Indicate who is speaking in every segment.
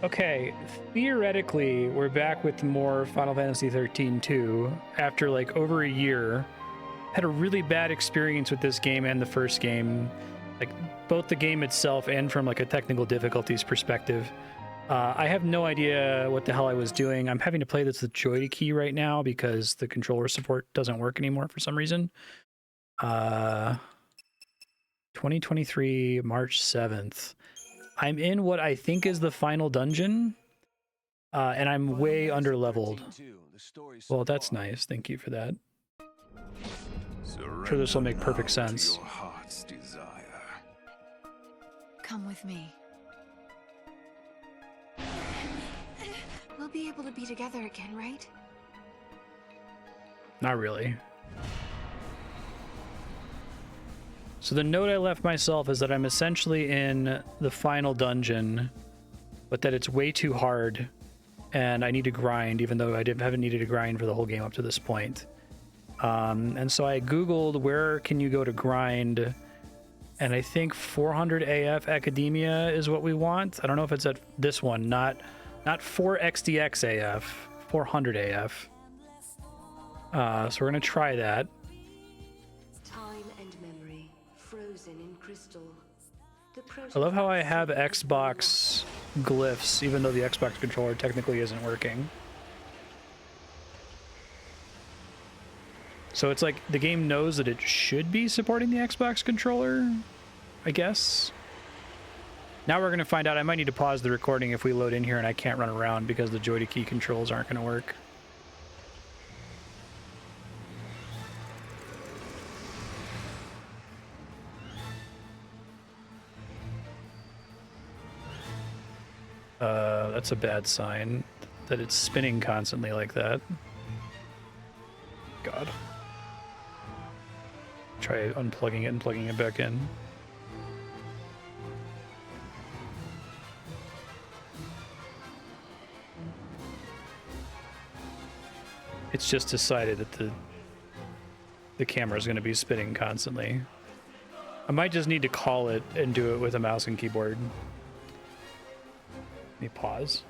Speaker 1: Okay, theoretically, we're back with more Final Fantasy 13 2 after like over a year. Had a really bad experience with this game and the first game, like both the game itself and from like a technical difficulties perspective. I have no idea what the hell I was doing. I'm having to play this with joy key right now because the controller support doesn't work anymore for some reason. 2023, March 7th. I'm in what I think is the final dungeon, and I'm way under-leveled. Well, that's nice. Thank you for that. I'm sure this will make perfect sense.
Speaker 2: Come with me. We'll be able to be together again, right?
Speaker 1: Not really. So the note I left myself is that I'm essentially in the final dungeon, but that it's way too hard, and I need to grind, even though I haven't needed to grind for the whole game up to this point. And so I Googled where can you go to grind, and I think 400 AF Academia is what we want. I don't know if it's at this one, not 4XDX AF, 400 AF. So we're gonna try that.
Speaker 3: Time and memory frozen in crystal.
Speaker 1: I love how I have Xbox glyphs, even though the Xbox controller technically isn't working. So it's like the game knows that it should be supporting the Xbox controller, I guess. Now we're going to find out. I might need to pause the recording if we load in here and I can't run around because the joy key controls aren't going to work. That's a bad sign that it's spinning constantly like that. God. Try unplugging it and plugging it back in. It's just decided that the camera is going to be spinning constantly. I might just need to call it and do it with a mouse and keyboard. Let me pause.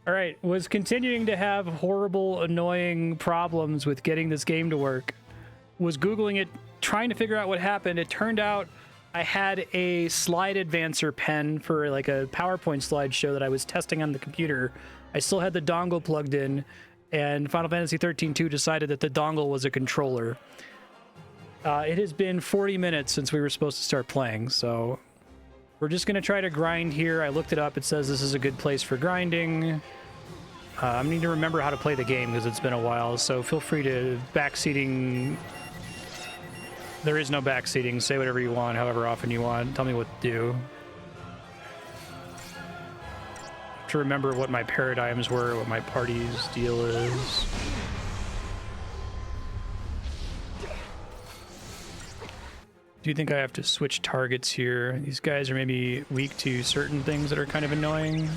Speaker 1: All right, was continuing to have horrible, annoying problems with getting this game to work. Was Googling it, trying to figure out what happened. It turned out I had a slide advancer pen for like a PowerPoint slideshow that I was testing on the computer. I still had the dongle plugged in, and Final Fantasy 13 2 decided that the dongle was a controller. It has been 40 minutes since we were supposed to start playing, so we're just going to try to grind here. I looked it up. It says this is a good place for grinding. I need to remember how to play the game because it's been a while, so feel free to backseating. There is no backseating. Say whatever you want, however often you want. Tell me what to do. To remember what my paradigms were, what my party's deal is. Do you think I have to switch targets here? These guys are maybe weak to certain things that are kind of annoying.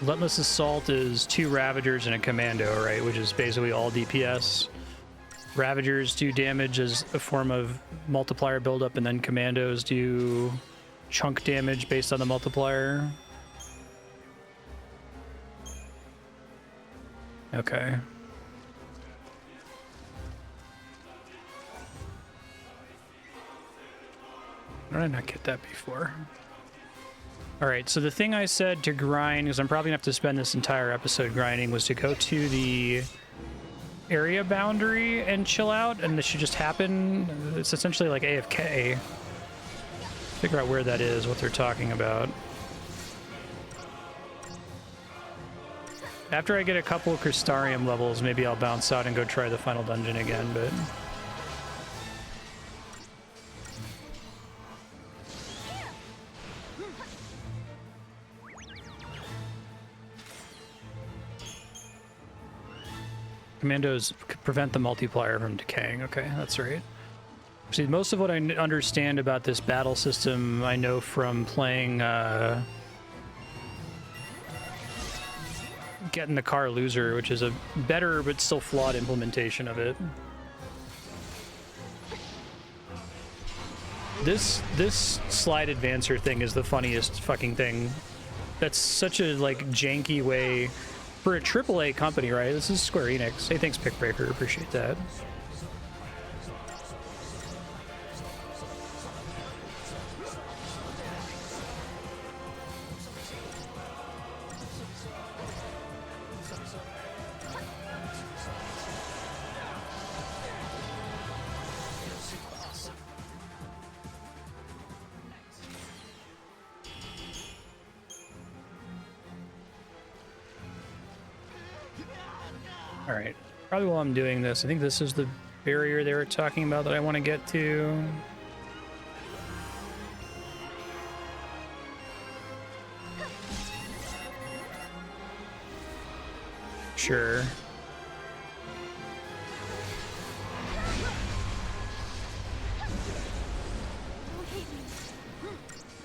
Speaker 1: Relentless Assault is 2 Ravagers and a Commando, right? Which is basically all DPS. Ravagers do damage as a form of multiplier buildup, and then Commandos do chunk damage based on the multiplier. Okay. How did I not get that before? Alright, so the thing I said to grind, because I'm probably going to have to spend this entire episode grinding, was to go to the area boundary and chill out, and this should just happen. It's essentially like AFK. Figure out where that is, what they're talking about. After I get a couple of Crystarium levels, maybe I'll bounce out and go try the final dungeon again, but... Commandos prevent the multiplier from decaying. Okay, that's right. See, most of what I understand about this battle system I know from playing Get in the car loser, which is a better but still flawed implementation of it. This slide advancer thing is the funniest fucking thing. That's such a like janky way for a AAA company, right? This is Square Enix. Hey, thanks, Pickbreaker. Appreciate that. All right, probably while I'm doing this, I think this is the barrier they were talking about that I want to get to. Sure.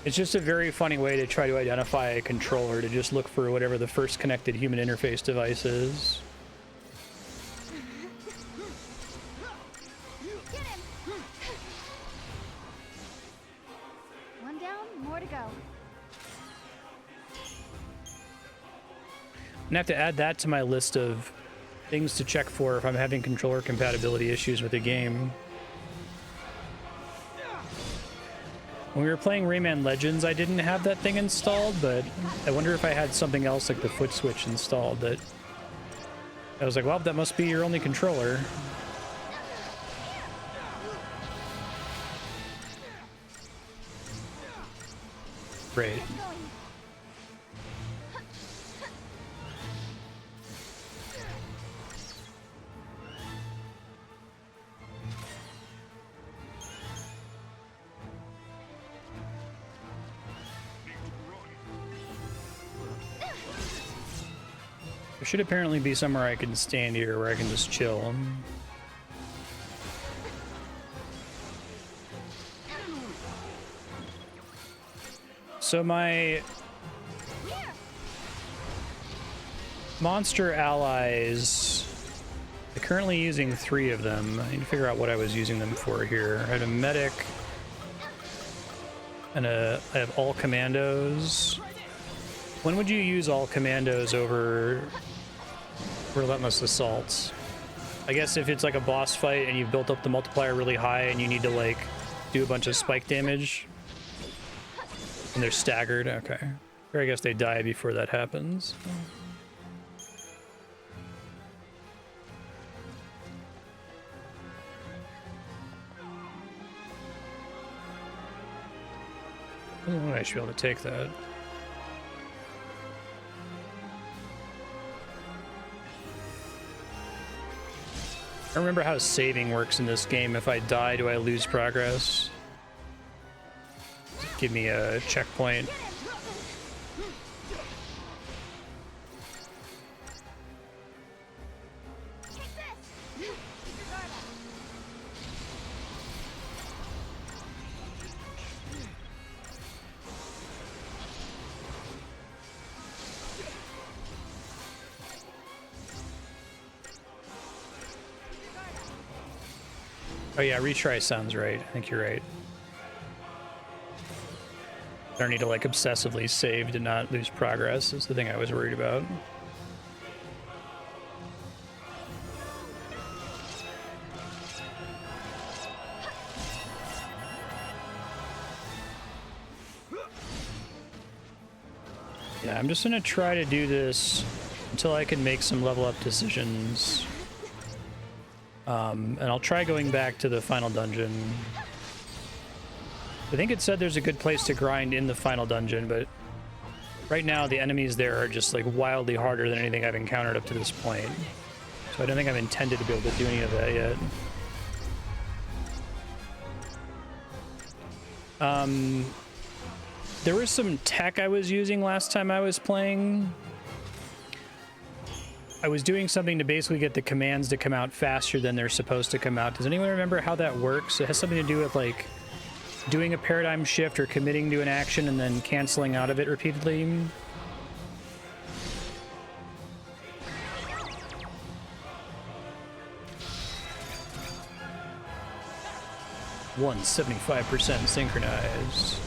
Speaker 1: It's just a very funny way to try to identify a controller, to just look for whatever the first connected human interface device is. I have to add that to my list of things to check for if I'm having controller compatibility issues with the game. When we were playing Rayman Legends, I didn't have that thing installed, but I wonder if I had something else like the foot switch installed that I was like, well, that must be your only controller. Great. There should apparently be somewhere I can stand here where I can just chill. So my monster allies, I'm currently using 3 of them. I need to figure out what I was using them for here. I had a medic and I have all commandos. When would you use all commandos over relentless assaults? I guess if it's like a boss fight and you've built up the multiplier really high and you need to like do a bunch of spike damage and they're staggered, okay. Or I guess they die before that happens. Oh, I should be able to take that. I don't remember how saving works in this game. If I die, do I lose progress? Give me a checkpoint. Oh yeah, retry sounds right. I think you're right. I don't need to like obsessively save to not lose progress is the thing I was worried about. Yeah, I'm just gonna try to do this until I can make some level up decisions. And I'll try going back to the final dungeon. I think it said there's a good place to grind in the final dungeon, but right now the enemies there are just like wildly harder than anything I've encountered up to this point. So I don't think I'm intended to be able to do any of that yet. There was some tech I was using last time I was playing. I was doing something to basically get the commands to come out faster than they're supposed to come out. Does anyone remember how that works? It has something to do with like doing a paradigm shift or committing to an action and then canceling out of it repeatedly. 175% synchronized.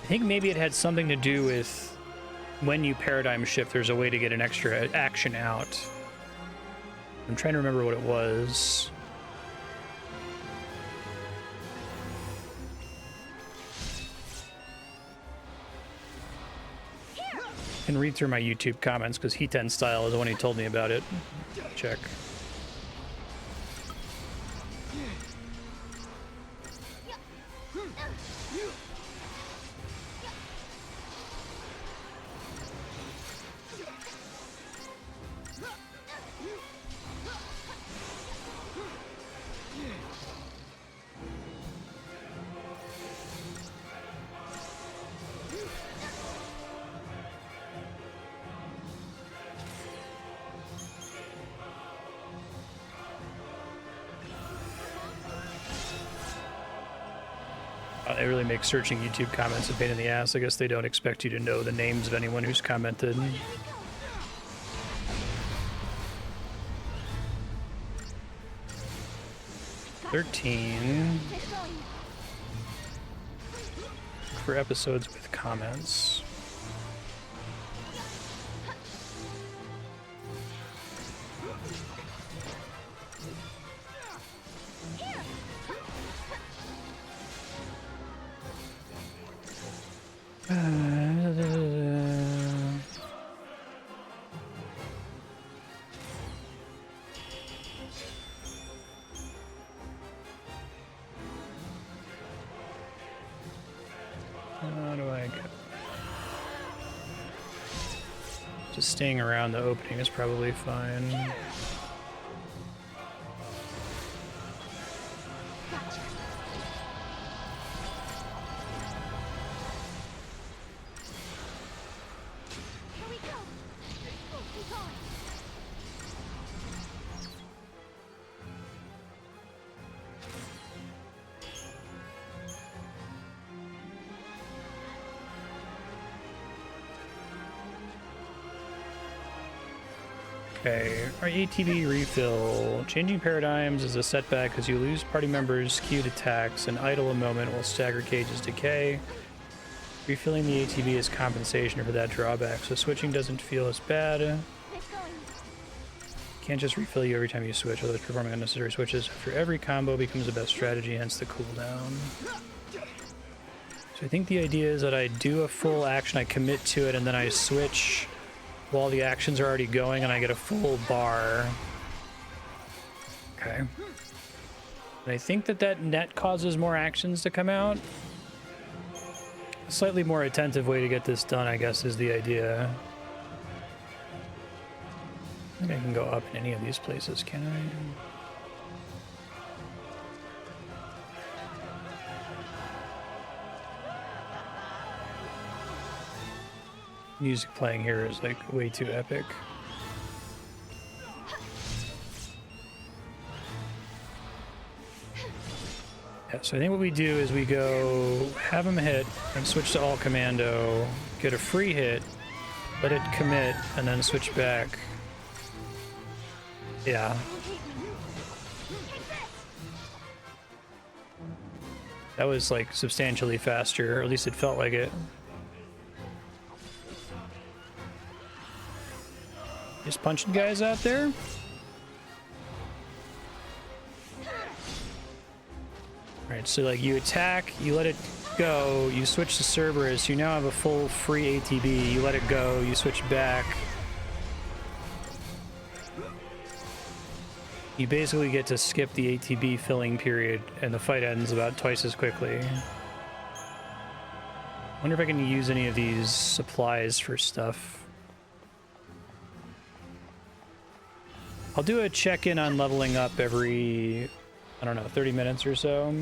Speaker 1: I think maybe it had something to do with when you paradigm shift, there's a way to get an extra action out. I'm trying to remember what it was. I can read through my YouTube comments because He-Ten Style is the one who told me about it. Check. It really makes searching YouTube comments a pain in the ass. I guess they don't expect you to know the names of anyone who's commented. $13 for episodes with comments. How do I go? Just staying around the opening is probably fine. Okay, our ATB refill. Changing paradigms is a setback as you lose party members' queued attacks and idle a moment while stagger cages decay. Refilling the ATB is compensation for that drawback, so switching doesn't feel as bad. Can't just refill you every time you switch, otherwise performing unnecessary switches after every combo becomes the best strategy, hence the cooldown. So I think the idea is that I do a full action, I commit to it, and then I switch while the actions are already going and I get a full bar. Okay. And I think that net causes more actions to come out. A slightly more attentive way to get this done, I guess, is the idea. I think I can go up in any of these places, can I? Music playing here is like way too epic. Yeah, so I think what we do is we go have him hit and switch to all commando, get a free hit, let it commit, and then switch back. Yeah. That was like substantially faster, or at least it felt like it. Just punching guys out there. Alright, so like you attack, you let it go, you switch to Cerberus, you now have a full free ATB, you let it go, you switch back. You basically get to skip the ATB filling period and the fight ends about twice as quickly. I wonder if I can use any of these supplies for stuff. I'll do a check-in on leveling up every, I don't know, 30 minutes or so.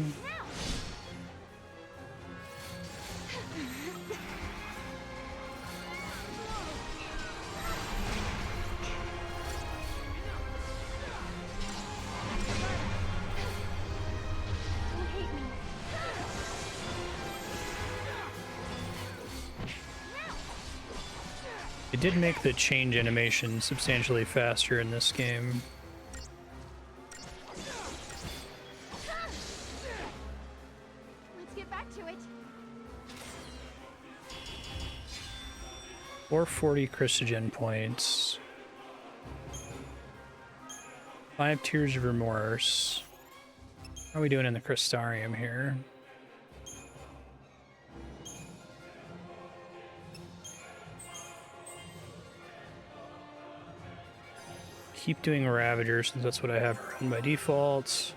Speaker 1: It did make the change animation substantially faster in this game.
Speaker 2: Let's get back to it.
Speaker 1: 440 Christogen points. 5 Tears of Remorse. How are we doing in the Crystarium here? Keep doing Ravager since that's what I have run by default.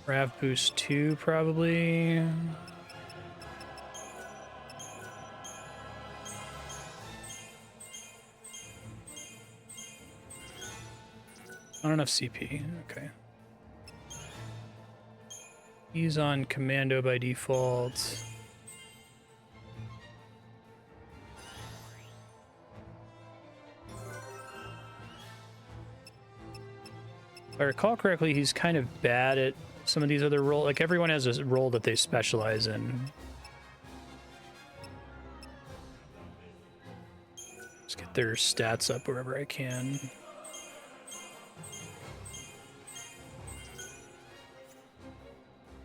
Speaker 1: Rav Boost 2 probably. Not enough CP, okay. He's on Commando by default. If I recall correctly, he's kind of bad at some of these other roles. Like, everyone has a role that they specialize in. Let's get their stats up wherever I can.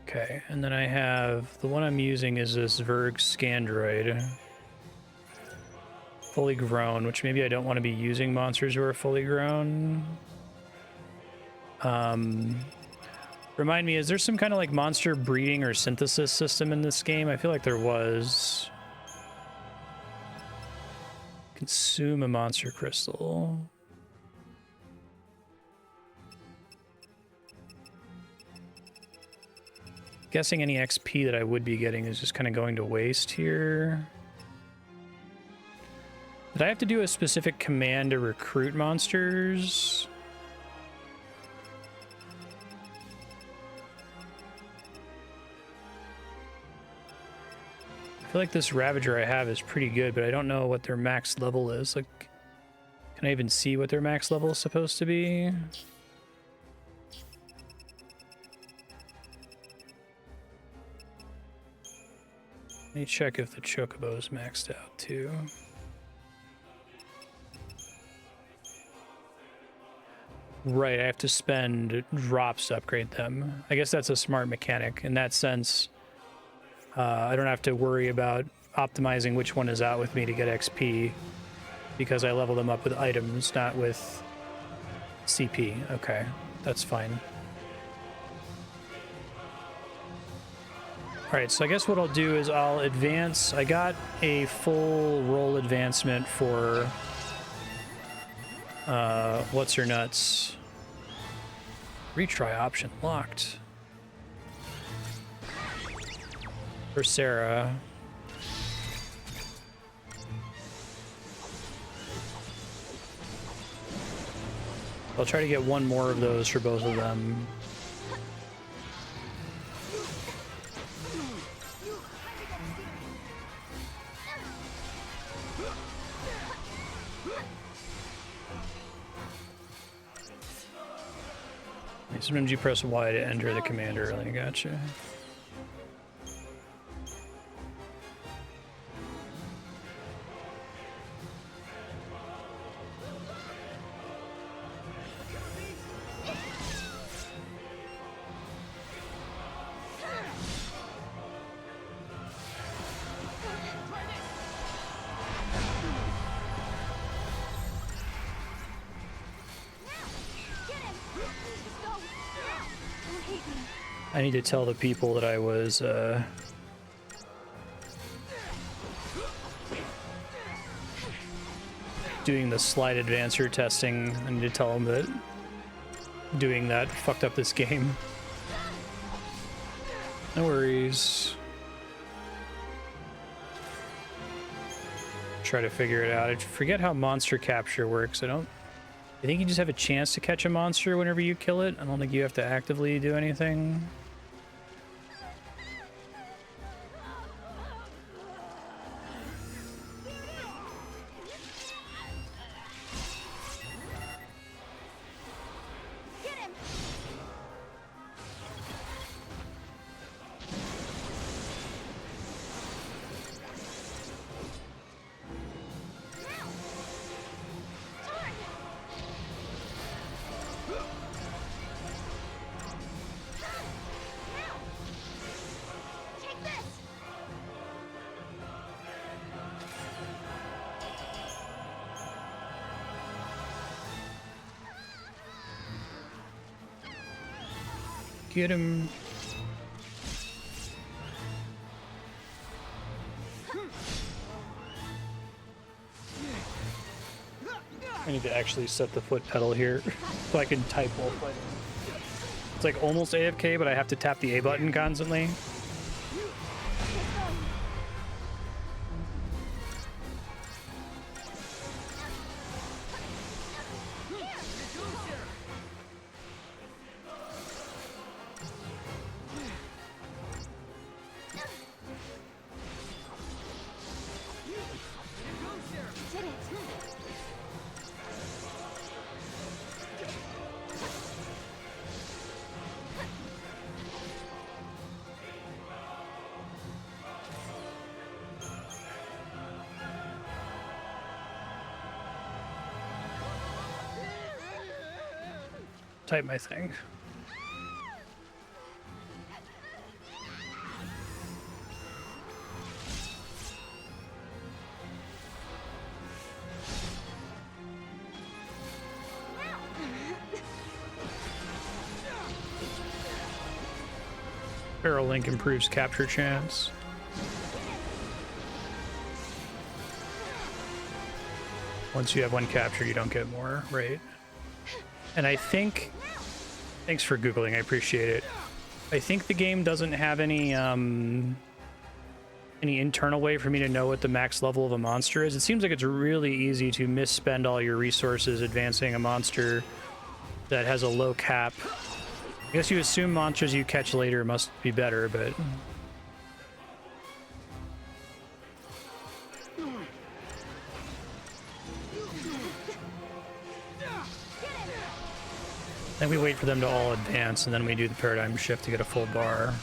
Speaker 1: Okay, and then I have... the one I'm using is this Verg Scandroid. Fully grown, which maybe I don't want to be using monsters who are fully grown. Remind me, is there some kind of like monster breeding or synthesis system in this game? I feel like there was. Consume a monster crystal. Guessing any XP that I would be getting is just kind of going to waste here. Did I have to do a specific command to recruit monsters? I feel like this Ravager I have is pretty good, but I don't know what their max level is. Like, can I even see what their max level is supposed to be? Let me check if the Chocobo is maxed out too. Right, I have to spend drops to upgrade them. I guess that's a smart mechanic. In that sense, I don't have to worry about optimizing which one is out with me to get XP because I level them up with items, not with CP. Okay, that's fine. Alright, so I guess what I'll do is I'll advance. I got a full roll advancement for what's her nuts? Retry option locked. For Sarah. I'll try to get one more of those for both of them. Sometimes you press Y to enter the command early. Gotcha. I need to tell the people that I was doing the slide advancer testing. I need to tell them that doing that fucked up this game. No worries. Try to figure it out. I forget how monster capture works. I think you just have a chance to catch a monster whenever you kill it. I don't think you have to actively do anything. Get him. I need to actually set the foot pedal here so I can type while fighting. It's like almost AFK, but I have to tap the A button constantly. Type my thing. Barrel link improves capture chance. Once you have one capture, you don't get more, right? And I think, thanks for Googling, I appreciate it. I think the game doesn't have any internal way for me to know what the max level of a monster is. It seems like it's really easy to misspend all your resources advancing a monster that has a low cap. I guess you assume monsters you catch later must be better, but... Then we wait for them to all advance, and then we do the paradigm shift to get a full bar.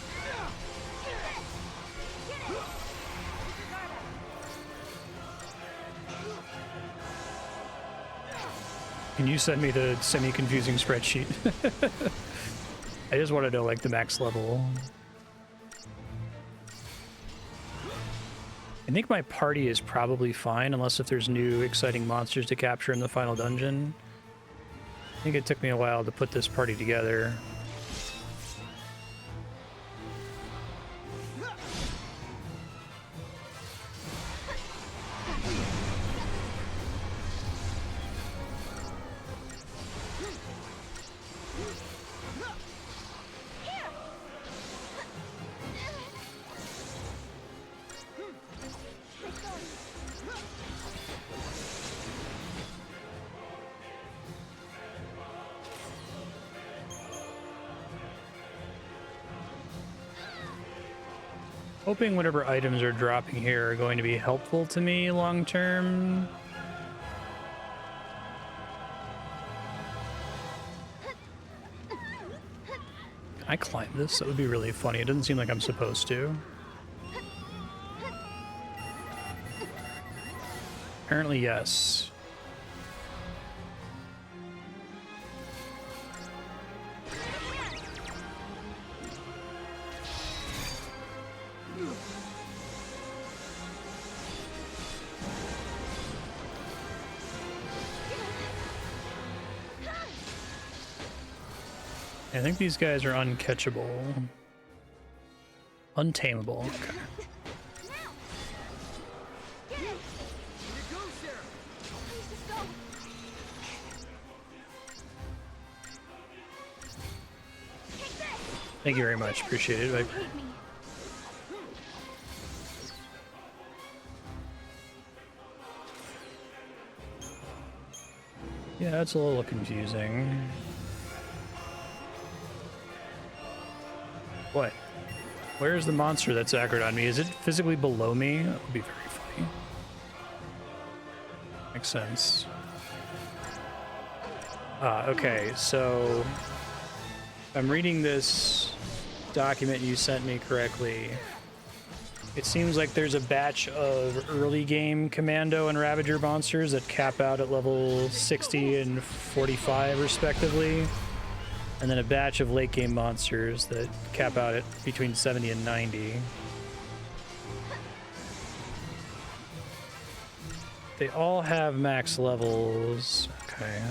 Speaker 1: Can you send me the semi-confusing spreadsheet? I just want to know, like, the max level. I think my party is probably fine, unless if there's new exciting monsters to capture in the final dungeon. I think it took me a while to put this party together. Hoping whatever items are dropping here are going to be helpful to me long term. Can I climb this? That would be really funny. It doesn't seem like I'm supposed to. Apparently, yes. I think these guys are uncatchable. Untamable. Okay. Thank you very much. Appreciate it. Yeah, it's a little confusing. What? Where is the monster that's aggroed on me? Is it physically below me? That would be very funny. Makes sense. Okay, so if I'm reading this document you sent me correctly, it seems like there's a batch of early game Commando and Ravager monsters that cap out at level 60 and 45 respectively. And then a batch of late game monsters that cap out at between 70 and 90. They all have max levels. Okay.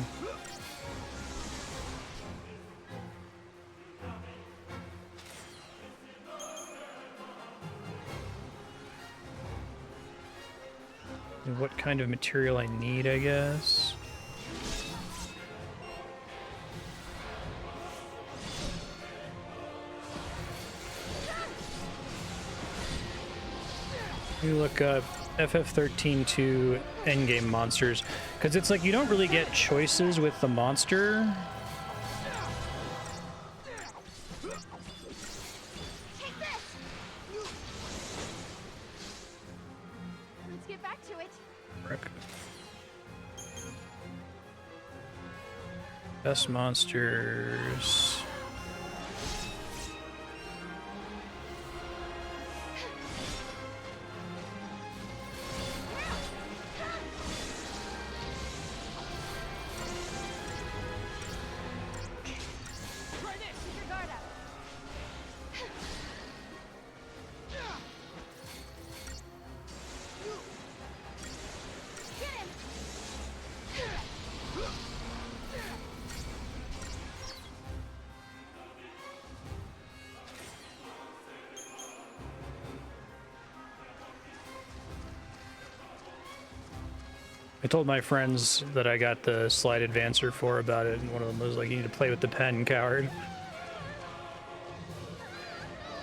Speaker 1: what kind of material I need, I guess. You look up FF13-2 endgame monsters, because it's like you don't really get choices with the monster.
Speaker 2: Let's get back to it.
Speaker 1: Frick. Best monsters. I told my friends that I got the slide advancer for about it, and one of them was like, you need to play with the pen, coward.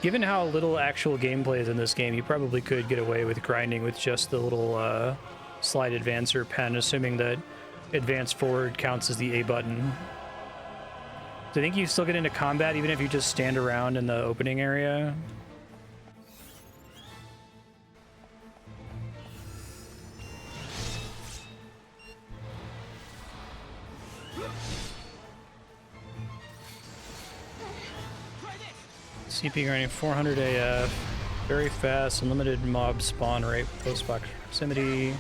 Speaker 1: Given how little actual gameplay is in this game, you probably could get away with grinding with just the little slide advancer pen, assuming that advance forward counts as the A button. Do you think you still get into combat even if you just stand around in the opening area? CP grinding 400 AF, very fast, unlimited mob spawn rate, close proximity.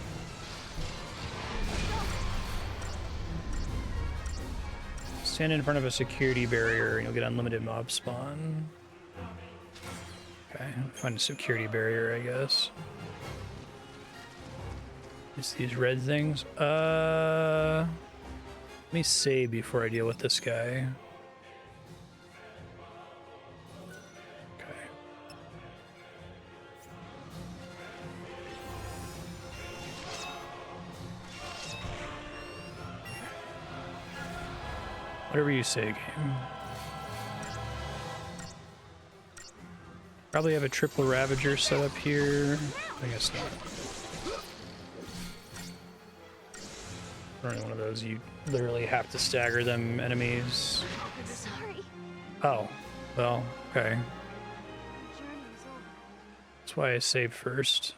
Speaker 1: Stand in front of a security barrier and you'll get unlimited mob spawn. Okay, find a security barrier, I guess. It's these red things. Let me save before I deal with this guy. Whatever you say, game. Probably have a triple Ravager set up here. I guess not. Running one of those, you literally have to stagger them enemies.
Speaker 2: Sorry.
Speaker 1: Oh, well, okay. That's why I saved first.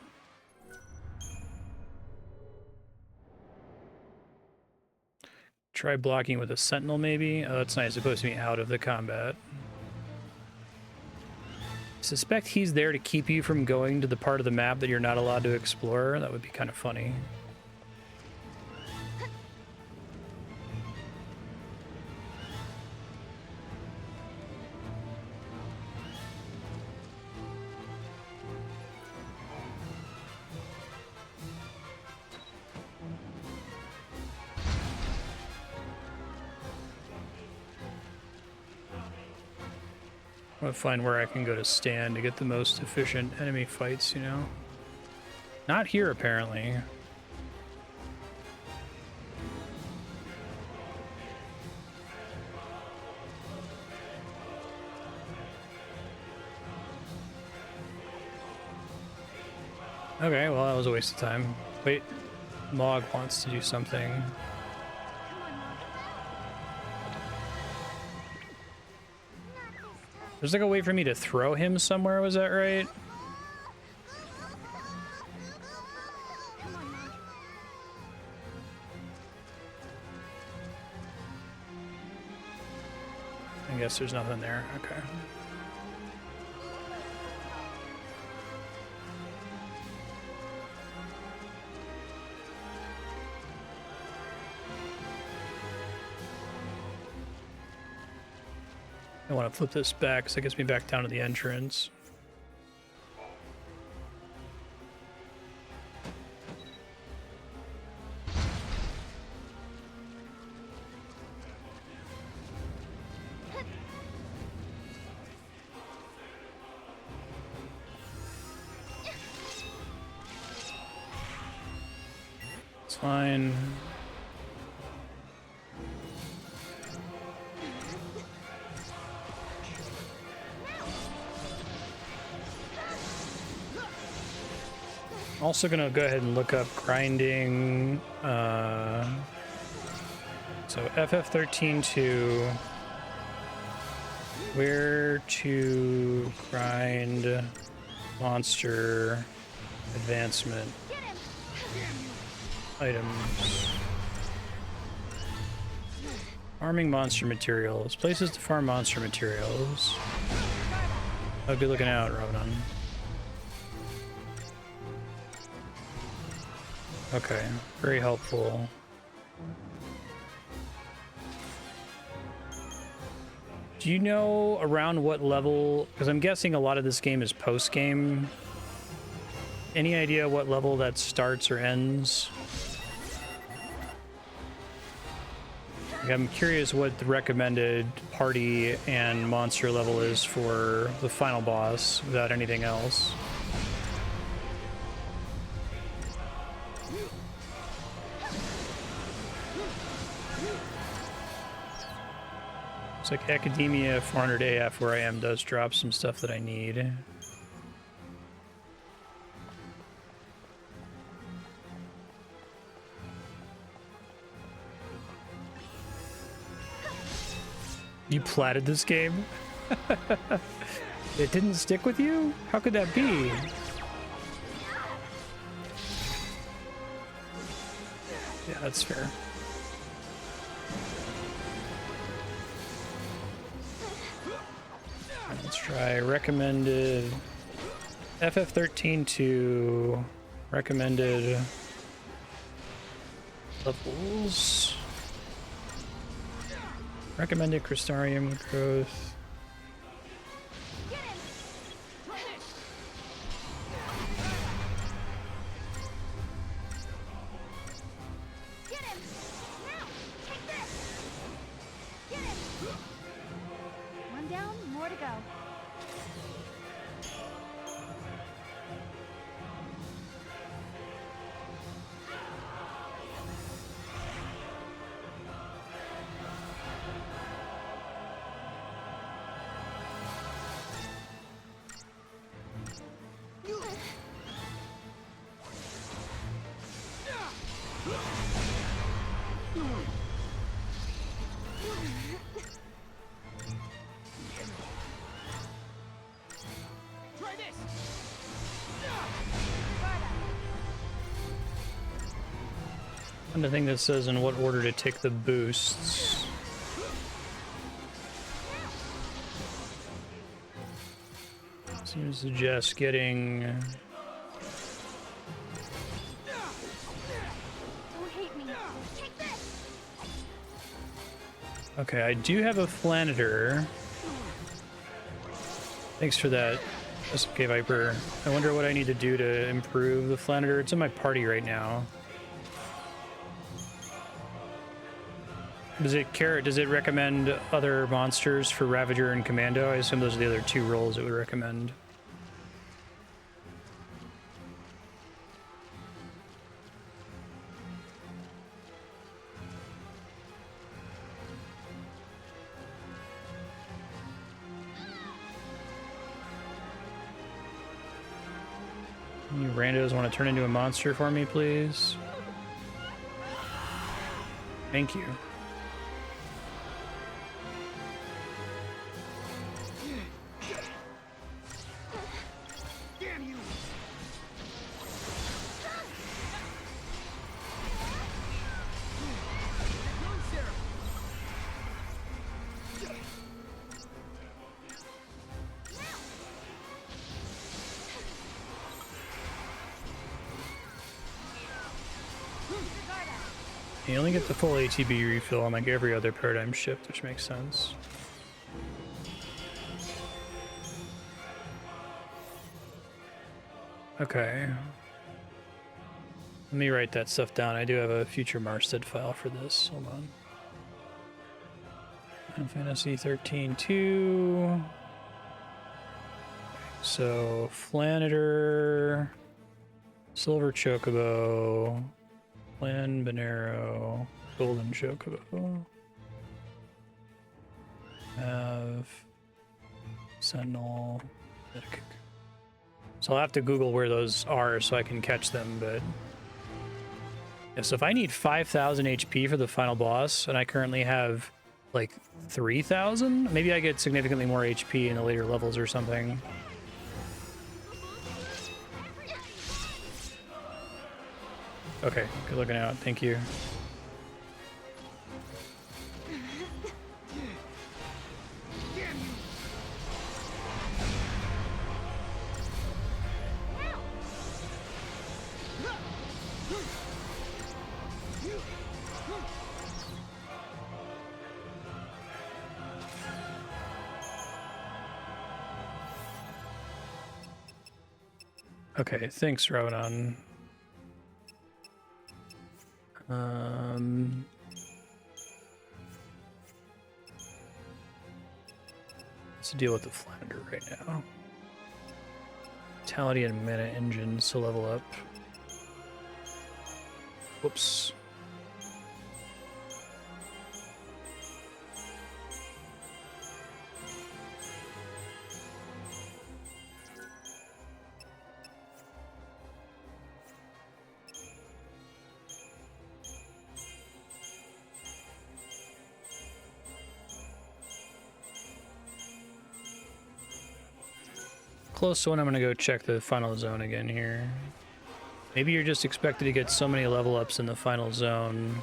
Speaker 1: Try blocking with a sentinel, maybe? Oh, that's nice. It's supposed to be out of the combat. I suspect he's there to keep you from going to the part of the map that you're not allowed to explore. That would be kind of funny. I'm gonna find where I can go to stand to get the most efficient enemy fights, you know? Not here, apparently. Okay, well, that was a waste of time. Wait, Mog wants to do something. There's like a way for me to throw him somewhere, was that right? I guess there's nothing there, okay. I want to flip this back because it gets me back down to the entrance. It's fine. Also gonna go ahead and look up grinding. So FF13 to where to grind monster advancement items. Farming monster materials. Places to farm monster materials. I'd be looking out, Ronan. Okay, very helpful. Do you know around what level? Because I'm guessing a lot of this game is post-game. Any idea what level that starts or ends? Like, I'm curious what the recommended party and monster level is for the final boss without anything else. It's like Academia 400 AF where I am does drop some stuff that I need. You platted this game? It didn't stick with you? How could that be? Yeah, that's fair. Let's try recommended FF13 to recommended levels. Recommended Crystarium growth. And the thing that says in what order to take the boosts. Seems to suggest getting.
Speaker 4: Don't hate me. Take this.
Speaker 1: Okay, I do have a Flanitor. Thanks for that, SK Viper. I wonder what I need to do to improve the Flanitor. It's in my party right now. Does it recommend other monsters for Ravager and Commando? I assume those are the other two roles it would recommend. You randos want to turn into a monster for me, please? Thank you. You only get the full ATB refill on like every other paradigm shift, which makes sense. Okay. Let me write that stuff down. I do have a future Marstead file for this. Hold on. Final Fantasy 13-2. So, Flanitor, Silver Chocobo, Plan, Bonero, Golden Chocobo. Have Sentinel. So I'll have to Google where those are so I can catch them, but yeah, so if I need 5,000 HP for the final boss, and I currently have like 3,000, maybe I get significantly more HP in the later levels or something. Okay, good looking out. Thank you. Okay, thanks, Ronan. Let's deal with the Flounder right now. Vitality and mana engines to level up. Whoops. Close to one. I'm gonna go check the final zone again here. Maybe you're just expected to get so many level ups in the final zone.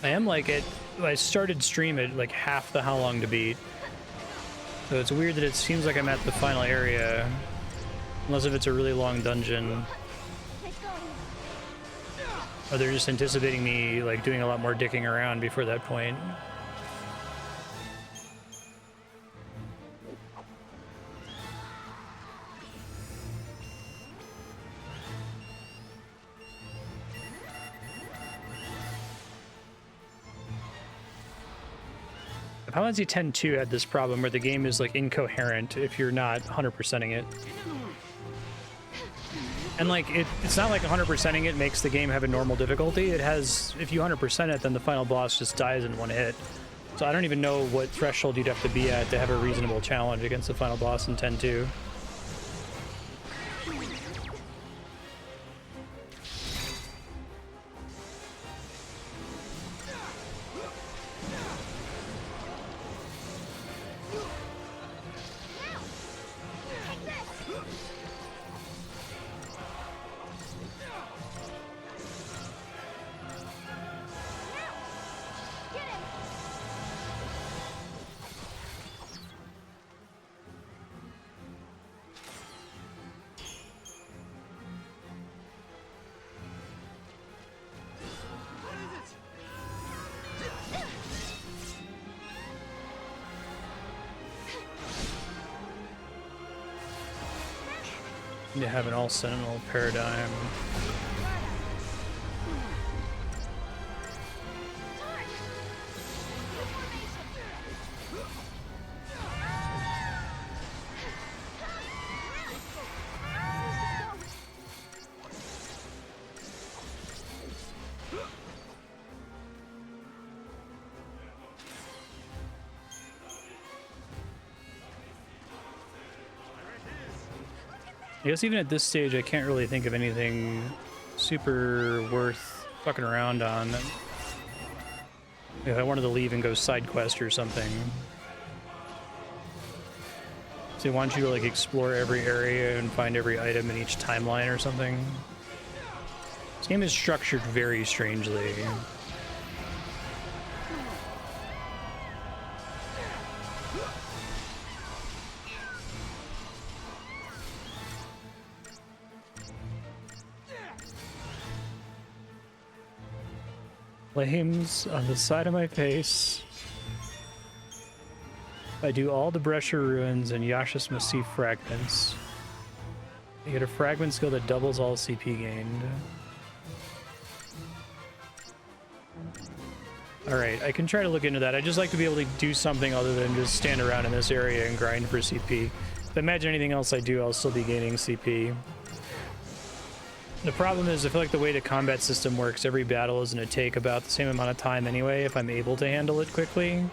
Speaker 1: I am like it. I started stream at like half the how long to beat. So it's weird that it seems like I'm at the final area. Unless if it's a really long dungeon. Or they're just anticipating me like doing a lot more dicking around before that point. Final Fantasy X-2 had this problem where the game is like incoherent if you're not 100%ing it. And like it's not like 100%ing it makes the game have a normal difficulty. It has, if you 100% it, then the final boss just dies in one hit. So I don't even know what threshold you'd have to be at to have a reasonable challenge against the final boss in X-2. To have an all Sentinel paradigm. I guess even at this stage, I can't really think of anything super worth fucking around on. If I wanted to leave and go side quest or something. So why don't you like explore every area and find every item in each timeline or something? This game is structured very strangely. Flames on the side of my face. I do all the Brescia ruins and Yasha's Massif fragments. I get a fragment skill that doubles all CP gained. Alright, I can try to look into that. I just like to be able to do something other than just stand around in this area and grind for CP. I imagine anything else I do, I'll still be gaining CP. The problem is, I feel like the way the combat system works, every battle is going to take about the same amount of time anyway, if I'm able to handle it quickly.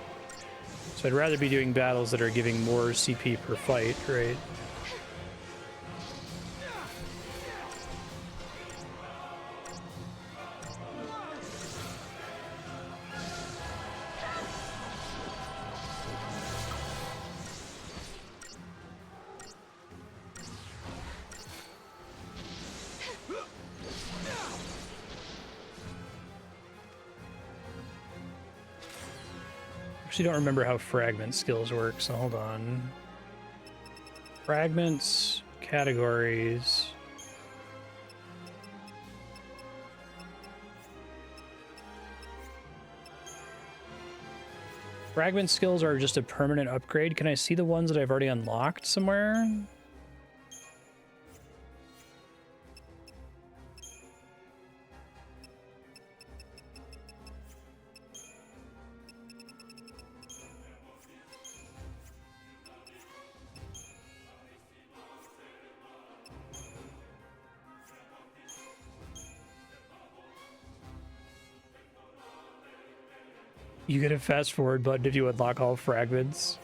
Speaker 1: So I'd rather be doing battles that are giving more CP per fight, right? Actually don't remember how fragment skills work, so hold on. Fragments, categories. Fragment skills are just a permanent upgrade. Can I see the ones that I've already unlocked somewhere? You get a fast forward button if you unlock all fragments.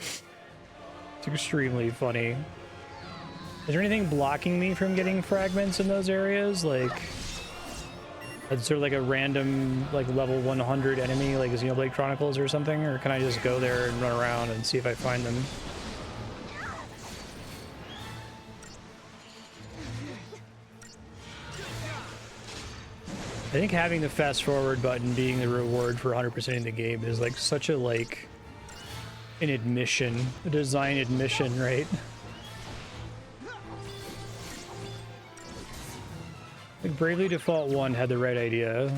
Speaker 1: It's extremely funny. Is there anything blocking me from getting fragments in those areas? Like, is there like a random like level 100 enemy like Xenoblade Chronicles or something? Or can I just go there and run around and see if I find them? I think having the fast forward button being the reward for 100%ing the game is like such a like an admission, a design admission, right? Like Bravely Default 1 had the right idea.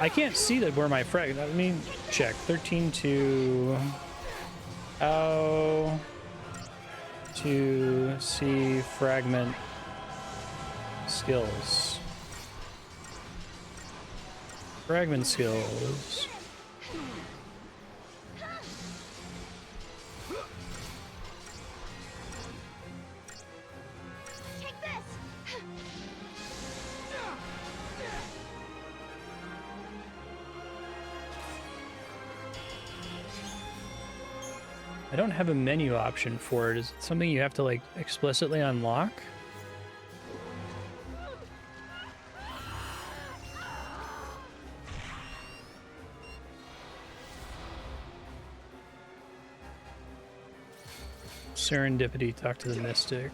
Speaker 1: I can't see that where my frag. Let me check. 13 how to see fragment skills. Fragment skills. I don't have a menu option for it. Is it something you have to like explicitly unlock? Serendipity, talk to the mystic.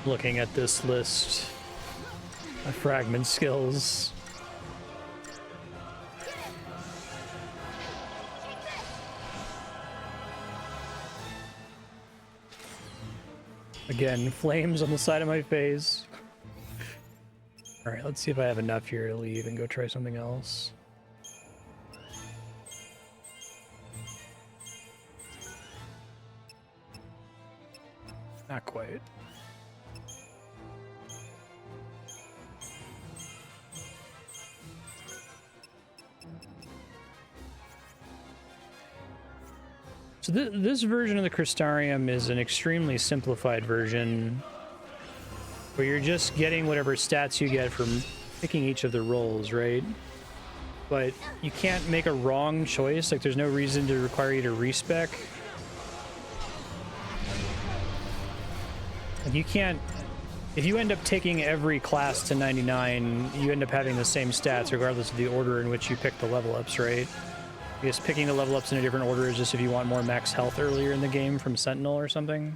Speaker 1: Looking at this list of fragment skills. Again, flames on the side of my face. All right, let's see if I have enough here to leave and go try something else. Not quite. So this version of the Crystarium is an extremely simplified version where you're just getting whatever stats you get from picking each of the roles, right? But you can't make a wrong choice. Like, there's no reason to require you to respec. Like, you can't... If you end up taking every class to 99, you end up having the same stats regardless of the order in which you pick the level ups, right? I guess picking the level ups in a different order is just if you want more max health earlier in the game from Sentinel or something.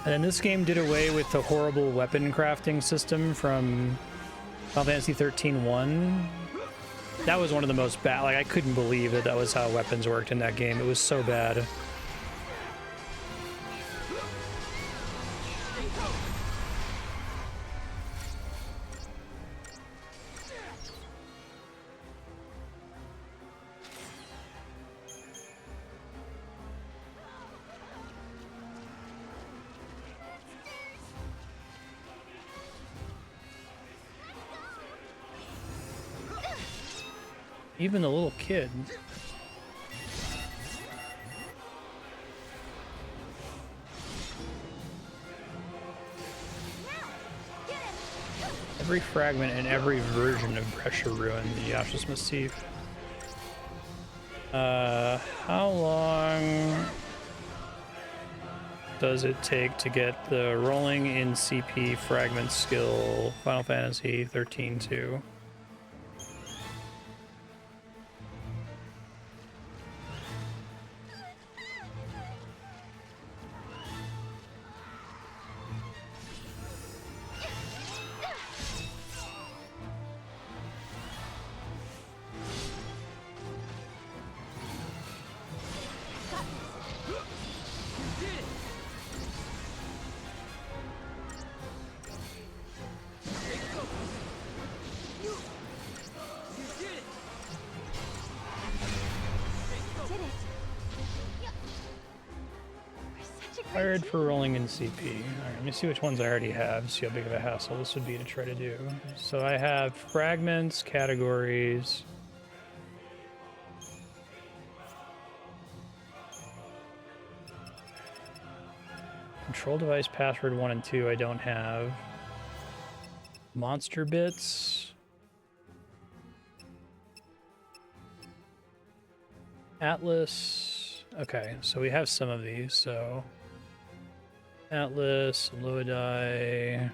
Speaker 1: And then this game did away with the horrible weapon crafting system from Final Fantasy 13-1. That was one of the most bad. Like, I couldn't believe that that was how weapons worked in that game. It was so bad. Even the little kid. Every fragment and every version of Pressure Ruin, the Yasha's Massif. How long does it take to get the rolling in CP fragment skill Final Fantasy 13-2? Fired for rolling in CP. Alright, let me see which ones I already have, see how big of a hassle this would be to try to do. So I have fragments, categories. Control device, password 1 and 2 I don't have. Monster bits. Atlas. Okay, so we have some of these, so... Atlas, Luidai,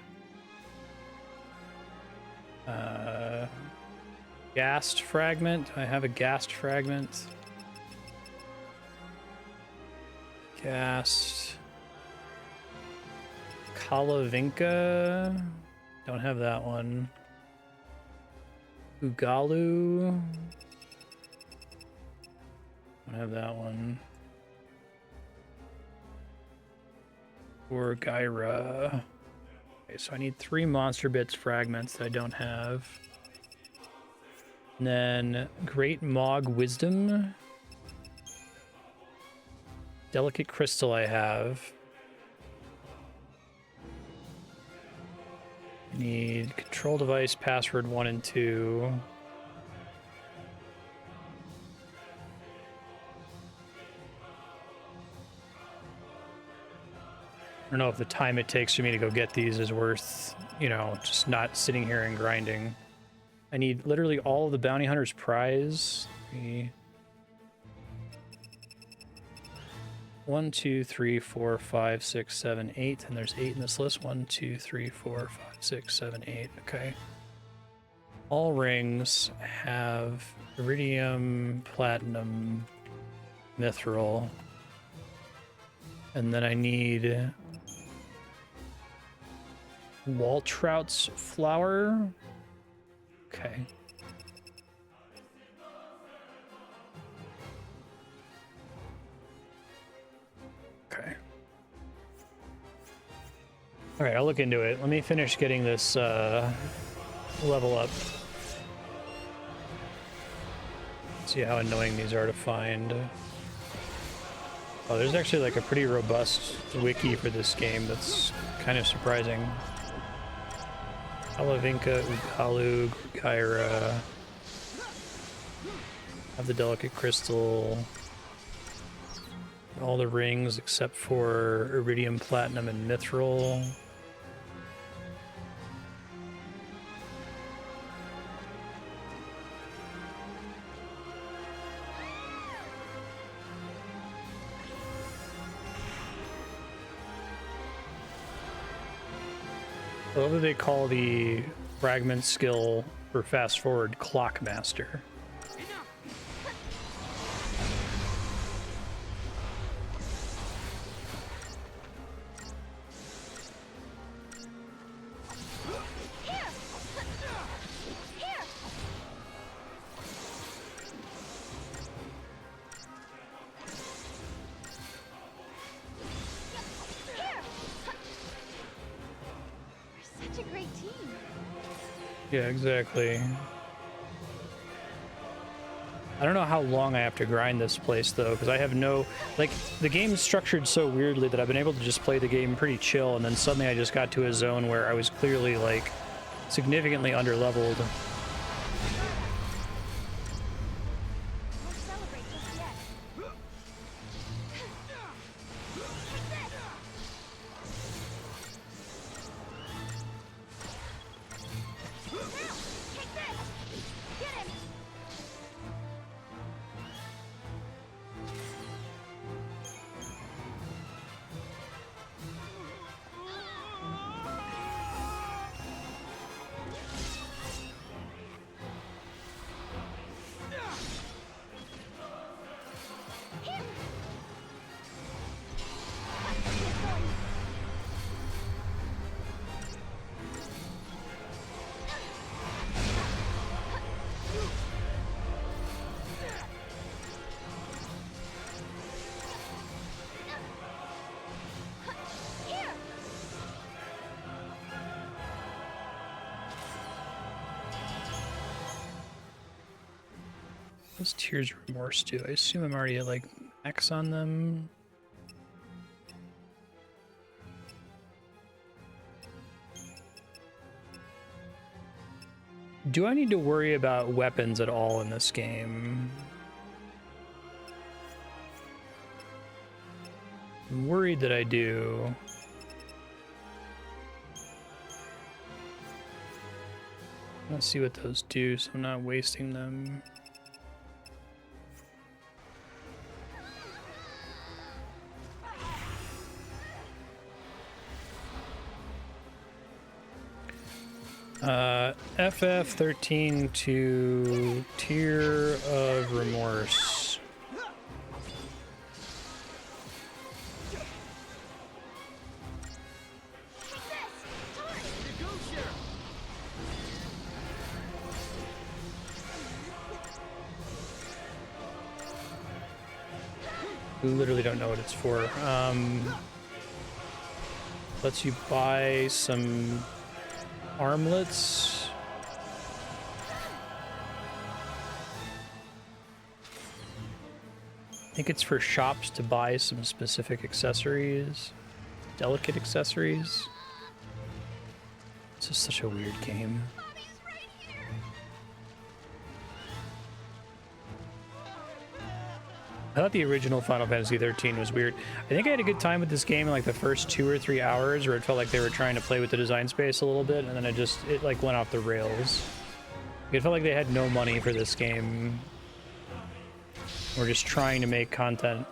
Speaker 1: Ghast fragment. I have a Ghast fragment. Ghast. Kalavinka. Don't have that one. Ugalu. Don't have that one. Or Gyra. Okay, so I need 3 monster bits fragments that I don't have. And then Great Mog Wisdom. Delicate Crystal I have. I need control device, password 1 and 2. I don't know if the time it takes for me to go get these is worth, you know, just not sitting here and grinding. I need literally all of the Bounty Hunter's prize. 1, 2, 3, 4, 5, 6, 7, 8, and there's 8 in this list. 1, 2, 3, 4, 5, 6, 7, 8. Okay. All rings have iridium, platinum, mithril, and then I need Waltrout's flower. Okay. Okay. All right, I'll look into it. Let me finish getting this level up. See how annoying these are to find. Oh, there's actually like a pretty robust wiki for this game that's kind of surprising. Alavinka, Ugalu, Gyra. Have the Delicate Crystal. All the rings except for Iridium, Platinum, and Mithril. I love that they call the fragment skill for fast forward Clockmaster.
Speaker 4: Such a great team.
Speaker 1: Yeah, exactly. I don't know how long I have to grind this place though, because I have no, like, the game's structured so weirdly that I've been able to just play the game pretty chill, and then suddenly I just got to a zone where I was clearly like significantly underleveled.
Speaker 4: Won't celebrate just yet. Take this! Get him!
Speaker 1: What's Tears of Remorse do? I assume I'm already at like X on them. Do I need to worry about weapons at all in this game? I'm worried that I do. Let's see what those do so I'm not wasting them. FF13 to Tear of Remorse. Literally don't know what it's for. Lets you buy some armlets. I think it's for shops to buy some specific accessories, delicate accessories. This is such a weird game. I thought the original Final Fantasy 13 was weird. I think I had a good time with this game in like the first 2 or 3 hours, where it felt like they were trying to play with the design space a little bit, and then it like went off the rails. It felt like they had no money for this game. We're just trying to make content.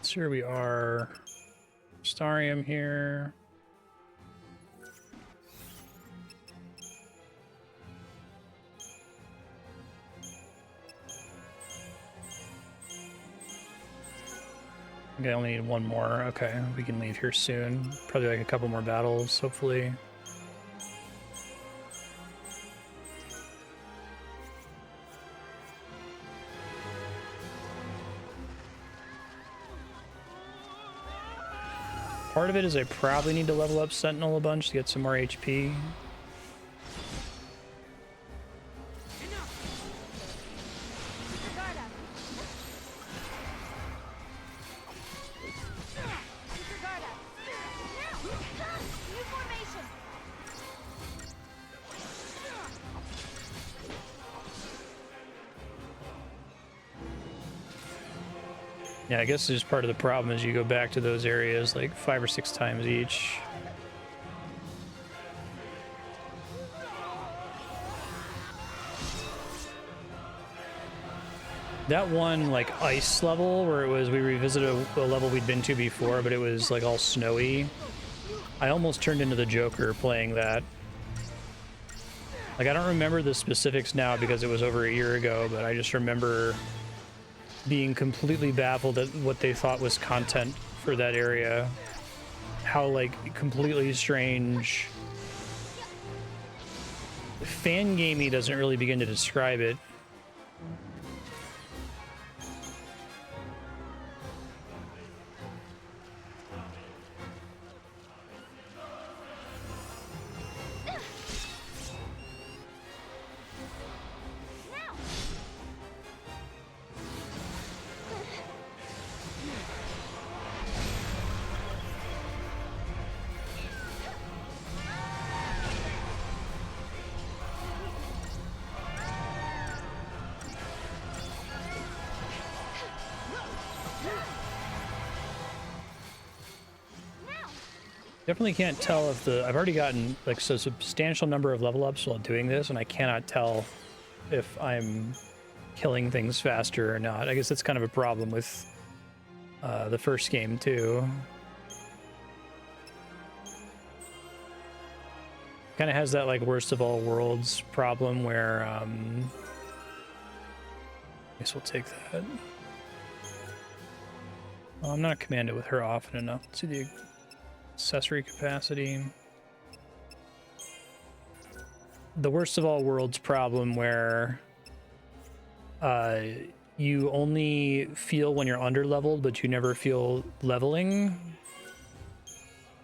Speaker 1: Sure we are. Starium here. I think I only need one more. Okay, we can leave here soon. Probably like a couple more battles, hopefully. Part of it is I probably need to level up Sentinel a bunch to get some more HP. Yeah, I guess just part of the problem is you go back to those areas like 5 or 6 times each. That one, like, ice level where it was, we revisited a level we'd been to before, but it was, like, all snowy. I almost turned into the Joker playing that. Like, I don't remember the specifics now because it was over a year ago, but I just remember being completely baffled at what they thought was content for that area. How, like, completely strange. Fangamey doesn't really begin to describe it. Definitely can't tell if I've already gotten like a substantial number of level ups while doing this, and I cannot tell if I'm killing things faster or not. I guess that's kind of a problem with the first game too. Kind of has that like worst of all worlds problem where I guess we'll take that. Well, I'm not commanded with her often enough. Let's see the accessory capacity. The worst of all worlds problem where you only feel when you're underleveled, but you never feel leveling.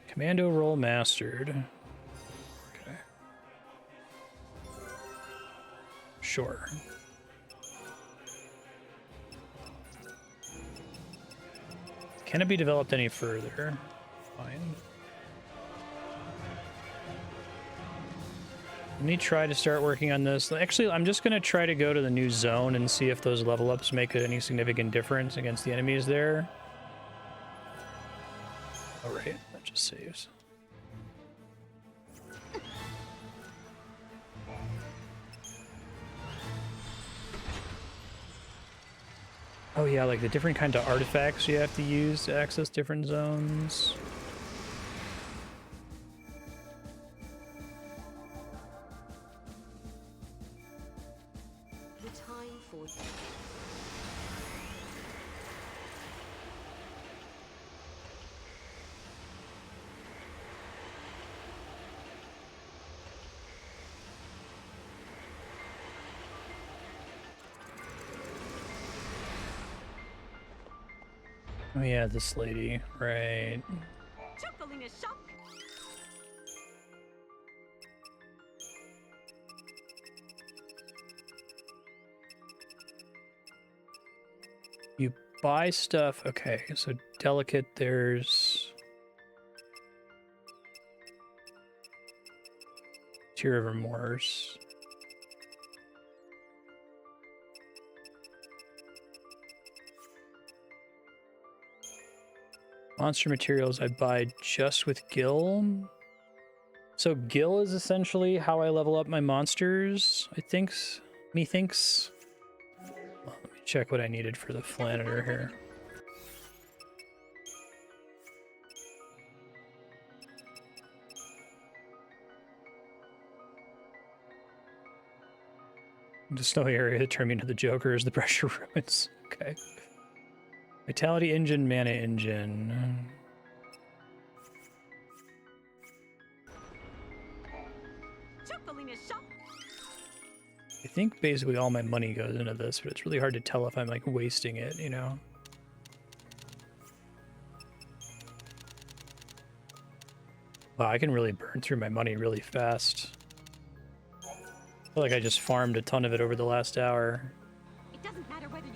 Speaker 1: Commando role mastered. Okay. Sure. Can it be developed any further? Fine. Let me try to start working on this. Actually, I'm just going to try to go to the new zone and see if those level ups make any significant difference against the enemies there. All right, that just saves. Oh yeah, like the different kind of artifacts you have to use to access different zones. Oh yeah, this lady, right. You buy stuff, okay, so delicate, there's Tear of Remorse. Monster materials I buy just with Gil. So Gil is essentially how I level up my monsters, I think. Methinks. Well, let me check what I needed for the Flanitor here. The snowy area that turned me into the Joker is the pressure ruins. Okay. Vitality engine, mana engine. I think basically all my money goes into this, but it's really hard to tell if I'm like wasting it, you know? Wow, I can really burn through my money really fast. I feel like I just farmed a ton of it over the last hour.
Speaker 4: It doesn't matter whether you...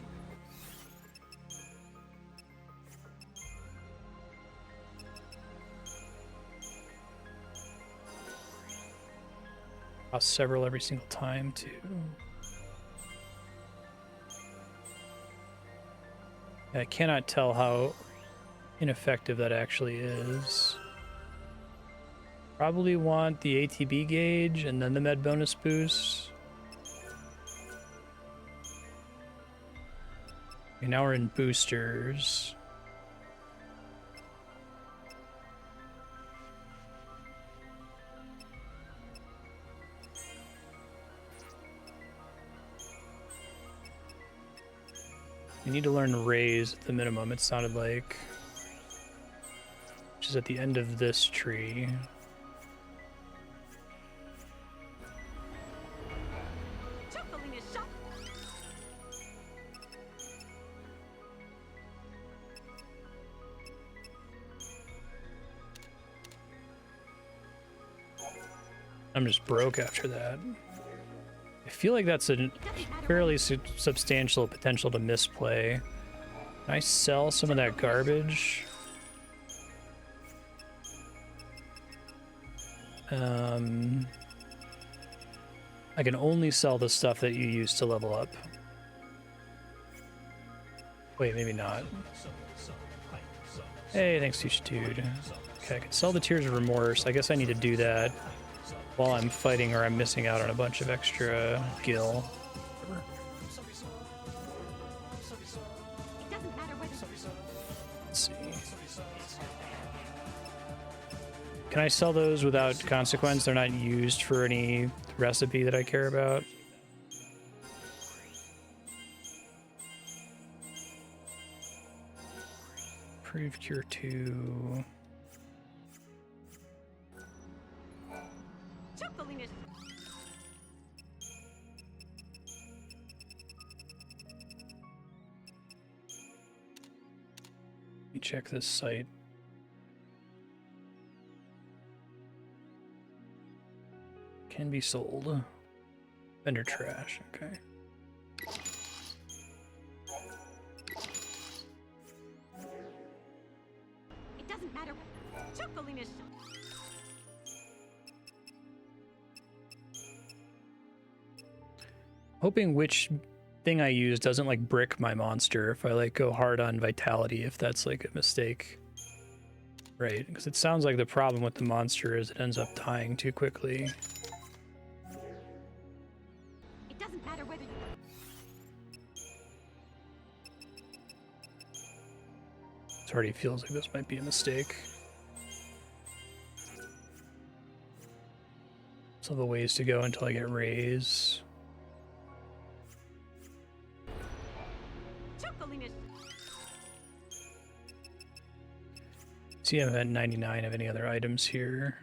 Speaker 1: Cost several every single time, too. I cannot tell how ineffective that actually is. Probably want the ATB gauge and then the med bonus boost. Okay, now we're in boosters. You need to learn raise at the minimum, it sounded like. Which is at the end of this tree. I'm just broke after that. I feel like that's a fairly substantial potential to misplay. Can I sell some of that garbage? I can only sell the stuff that you use to level up. Wait, maybe not. Hey, thanks, dude. Okay, I can sell the Tears of Remorse. I guess I need to do that while I'm fighting, or I'm missing out on a bunch of extra gil. Let's see. Can I sell those without consequence? They're not used for any recipe that I care about. Improve Cure 2. Let me check this site. Can be sold. Vendor trash, okay.
Speaker 4: It doesn't matter. Chocoliness.
Speaker 1: Hoping which thing I use doesn't like brick my monster if I like go hard on vitality, if that's like a mistake. Right, because it sounds like the problem with the monster is it ends up dying too quickly.
Speaker 4: It doesn't matter whether you...
Speaker 1: It already feels like this might be a mistake. Still have a ways to go until I get raise. See, I'm at 99 of any other items here.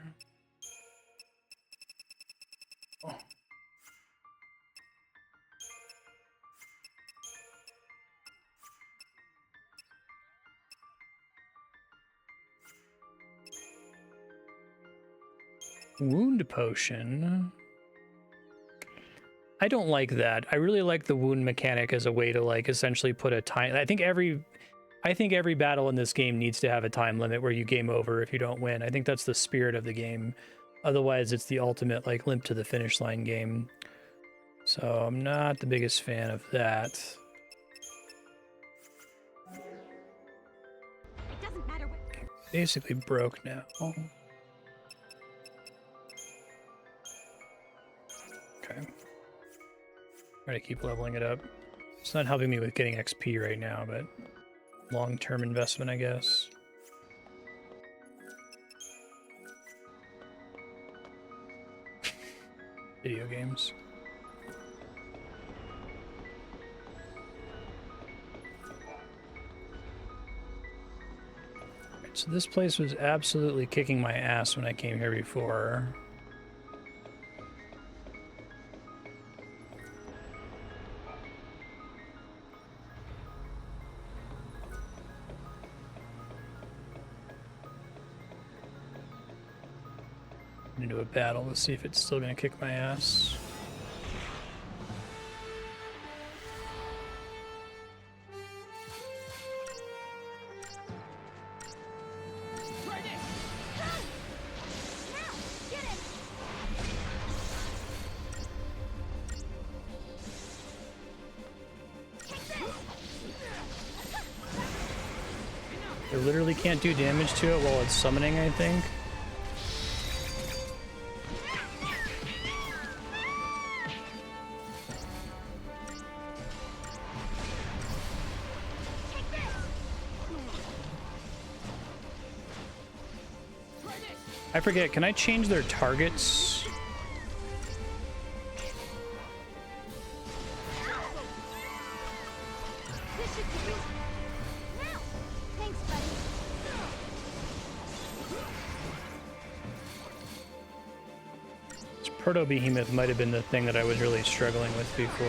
Speaker 1: Oh. Wound potion. I don't like that. I really like the wound mechanic as a way to like essentially put a time. I think every battle in this game needs to have a time limit where you game over if you don't win. I think that's the spirit of the game. Otherwise, it's the ultimate like limp to the finish line game. So I'm not the biggest fan of that.
Speaker 4: It doesn't matter what...
Speaker 1: Basically broke now. Okay. Try to keep leveling it up. It's not helping me with getting XP right now, but long-term investment, I guess. Video games. Alright, so this place was absolutely kicking my ass when I came here before. Into a battle to see if it's still gonna kick my ass. I literally can't do damage to it while it's summoning, I think. I forget, can I change their targets?
Speaker 4: This should do it. Now. Thanks, buddy.
Speaker 1: This Proto-Behemoth might have been the thing that I was really struggling with before.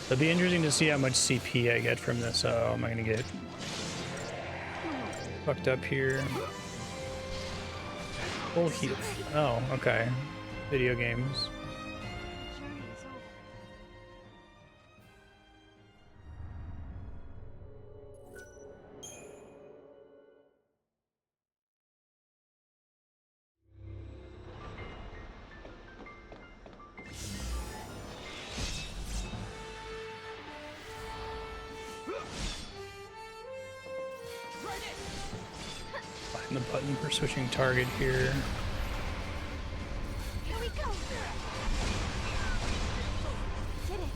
Speaker 1: It'll be interesting to see how much CP I get from this. Oh, am I gonna get fucked up here? Full heal. Oh, okay. Video games. Find the button for switching target here.
Speaker 4: Here we go. Did it.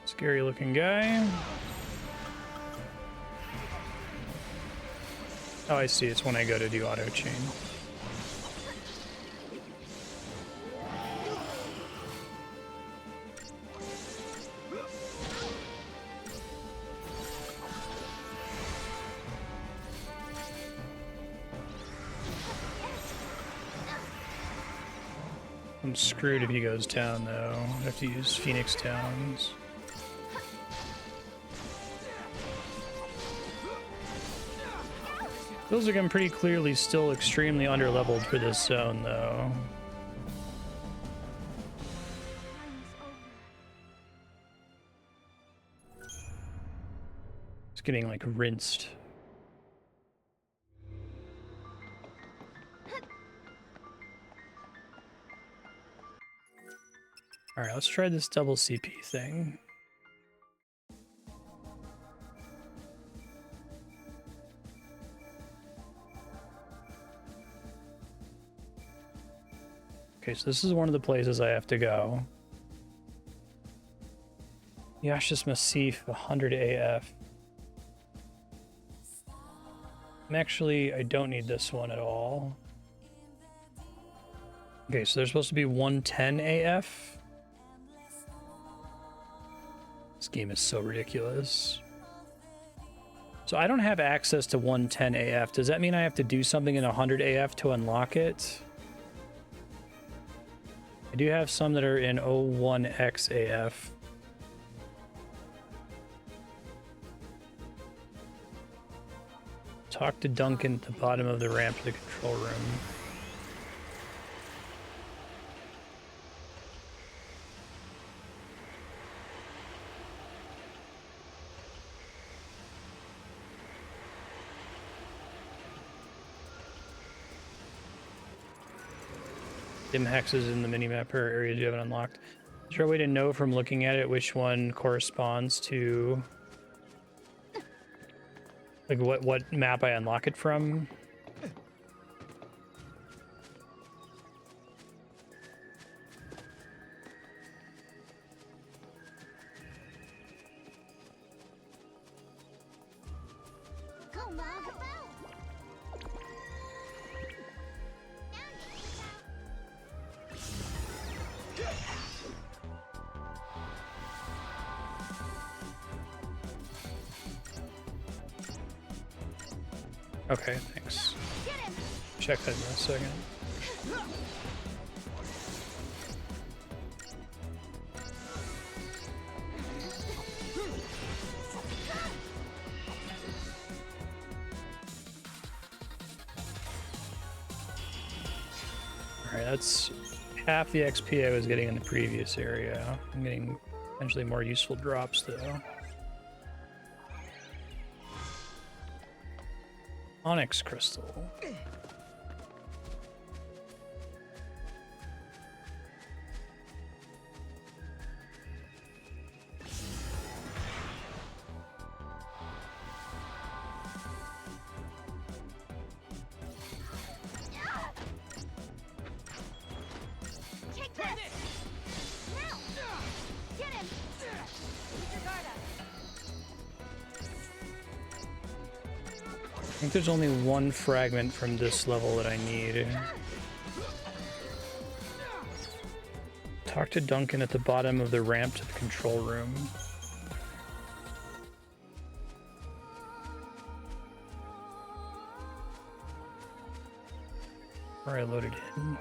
Speaker 1: Scary looking guy. Oh, I see. It's when I go to do auto chain. I'm screwed if he goes down, though. I have to use Phoenix Downs. Feels like I'm pretty clearly still extremely underleveled for this zone, though. It's getting, like, rinsed. Alright, let's try this double CP thing. Okay, so this is one of the places I have to go. Yasha's Massif, 100 AF. Actually, I don't need this one at all. Okay, so there's supposed to be 110 AF. This game is so ridiculous. So I don't have access to 110 AF. Does that mean I have to do something in 100 AF to unlock it? I do have some that are in 01X AF. Talk to Duncan at the bottom of the ramp to the control room. Dim hexes in the minimap or areas you haven't unlocked. Is there a way to know from looking at it which one corresponds to, like, what map I unlock it from?
Speaker 4: Come on,
Speaker 1: Okay, thanks. Check that in a second. Alright, that's half the XP I was getting in the previous area. I'm getting potentially more useful drops though. Onyx crystal.
Speaker 4: Take this! Now! Get him! Keep your guard up.
Speaker 1: I think there's only one fragment from this level that I need. Talk to Duncan at the bottom of the ramp to the control room. Where I loaded in.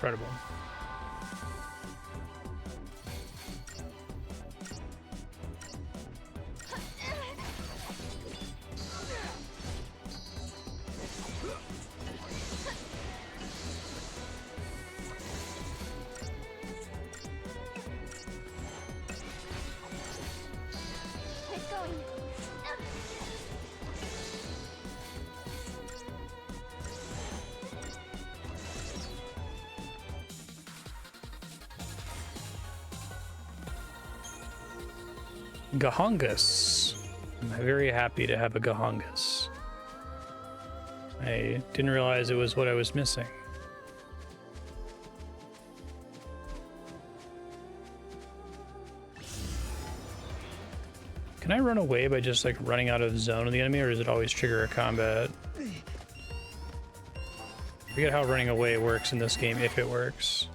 Speaker 1: Incredible.
Speaker 4: Keep going.
Speaker 1: Gahongus. I'm very happy to have a Gahongus. I didn't realize it was what I was missing. Can I run away by just like running out of zone of the enemy, or does it always trigger a combat? I forget how running away works in this game, if it works.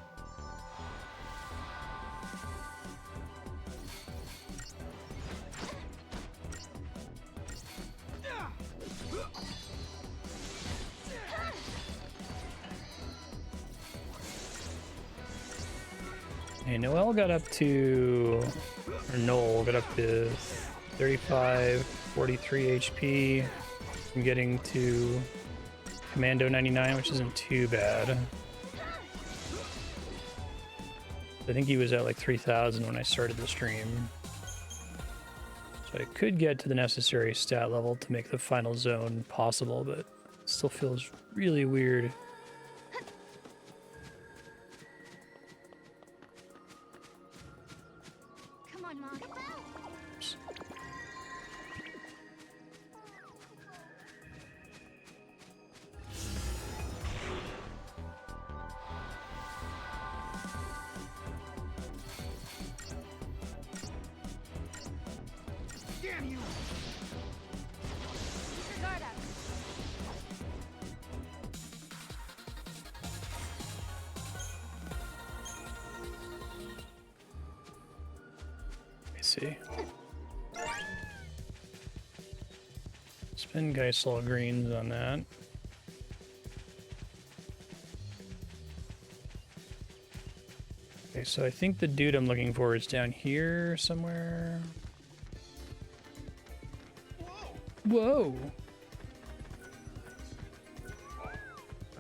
Speaker 1: Hey, Noel got up to, or Noel got up to 35, 43 HP. I'm getting to Commando 99, which isn't too bad. I think he was at like 3,000 when I started the stream. So I could get to the necessary stat level to make the final zone possible, but it still feels really weird.
Speaker 4: Come on, Mom.
Speaker 5: Damn you!
Speaker 4: Keep your guard up.
Speaker 1: Let me see. Spin Geisel greens on that. Okay, so I think the dude I'm looking for is down here somewhere. Whoa!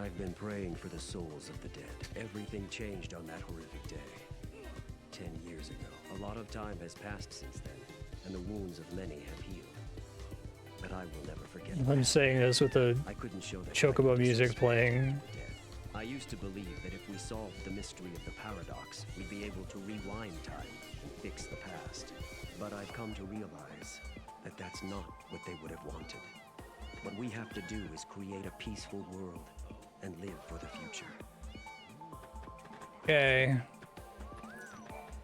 Speaker 6: I've been praying for the souls of the dead. Everything changed on that horrific day. 10 years ago. A lot of time has passed since then, and the wounds of many have healed. But I will never forget.
Speaker 1: I'm saying this with the
Speaker 6: I couldn't show that
Speaker 1: Chocobo music playing.
Speaker 6: I used to believe that if we solved the mystery of the paradox, we'd be able to rewind time and fix the past. But I've come to realize that that's not what they would have wanted. What we have to do is create a peaceful world and live for the future.
Speaker 1: Okay.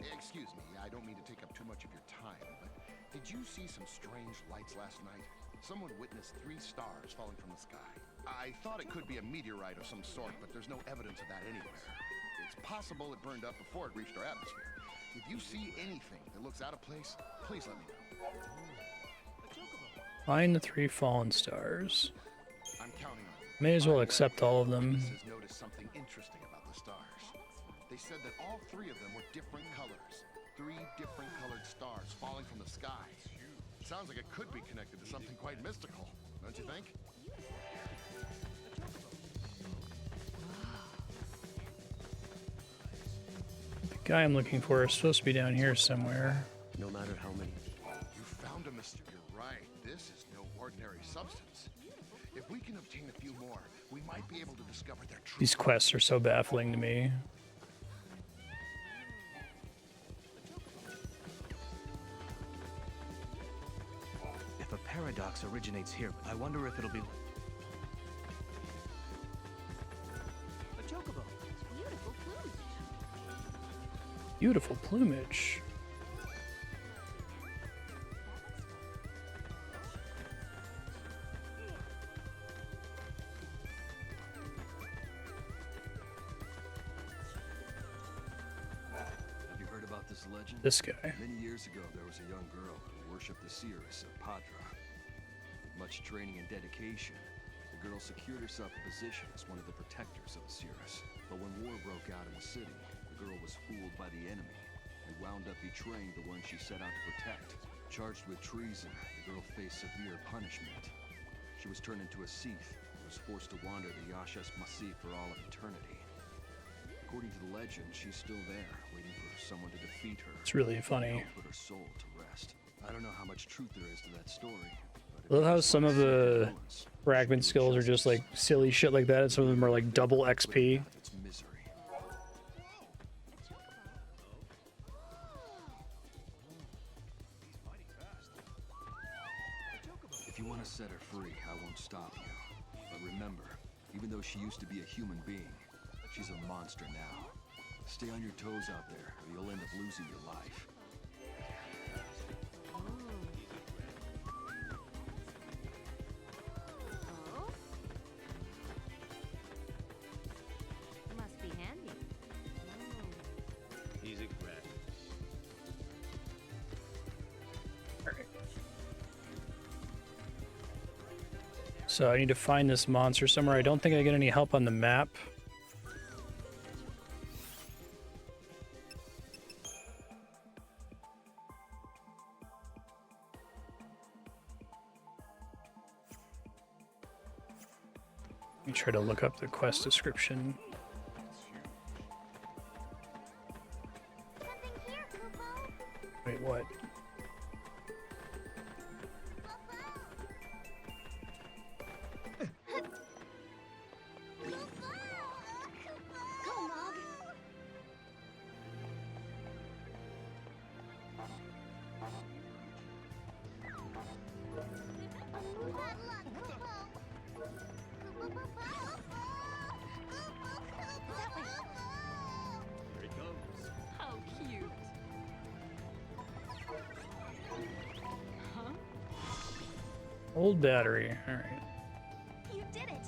Speaker 5: Excuse me, I don't mean to take up too much of your time, but did you see some strange lights last night? Someone witnessed 3 stars falling from the sky. I thought it could be a meteorite of some sort, but there's no evidence of that anywhere. It's possible it burned up before it reached our atmosphere. If you see anything that looks out of place, please let me know.
Speaker 1: Find the 3 fallen stars.
Speaker 5: I'm counting on you.
Speaker 1: May as well accept all of them.
Speaker 5: Witnesses noticed something interesting about the stars. They said that all three of them were different colors. 3 different colored stars falling from the sky. It sounds like it could be connected to something quite mystical, don't you think?
Speaker 1: The guy I'm looking for is supposed to be down here somewhere.
Speaker 6: No matter how many.
Speaker 5: You found a mystery. You're right. This is no ordinary substance. If we can obtain a few more, we might be able to discover their true.
Speaker 1: These quests are so baffling to me.
Speaker 7: If a paradox originates here, I wonder if it'll be... A chocobo.
Speaker 4: Beautiful plumage.
Speaker 1: Beautiful plumage.
Speaker 8: Have you heard about this legend?
Speaker 1: This guy.
Speaker 8: Many years ago, there was a young girl who worshipped the seeress of Padra. With much training and dedication, the girl secured herself a position as one of the protectors of the seeress. But when war broke out in the city, the girl was fooled by the enemy and wound up betraying the one she set out to protect. Charged with treason, the girl faced severe punishment. She was turned into a Sith and was forced to wander the Yashas Masif for all of eternity. According to the legend, she's still there, waiting for someone to defeat her.
Speaker 1: It's really funny.
Speaker 8: Help put her soul to rest. I don't know how much truth there is to that story.
Speaker 1: I love how some of the fragment skills are just like silly shit like that, and some of them are like double XP.
Speaker 8: It's misery. If you want to set her free, I won't stop you. But remember, even though she used to be a human being, she's a monster now. Stay on your toes out there, or you'll end up losing your life.
Speaker 4: Oh? Must be handy.
Speaker 7: Easy grab.
Speaker 1: So I need to find this monster somewhere. I don't think I get any help on the map. Let me try to look up the quest description.
Speaker 4: Something here, Kupo.
Speaker 1: Wait, what?
Speaker 4: Go, Mog. Bad luck, Kupo.
Speaker 7: Here he comes.
Speaker 4: How cute. Huh?
Speaker 1: Old battery. All right.
Speaker 4: You did it.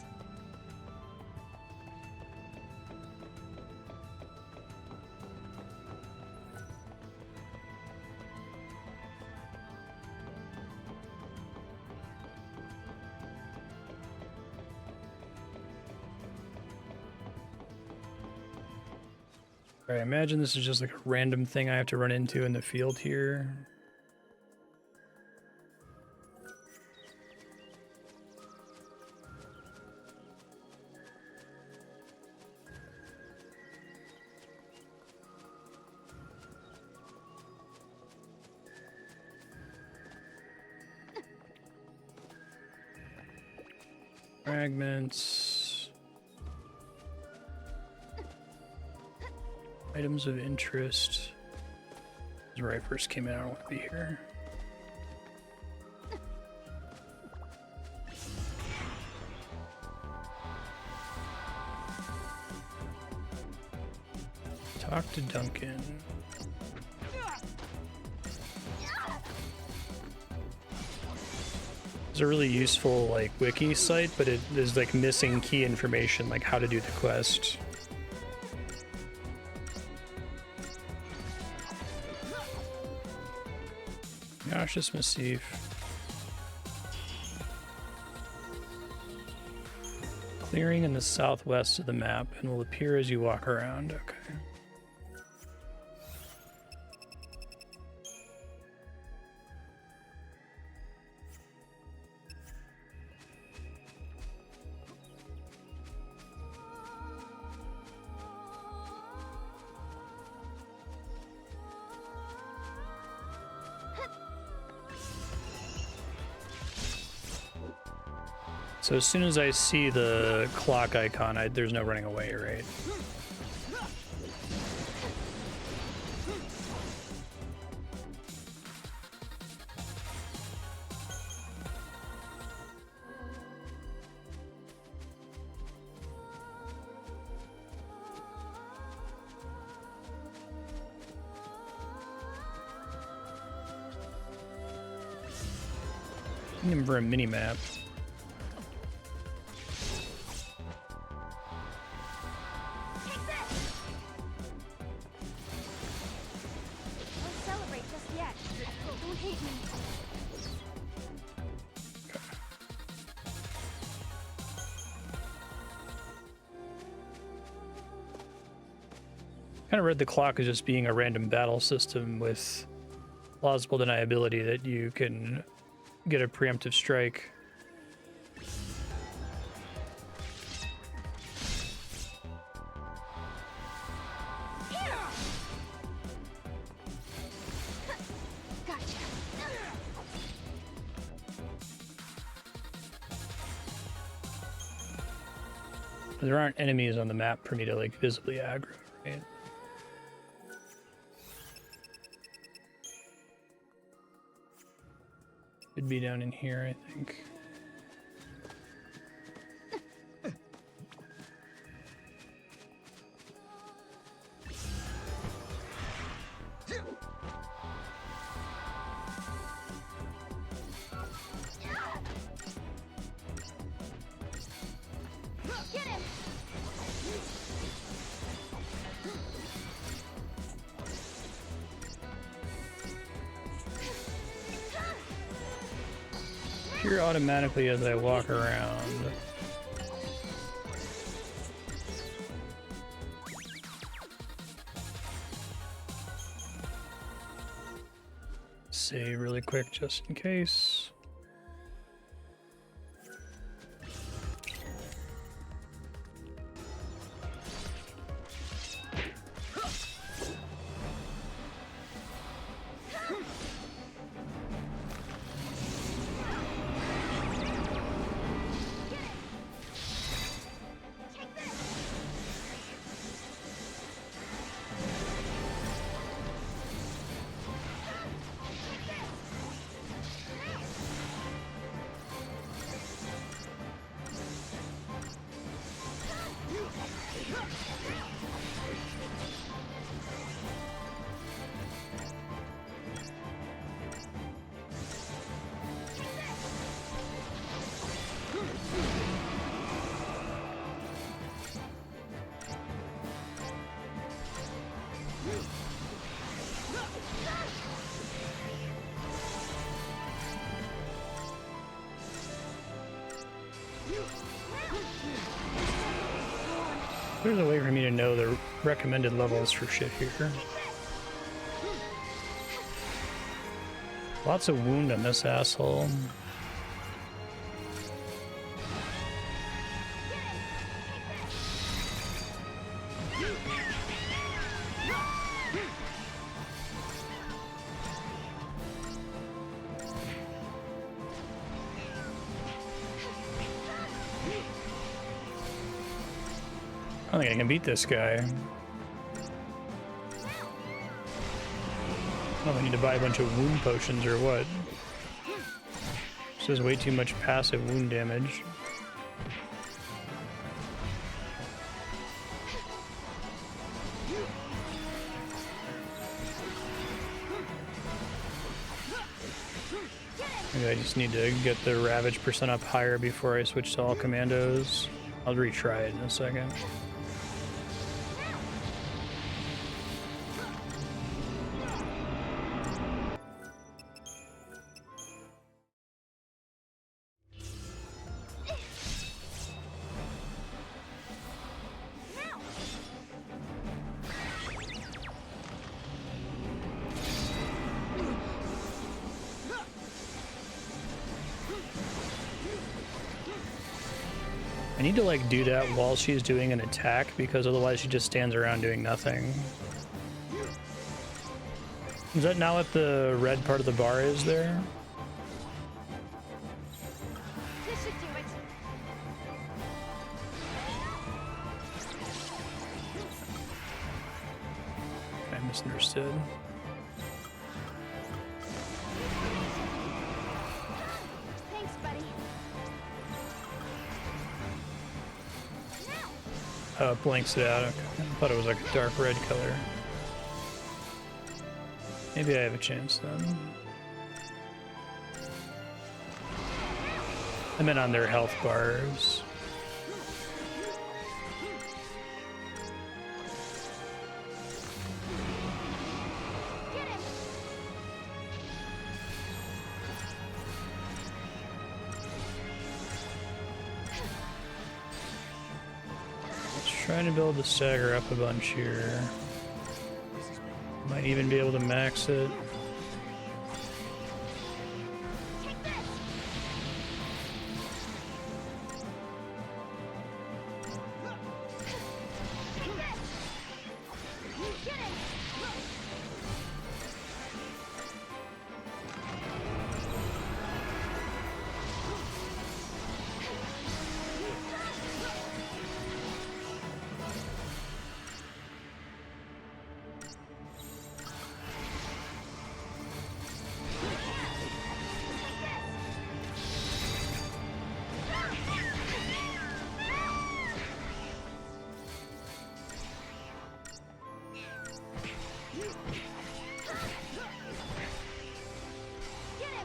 Speaker 1: All right, I imagine this is just like a random thing I have to run into in the field here. Fragments. Items of interest. This is where I first came in. I don't want to be here. Talk to Duncan. It's a really useful like wiki site, but it is like missing key information, like how to do the quest. Gosh, this Massif. Clearing in the southwest of the map and will appear as you walk around. Okay. So as soon as I see the clock icon, there's no running away, right? Looking for a mini map. Kind of read the clock as just being a random battle system with plausible deniability that you can get a preemptive strike. There aren't enemies on the map for me to like visibly aggro, right? Should be down in here, I think. Here automatically as I walk around. Save really quick just in case. There's a way for me to know the recommended levels for shit here. Lots of wound on this asshole. I don't think I can beat this guy. I don't know if I need to buy a bunch of wound potions or what. This is way too much passive wound damage. Maybe I just need to get the Ravage percent up higher before I switch to all commandos. I'll retry it in a second. I need to like do that while she's doing an attack because otherwise she just stands around doing nothing. Is that not what the red part of the bar is there?
Speaker 4: This should do it.
Speaker 1: misunderstood.
Speaker 4: Thanks, buddy. Now.
Speaker 1: It blanks it out. Okay. I thought it was like a dark red color. Maybe I have a chance then. I meant on their health bars. Trying to build the stagger up a bunch here. Might even be able to max it.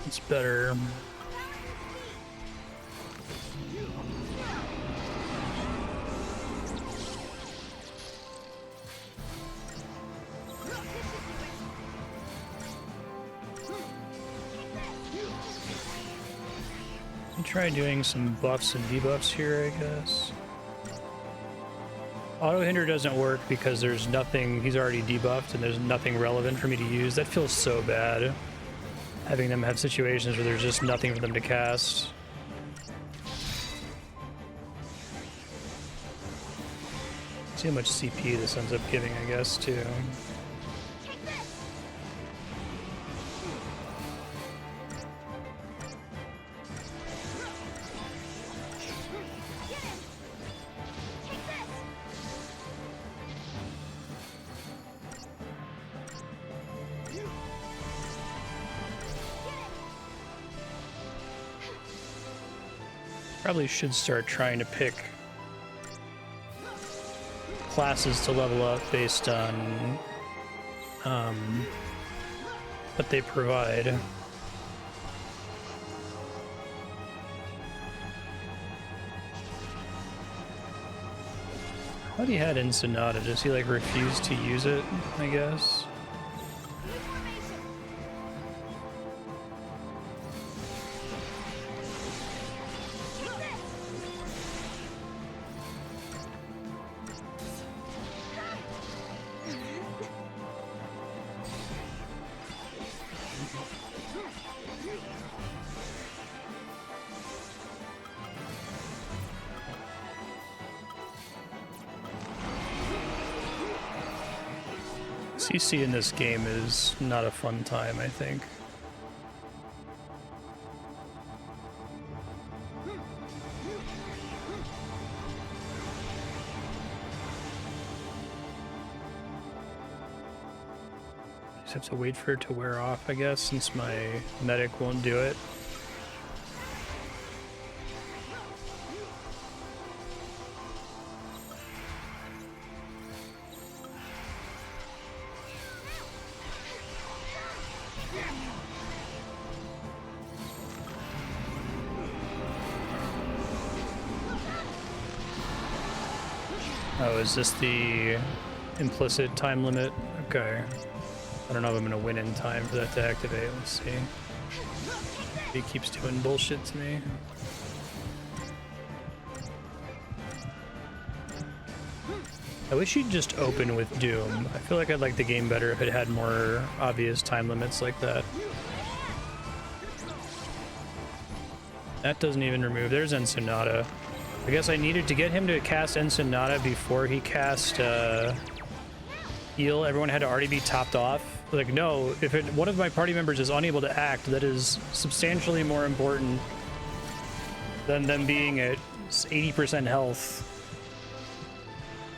Speaker 1: It's better. Try doing some buffs and debuffs here, I guess. Auto hinder doesn't work because there's nothing, he's already debuffed and there's nothing relevant for me to use. That feels so bad. Having them have situations where there's just nothing for them to cast. See how much CP this ends up giving, I guess, too. Probably should start trying to pick classes to level up based on what they provide. I thought he had Ensenada. Does he like refuse to use it, I guess? CC in this game is not a fun time, I think. Just have to wait for it to wear off, I guess, since my medic won't do it. Oh, is this the implicit time limit? Okay. I don't know if I'm gonna win in time for that to activate. Let's see. He keeps doing bullshit to me. I wish you'd just open with Doom. I feel like I'd like the game better if it had more obvious time limits like that. That doesn't even remove. There's Ensenada. I guess I needed to get him to cast Ensenada before he cast heal. Everyone had to already be topped off. Like, no, if one of my party members is unable to act, that is substantially more important than them being at 80% health.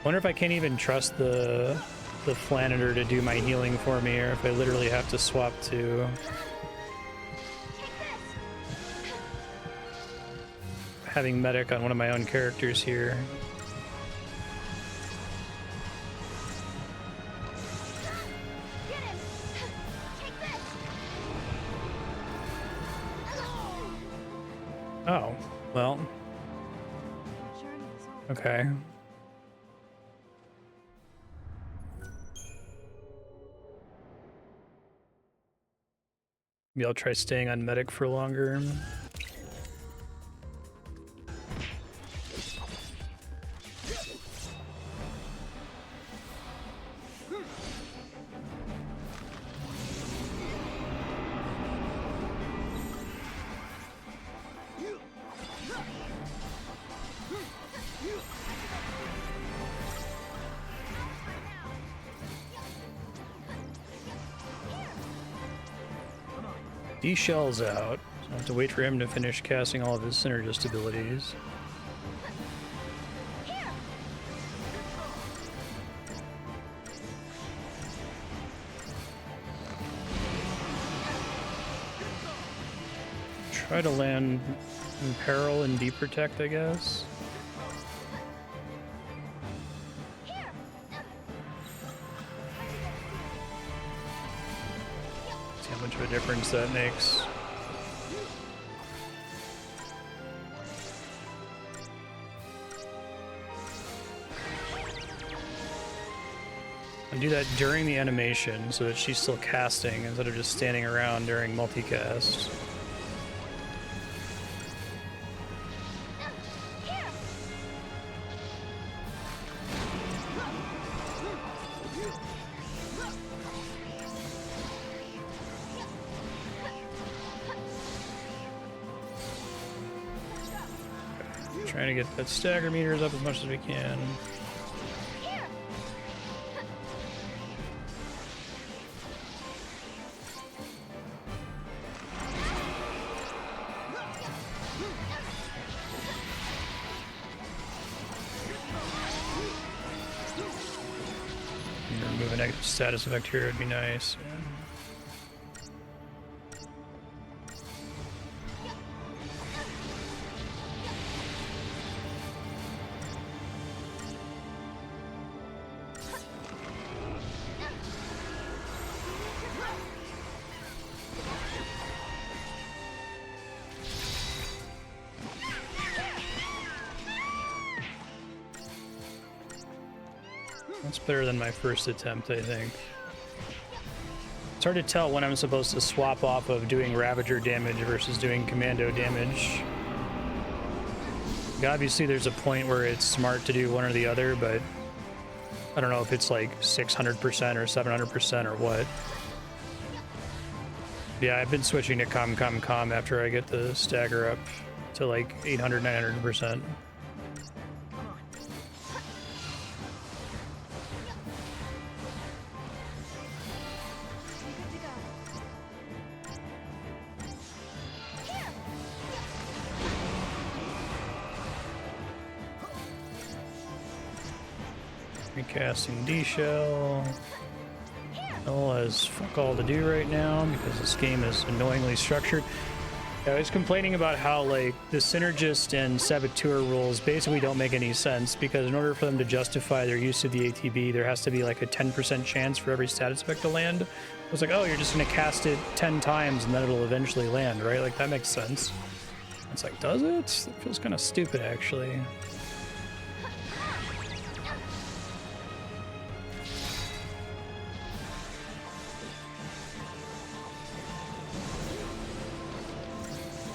Speaker 1: Wonder if I can't even trust the the Flanator to do my healing for me, or if I literally have to swap to having medic on one of my own characters here. Oh, well. Okay. Maybe I'll try staying on medic for longer. D-Shell's out, so I have to wait for him to finish casting all of his synergist abilities. Try to land Imperil and Deprotect, I guess. How much of a difference that makes. I do that during the animation so that she's still casting instead of just standing around during multicast. Trying to get that stagger meters up as much as we can. Remove a negative status effect here would be nice. Yeah. That's better than my first attempt, I think. It's hard to tell when I'm supposed to swap off of doing Ravager damage versus doing Commando damage. Obviously, there's a point where it's smart to do one or the other, but I don't know if it's like 600% or 700% or what. Yeah, I've been switching to Com after I get the stagger up to like 800, 900%. Recasting D-Shell. Null has fuck all to do right now because this game is annoyingly structured. I was complaining about how like the Synergist and Saboteur rules basically don't make any sense because in order for them to justify their use of the ATB, there has to be like a 10% chance for every status effect to land. I was like, oh, you're just gonna cast it 10 times and then it'll eventually land, right? Like that makes sense. It's like, does it? It feels kind of stupid actually.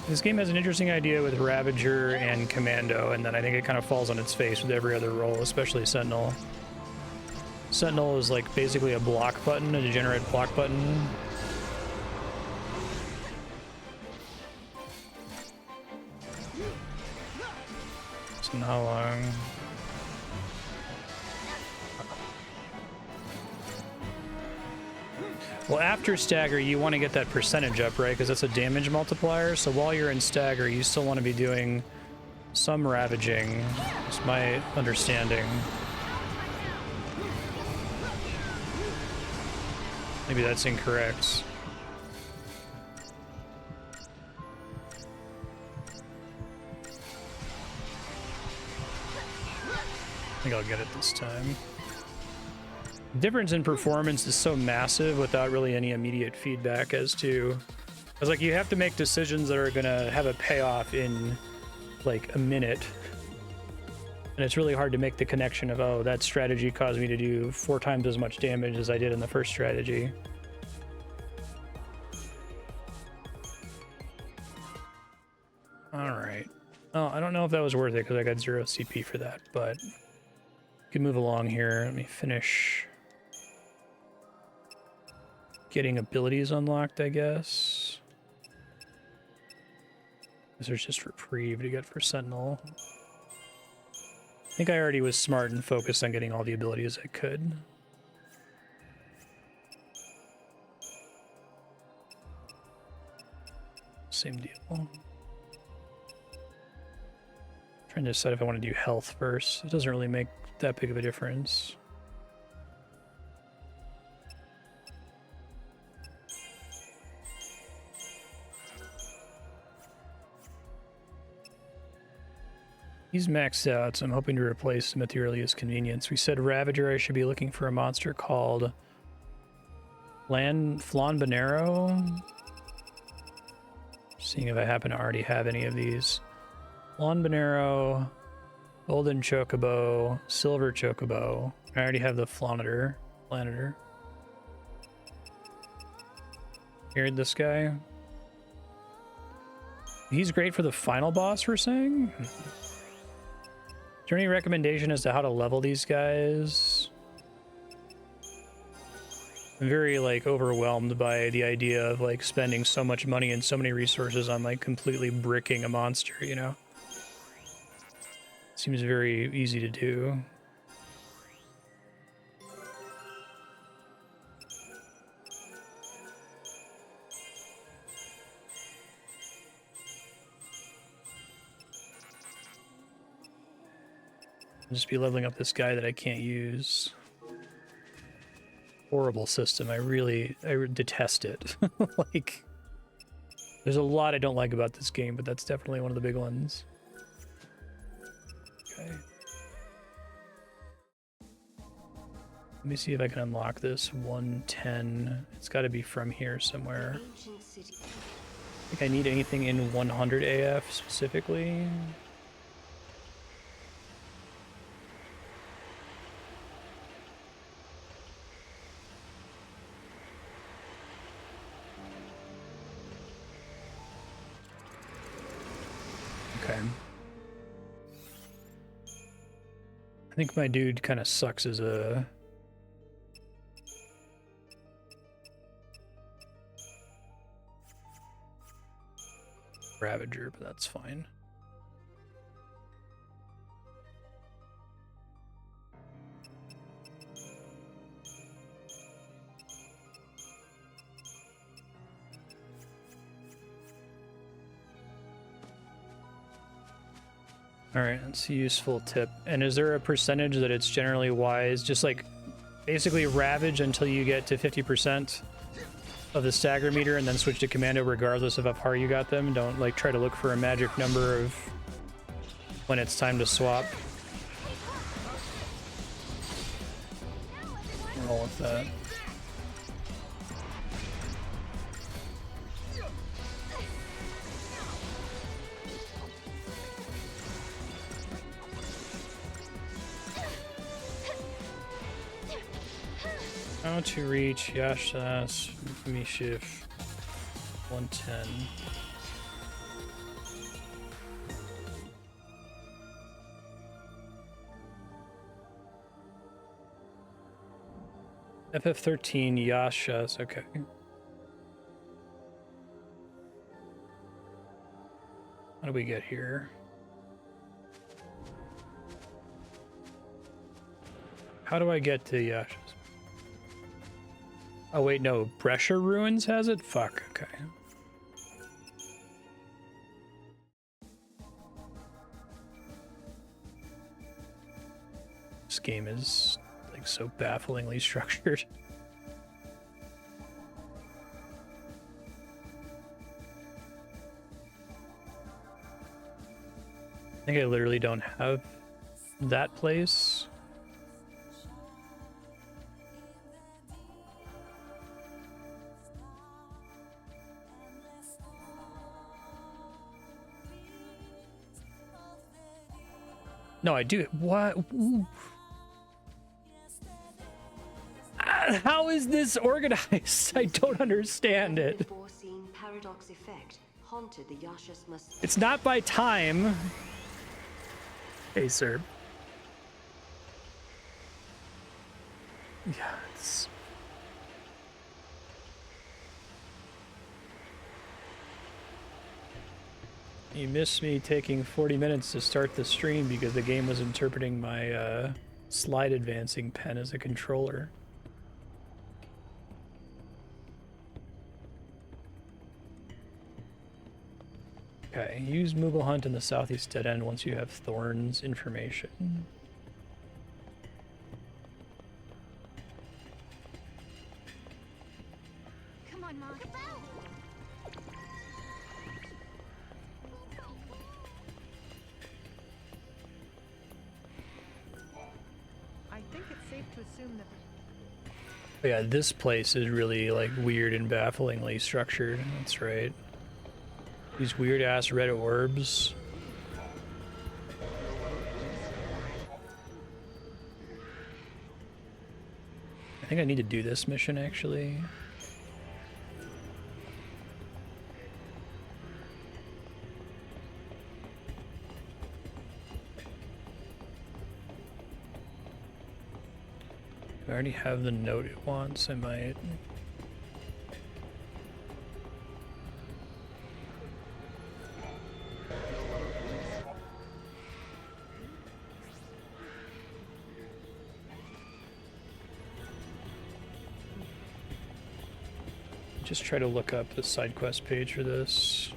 Speaker 1: This game has an interesting idea with Ravager and Commando, and then I think it kind of falls on its face with every other role, especially Sentinel. Sentinel is like basically a block button, a degenerate block button. So how long? Well, after stagger, you want to get that percentage up, right? Because that's a damage multiplier. So while you're in stagger, you still want to be doing some ravaging. That's my understanding. Maybe that's incorrect. I think I'll get it this time. The difference in performance is so massive without really any immediate feedback as to... Because, like, you have to make decisions that are going to have a payoff in, like, a minute. And it's really hard to make the connection of, oh, that strategy caused me to do 4 times as much damage as I did in the first strategy. Alright. Oh, I don't know if that was worth it because I got 0 CP for that, but... We can move along here. Let me finish... getting abilities unlocked, I guess. There's just reprieve to get for Sentinel. I think I already was smart and focused on getting all the abilities I could. Same deal. Trying to decide if I want to do health first. It doesn't really make that big of a difference. He's maxed out, so I'm hoping to replace him at the earliest convenience. We said Ravager, I should be looking for a monster called Flanbanero. Seeing if I happen to already have any of these. Flanbanero, Golden Chocobo, Silver Chocobo. I already have the Flanitor. Heard this guy? He's great for the final boss, we're saying? Is there any recommendation as to how to level these guys? I'm very, like, overwhelmed by the idea of, like, spending so much money and so many resources on, like, completely bricking a monster, you know? Seems very easy to do. I'll just be leveling up this guy that I can't use. Horrible system. I detest it. Like, there's a lot I don't like about this game, but that's definitely one of the big ones. Okay. Let me see if I can unlock this 110. It's got to be from here somewhere. I think I need anything in 100 AF specifically. Okay. I think my dude kind of sucks as a... Ravager, but that's fine. All right, that's a useful tip. And is there a percentage that it's generally wise? Just like basically ravage until you get to 50% of the stagger meter and then switch to commando regardless of how far you got them. Don't like try to look for a magic number of when it's time to swap. Roll with that. How to reach Yashas Mishif 110. FF13 Yashas, okay. How do we get here? How do I get to Yashas? Oh wait, no, Brescia Ruins has it? Fuck, okay. This game is like so bafflingly structured. think I literally don't have that place. No, I do. What? Ooh. How is this organized? I don't understand it.
Speaker 3: Foreseen paradox effect haunted the Yashas must.
Speaker 1: It's not by time. Hey, sir. Yeah, it's... You missed me taking 40 minutes to start the stream because the game was interpreting my slide advancing pen as a controller. Okay, use Moogle Hunt in the southeast dead end once you have Thorn's information.
Speaker 4: Come on, Mom.
Speaker 9: I think it's safe to assume that.
Speaker 1: But yeah, this place is really like weird and bafflingly structured. That's right. These weird ass red orbs. I think I need to do this mission actually. I already have the note it wants, I might. Just try to look up the side quest page for this.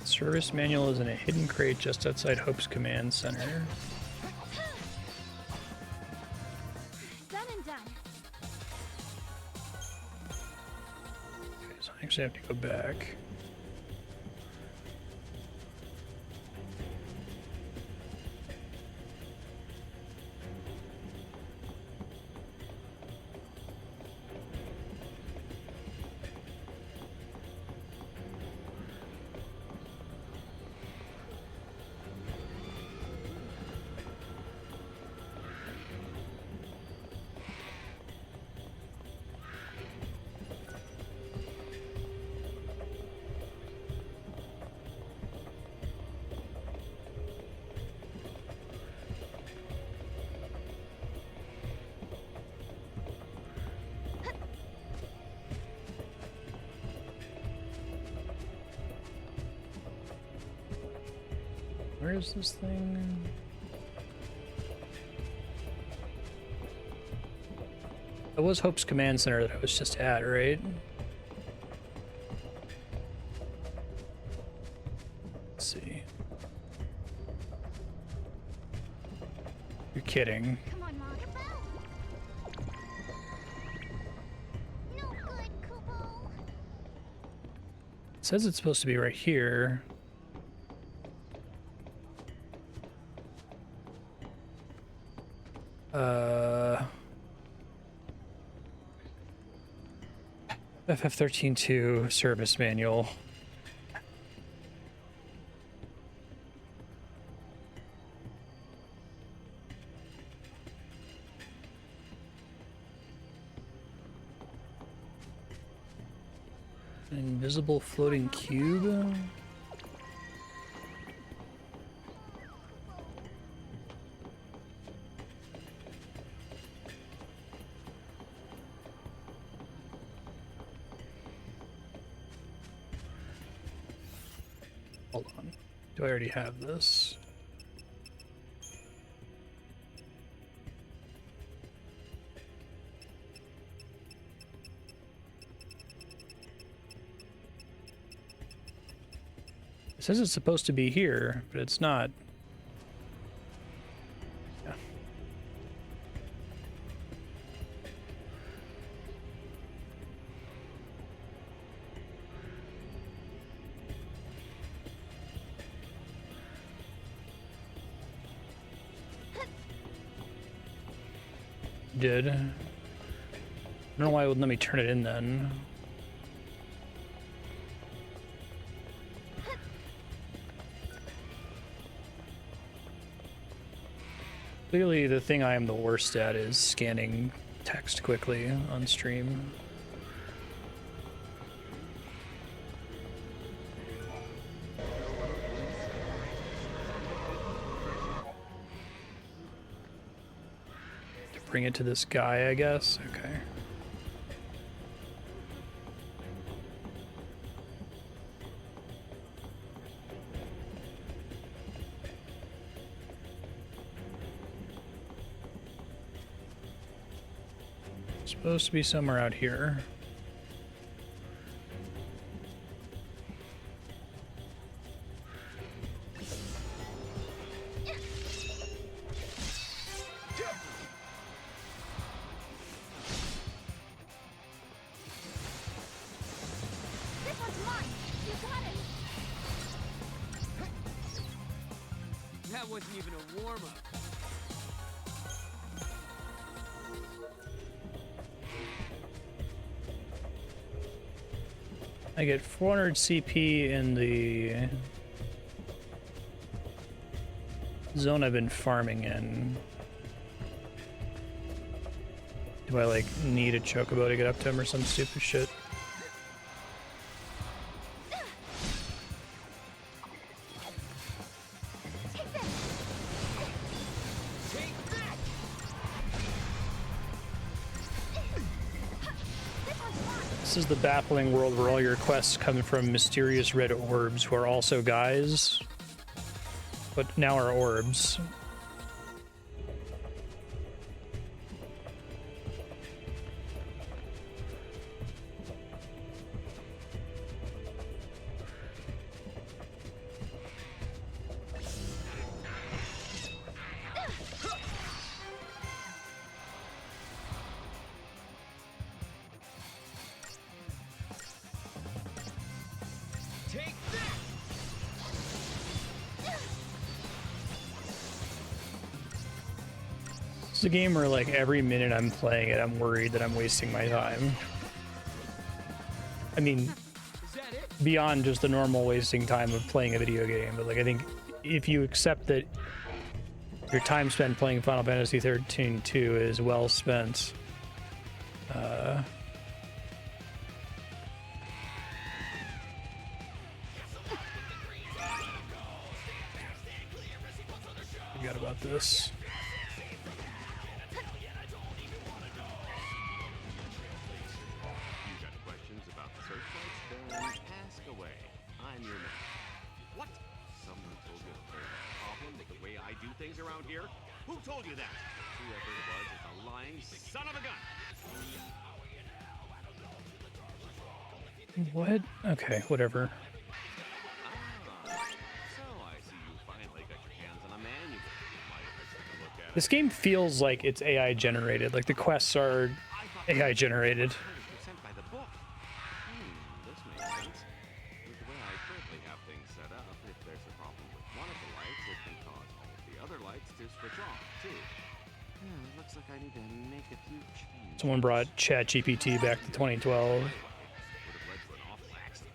Speaker 1: Service manual is in a hidden crate just outside Hope's command center.
Speaker 4: Done and done.
Speaker 1: Okay, so I actually have to go back. Where is this thing? That was Hope's command center that I was just at, right? Let's see. You're kidding.
Speaker 4: Come on, Mom. No good, Kubo.
Speaker 1: It says it's supposed to be right here. FF13-2 service manual. An invisible floating cube. Hold on. Do I already have this? It says it's supposed to be here, but it's not. Yeah. Did. I don't know why it wouldn't let me turn it in then. Clearly, the thing I am the worst at is scanning text quickly on stream. To bring it to this guy, I guess. Okay. Supposed to be somewhere out here.
Speaker 4: This one's mine. You got it.
Speaker 10: That wasn't even a warm-up.
Speaker 1: I get 400 CP in the zone I've been farming in. Do I like need a chocobo to get up to him or some stupid shit? This is the baffling world where all your quests come from mysterious red orbs who are also guys, but now are orbs. It's a game where like every minute I'm playing it, I'm worried that I'm wasting my time. I mean, beyond just the normal wasting time of playing a video game, but like I think if you accept that your time spent playing Final Fantasy 13-2 is well spent, forgot about this.
Speaker 11: Around here? Who told you that? Whoever it was is a lying son of a gun.
Speaker 1: What? Okay, whatever.
Speaker 11: So I see you finally got your hands on a manual. Might have taken a look at
Speaker 1: This game feels like it's AI generated. Like the quests are AI generated.
Speaker 11: 100% by the book. This makes sense. With the way I currently have things set up, if there's a problem with one of the lights, it can cause all of the other lights to switch off, too. Looks like I need to make a few changes.
Speaker 1: Someone brought ChatGPT back to 2012.
Speaker 11: Would have led to an awful accident.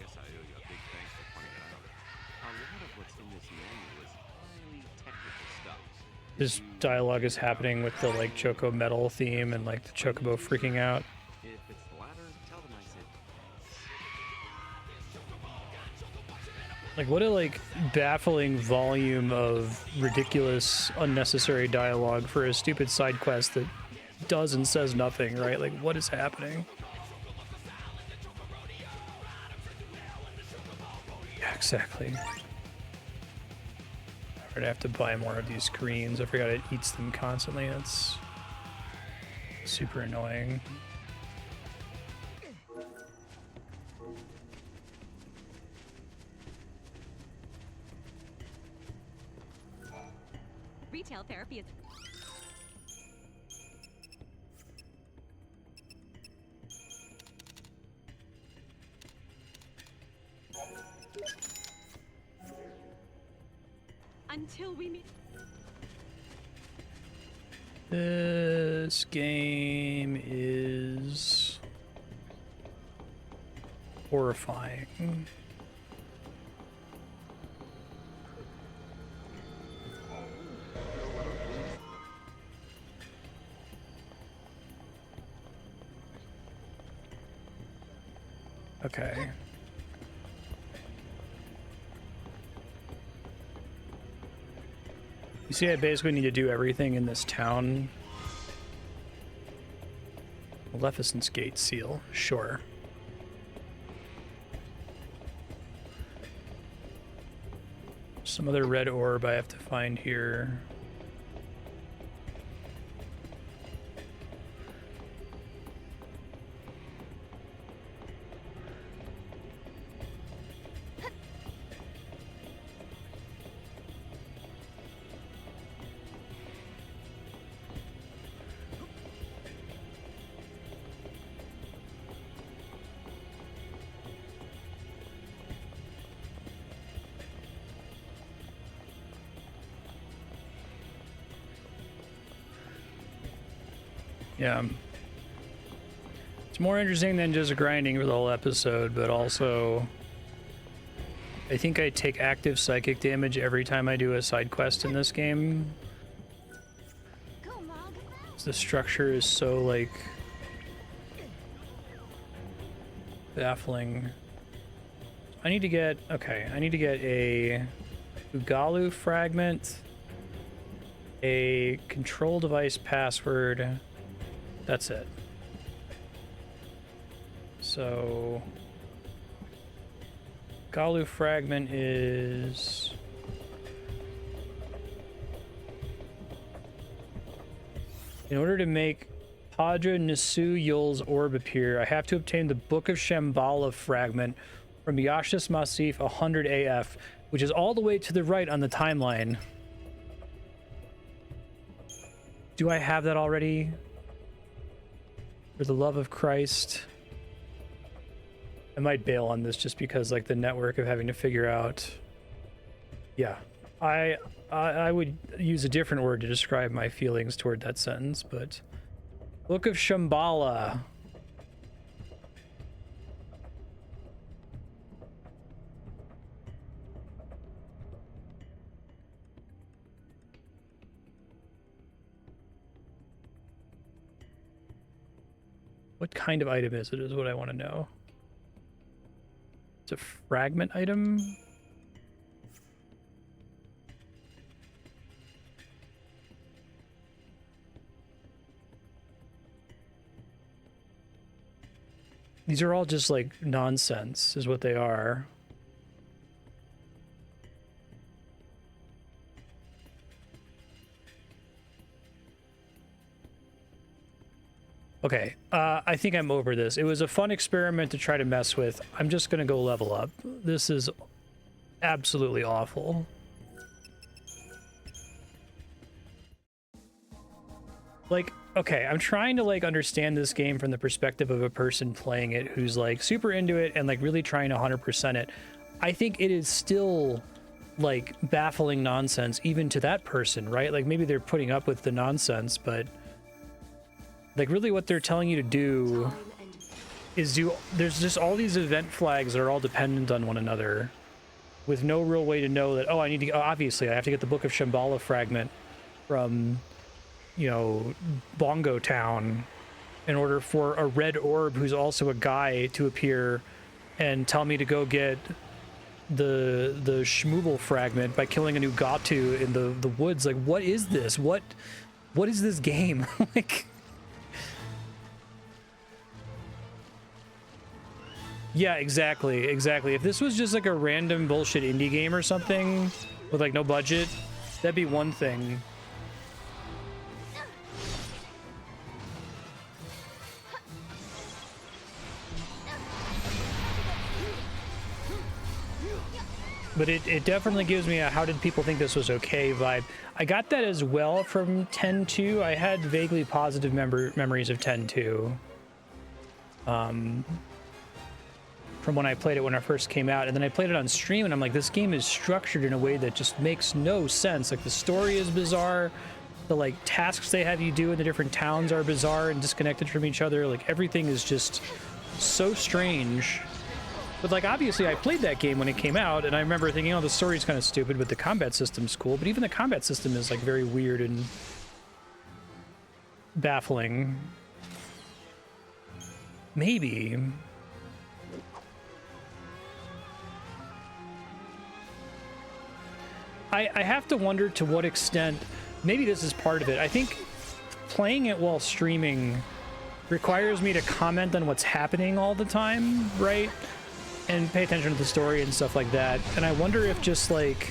Speaker 11: Guess I owe you a big thanks for pointing it out. A lot of what's in this manual is highly technical stuff.
Speaker 1: This dialogue is happening with the like Choco Metal theme and like the Chocobo freaking out.
Speaker 11: If it's the latter, tell them I said
Speaker 1: Like what a like baffling volume of ridiculous, unnecessary dialogue for a stupid side quest that does and says nothing, right? Like what is happening? Yeah, exactly. Alright, I have to buy more of these screens. I forgot it eats them constantly. That's super annoying.
Speaker 4: Retail therapy is... Until we meet...
Speaker 1: This game is horrifying. Okay. You see, I basically need to do everything in this town. Maleficent's Gate seal, sure. Some other red orb I have to find here. Yeah. It's more interesting than just grinding for the whole episode, but also I think I take active psychic damage every time I do a side quest in this game. The structure is so, like, baffling. I need to get, okay, I need to get a Ugalu fragment, a control device password. That's it. So Galu fragment is in order to make Padra Nisu Yul's orb appear, I have to obtain the Book of Shambhala fragment from Yashas Masif 100 AF, which is all the way to the right on the timeline. Do I have that already? For the love of Christ. I might bail on this just because, like, the network of having to figure out. Yeah, I would use a different word to describe my feelings toward that sentence, but Book of Shambhala. What kind of item is it, is what I want to know. It's a fragment item. These are all just, like, nonsense, is what they are. Okay, I think I'm over this. It was a fun experiment to try to mess with. I'm just gonna go level up. This is absolutely awful. Like, okay, I'm trying to, like, understand this game from the perspective of a person playing it who's, like, super into it and, like, really trying to 100% it. I think it is still, like, baffling nonsense even to that person, right? Like, maybe they're putting up with the nonsense, but like, really what they're telling you to do is there's just all these event flags that are all dependent on one another with no real way to know that, oh, I need to, obviously I have to get the Book of Shambhala fragment from, you know, Bongo Town in order for a red orb who's also a guy to appear and tell me to go get the Shmooble fragment by killing a new Gatu in the woods. Like, what is this? What is this game? Like, Yeah, exactly, exactly. If this was just like a random bullshit indie game or something with like no budget, that'd be one thing. But it definitely gives me a how did people think this was okay vibe. I got that as well from 10.2. I had vaguely positive memories of 10.2. From when I played it when it first came out, and then I played it on stream, and I'm like, this game is structured in a way that just makes no sense. Like, the story is bizarre, the like tasks they have you do in the different towns are bizarre and disconnected from each other. Like, everything is just so strange. But like, obviously I played that game when it came out, and I remember thinking, oh, the story's kind of stupid, but the combat system's cool. But even the combat system is like very weird and baffling. Maybe. I have to wonder to what extent, maybe this is part of it. I think playing it while streaming requires me to comment on what's happening all the time, right? And pay attention to the story and stuff like that. And I wonder if just like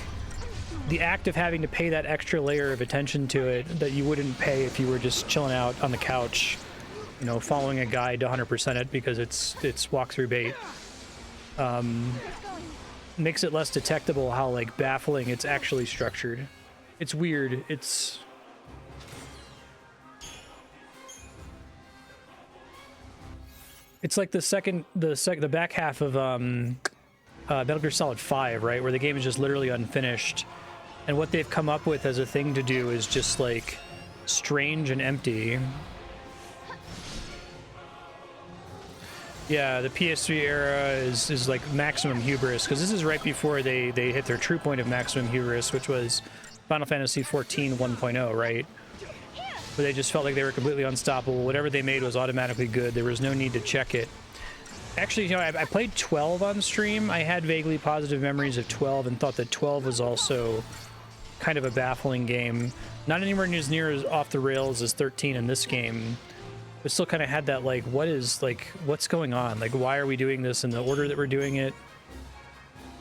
Speaker 1: the act of having to pay that extra layer of attention to it that you wouldn't pay if you were just chilling out on the couch, you know, following a guide to 100% it because it's walkthrough bait. Makes it less detectable how like baffling it's actually structured. It's weird. It's like the back half of Metal Gear Solid 5, right, where the game is just literally unfinished, and what they've come up with as a thing to do is just like strange and empty. Yeah, the PS3 era is like maximum hubris, because this is right before they hit their true point of maximum hubris, which was Final Fantasy XIV 1.0, right? Where they just felt like they were completely unstoppable. Whatever they made was automatically good. There was no need to check it. Actually, you know, I played 12 on stream. I had vaguely positive memories of 12 and thought that 12 was also kind of a baffling game. Not anywhere near as off the rails as 13 in this game. But still kind of had that, like, what's going on? Like, why are we doing this in the order that we're doing it?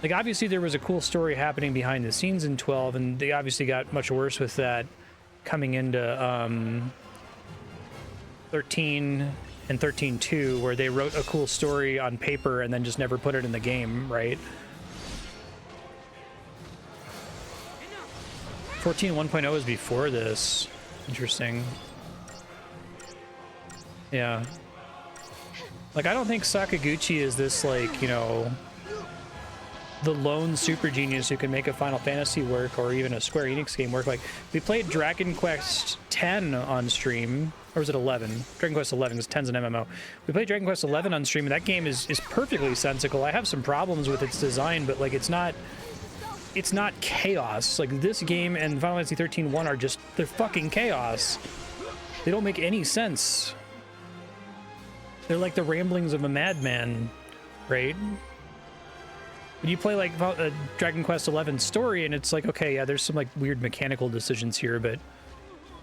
Speaker 1: Like, obviously there was a cool story happening behind the scenes in 12, and they obviously got much worse with that coming into 13 and 13.2, where they wrote a cool story on paper and then just never put it in the game, right? 14 1.0 is before this. Interesting. Yeah. Like, I don't think Sakaguchi is this, like, you know, the lone super genius who can make a Final Fantasy work or even a Square Enix game work. Like, we played Dragon Quest X on stream, or was it 11? Dragon Quest 11, because 10's an MMO. We played Dragon Quest 11 on stream, and that game is perfectly sensical. I have some problems with its design, but like, it's not chaos. Like, this game and Final Fantasy 13-1 are just, they're fucking chaos. They don't make any sense. They're like the ramblings of a madman, right? But you play like Dragon Quest 11 story, and it's like, okay, yeah, there's some like weird mechanical decisions here, but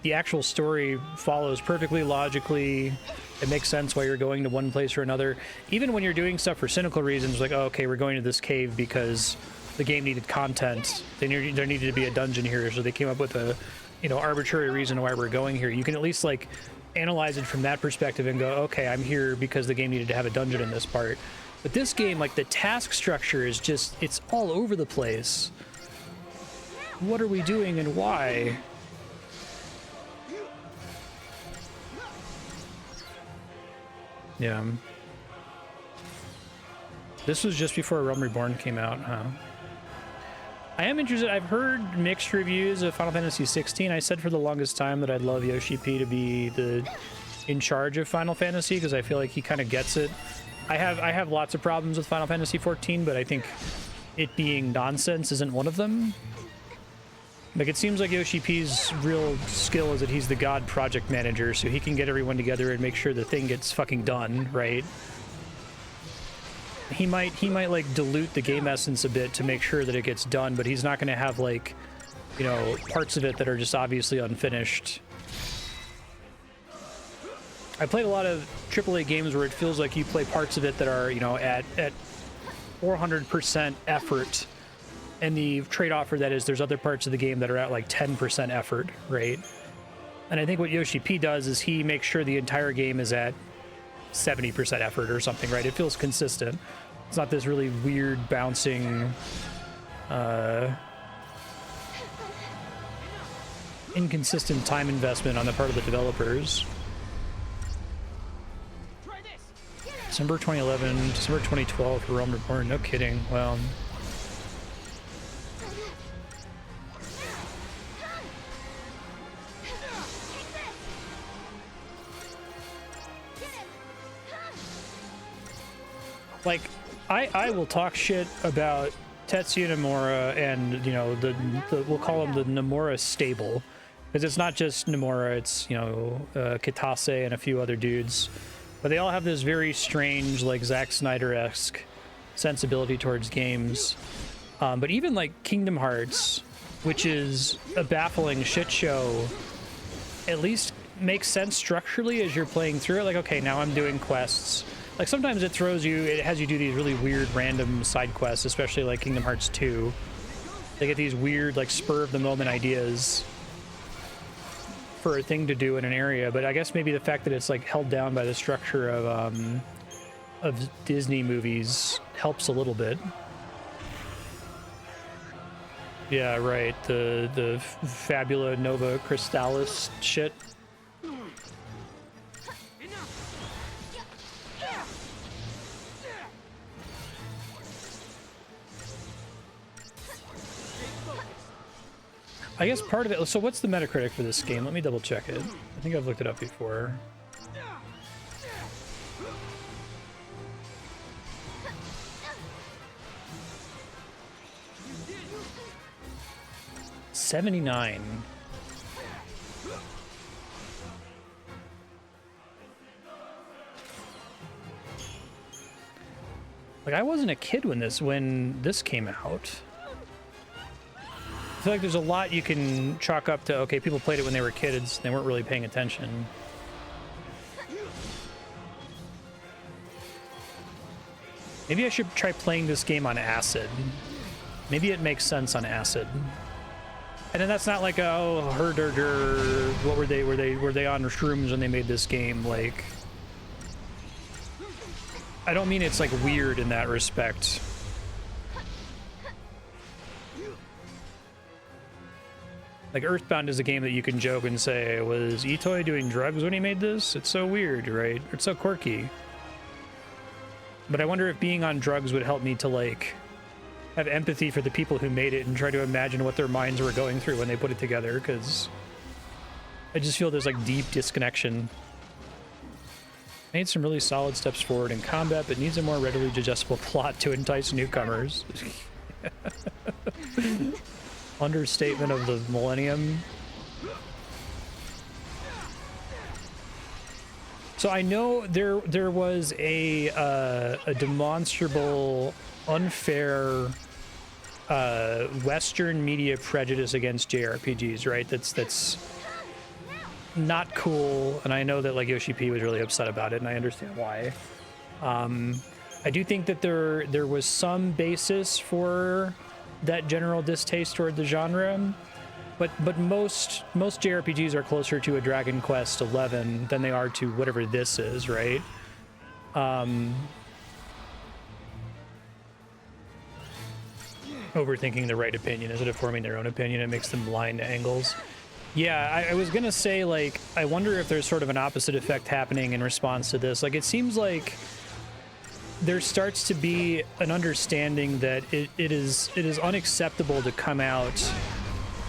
Speaker 1: the actual story follows perfectly logically. It makes sense why you're going to one place or another. Even when you're doing stuff for cynical reasons, like, oh, okay, we're going to this cave because the game needed content. There needed to be a dungeon here, so they came up with a, you know, arbitrary reason why we're going here. You can at least like analyze it from that perspective and go, okay, I'm here because the game needed to have a dungeon in this part. But this game, like, the task structure is just, it's all over the place. What are we doing and why? Yeah. This was just before Realm Reborn came out, huh? I am interested. I've heard mixed reviews of Final Fantasy 16. I said for the longest time that I'd love Yoshi P to be in charge of Final Fantasy, because I feel like he kind of gets it. I have lots of problems with Final Fantasy 14, but I think it being nonsense isn't one of them. Like, it seems like Yoshi P's real skill is that he's the god project manager, so he can get everyone together and make sure the thing gets fucking done, right? He might like dilute the game essence a bit to make sure that it gets done, but he's not going to have, like, you know, parts of it that are just obviously unfinished. I played a lot of AAA games where it feels like you play parts of it that are, you know, at 400% effort, and the trade-off for that is there's other parts of the game that are at like 10% effort, right? And I think what Yoshi P does is he makes sure the entire game is at 70% effort or something, right? It feels consistent. It's not this really weird bouncing, inconsistent time investment on the part of the developers. December 2011, December 2012 for Realm Reborn. No kidding. Well, like, I will talk shit about Tetsuya Nomura and, you know, the we'll call him the Nomura stable, because it's not just Nomura, it's, you know, Kitase and a few other dudes, but they all have this very strange, like, Zack Snyder-esque sensibility towards games. But even like Kingdom Hearts, which is a baffling shit show, at least makes sense structurally as you're playing through it. Like, okay, now I'm doing quests. Like, sometimes it has you do these really weird random side quests, especially like Kingdom Hearts 2. They get these weird, like, spur of the moment ideas for a thing to do in an area, but I guess maybe the fact that it's like held down by the structure of Disney movies helps a little bit. Yeah, right. The Fabula Nova Crystallis shit. I guess part of it, so what's the Metacritic for this game? Let me double check it. I think I've looked it up before. $79. Like, I wasn't a kid when this came out. I feel like there's a lot you can chalk up to, okay, people played it when they were kids, they weren't really paying attention. Maybe I should try playing this game on acid. Maybe it makes sense on acid. And then that's not like, oh, herder, what were they on shrooms when they made this game? Like, I don't mean it's like weird in that respect. Like, Earthbound is a game that you can joke and say, was Itoi doing drugs when he made this? It's so weird, right? It's so quirky. But I wonder if being on drugs would help me to, like, have empathy for the people who made it and try to imagine what their minds were going through when they put it together, because I just feel there's, like, deep disconnection. Made some really solid steps forward in combat, but needs a more readily digestible plot to entice newcomers. Understatement of the millennium. So I know there was a demonstrable unfair Western media prejudice against JRPGs, right? That's not cool, and I know that, like, Yoshi P was really upset about it, and I understand why. I do think that there was some basis for that general distaste toward the genre, but most JRPGs are closer to a Dragon Quest XI than they are to whatever this is, right? Overthinking the right opinion instead of forming their own opinion, it makes them blind to angles. Yeah, I was gonna say, like, I wonder if there's sort of an opposite effect happening in response to this. Like, it seems like there starts to be an understanding that it is unacceptable to come out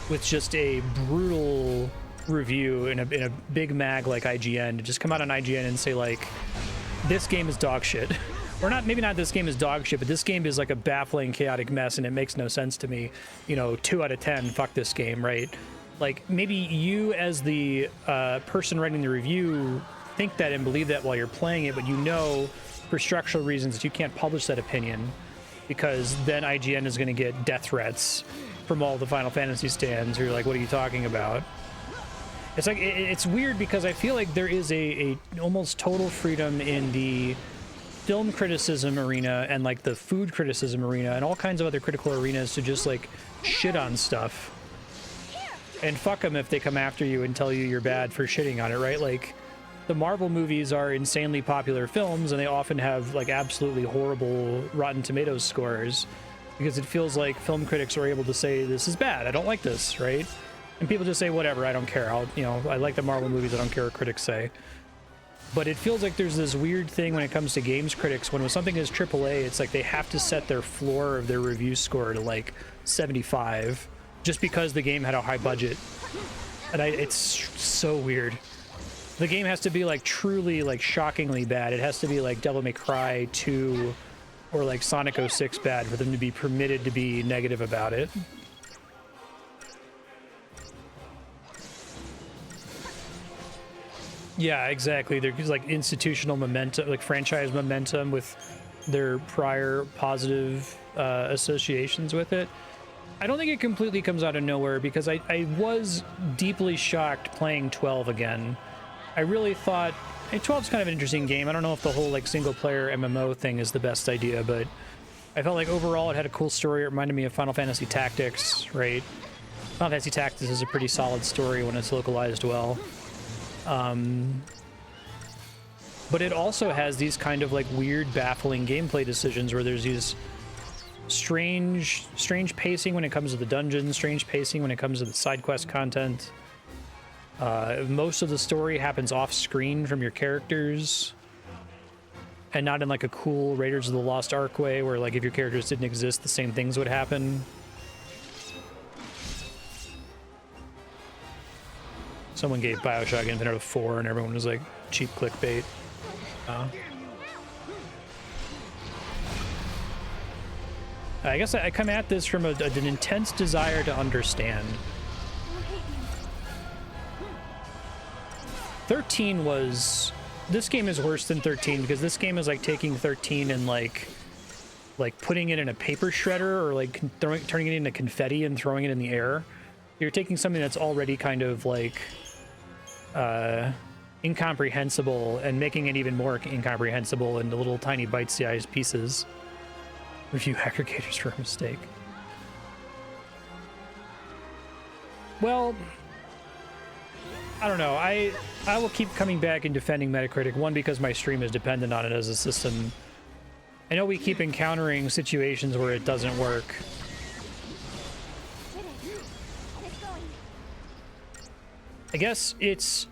Speaker 1: with just a brutal review in a big mag like IGN, to just come out on IGN and say, like, this game is dog shit. Or not, maybe not this game is dog shit, but this game is like a baffling, chaotic mess and it makes no sense to me. You know, 2 out of 10, fuck this game, right? Like, maybe you as the person writing the review think that and believe that while you're playing it, but you know for structural reasons that you can't publish that opinion, because then IGN is going to get death threats from all the Final Fantasy stands who are like, what are you talking about? It's like it's weird because I feel like there is a almost total freedom in the film criticism arena and like the food criticism arena and all kinds of other critical arenas to just like shit on stuff. And fuck them if they come after you and tell you you're bad for shitting on it, right? Like, the Marvel movies are insanely popular films, and they often have, like, absolutely horrible Rotten Tomatoes scores, because it feels like film critics are able to say, this is bad, I don't like this, right? And people just say, whatever, I don't care. I like the Marvel movies, I don't care what critics say. But it feels like there's this weird thing when it comes to games critics, when something is AAA, it's like they have to set their floor of their review score to, like, 75, just because the game had a high budget. And it's so weird. The game has to be like truly like shockingly bad. It has to be like Devil May Cry 2 or like Sonic 06 bad for them to be permitted to be negative about it. Yeah, exactly. There's like institutional momentum, like franchise momentum with their prior positive associations with it. I don't think it completely comes out of nowhere, because I was deeply shocked playing 12 again. I really thought 12 is kind of an interesting game. I don't know if the whole like single player MMO thing is the best idea, but I felt like overall it had a cool story. It reminded me of Final Fantasy Tactics, right? Final Fantasy Tactics is a pretty solid story when it's localized well. But it also has these kind of like weird, baffling gameplay decisions where there's these strange pacing when it comes to the dungeons, strange pacing when it comes to the side quest content. Most of the story happens off screen from your characters, and not in like a cool Raiders of the Lost Ark way where like if your characters didn't exist the same things would happen. Someone gave Bioshock Infinite a 4 and everyone was like, cheap clickbait. I guess I come at this from an intense desire to understand. 13 was... This game is worse than 13 because this game is like taking 13 and like putting it in a paper shredder or like turning it into confetti and throwing it in the air. You're taking something that's already kind of like incomprehensible and making it even more incomprehensible into little tiny bite-sized pieces. Review aggregators for a mistake. Well, I don't know. I will keep coming back and defending Metacritic. One, because my stream is dependent on it as a system. I know we keep encountering situations where it doesn't work. I guess it's...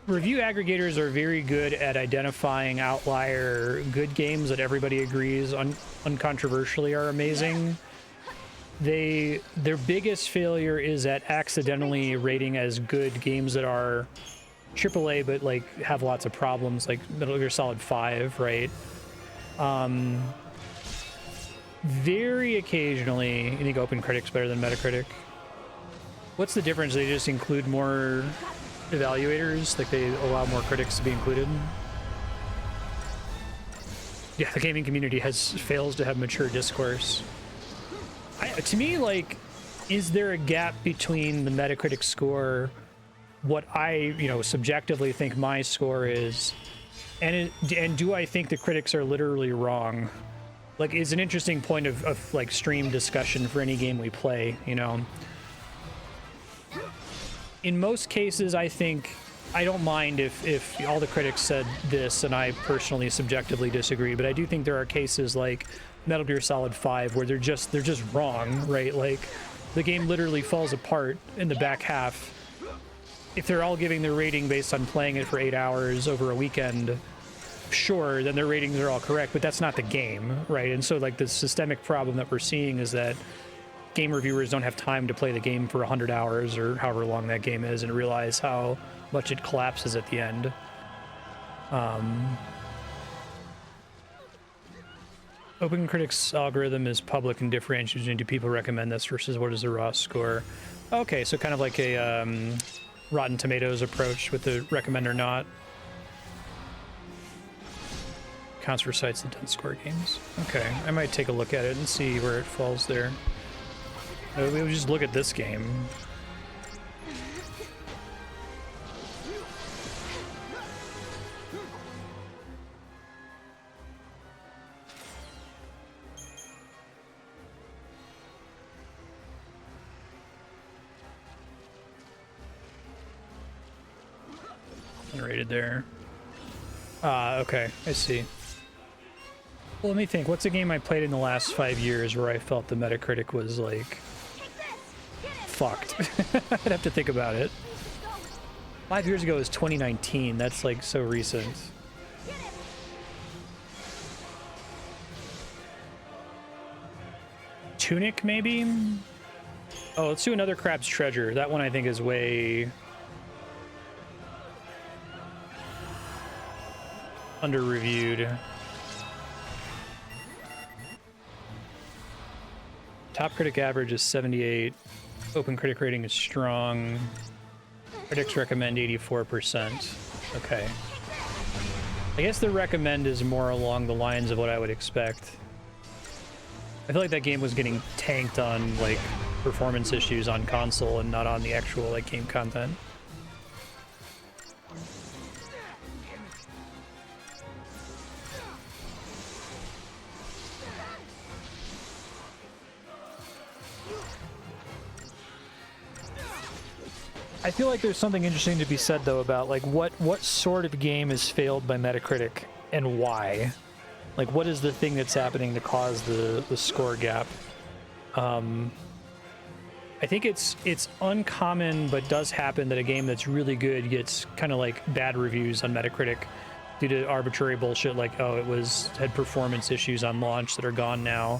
Speaker 1: Review aggregators are very good at identifying outlier good games that everybody agrees uncontroversially are amazing. Their biggest failure is at accidentally rating as good games that are AAA but like have lots of problems, like Metal Gear Solid 5, right? Very occasionally, you think OpenCritic's better than Metacritic? What's the difference? They just include more evaluators, like they allow more critics to be included. Yeah, the gaming community fails to have mature discourse. To me, like, is there a gap between the Metacritic score, what I, subjectively think my score is, and do I think the critics are literally wrong? Like, is an interesting point of like stream discussion for any game we play, In most cases, I think I don't mind if all the critics said this and I personally subjectively disagree, but I do think there are cases like Metal Gear Solid 5 where they're just wrong, right? Like the game literally falls apart in the back half. If they're all giving their rating based on playing it for 8 hours over a weekend, sure, then their ratings are all correct, but that's not the game, right? And so like the systemic problem that we're seeing is that game reviewers don't have time to play the game for 100 hours or however long that game is and realize how much it collapses at the end. OpenCritic's algorithm is public and differentiates into people recommend this versus what is the raw score. Okay, so kind of like a Rotten Tomatoes approach with the recommend or not. Counts for sites that don't score games. Okay, I might take a look at it and see where it falls there. We'll just look at this game. Generated there. Okay, I see. Well, let me think. What's a game I played in the last 5 years where I felt the Metacritic was like fucked? I'd have to think about it. 5 years ago is 2019. That's like so recent. Tunic, maybe? Oh, let's do another Crab's Treasure. That one I think is way under-reviewed. Top critic average is 78. Open critic rating is strong. Critics recommend 84%. Okay. I guess the recommend is more along the lines of what I would expect. I feel like that game was getting tanked on like performance issues on console and not on the actual like game content. I feel like there's something interesting to be said though about like what sort of game is failed by Metacritic and why. Like, what is the thing that's happening to cause the score gap? I think it's uncommon, but does happen that a game that's really good gets kind of like bad reviews on Metacritic due to arbitrary bullshit like, oh, had performance issues on launch that are gone now.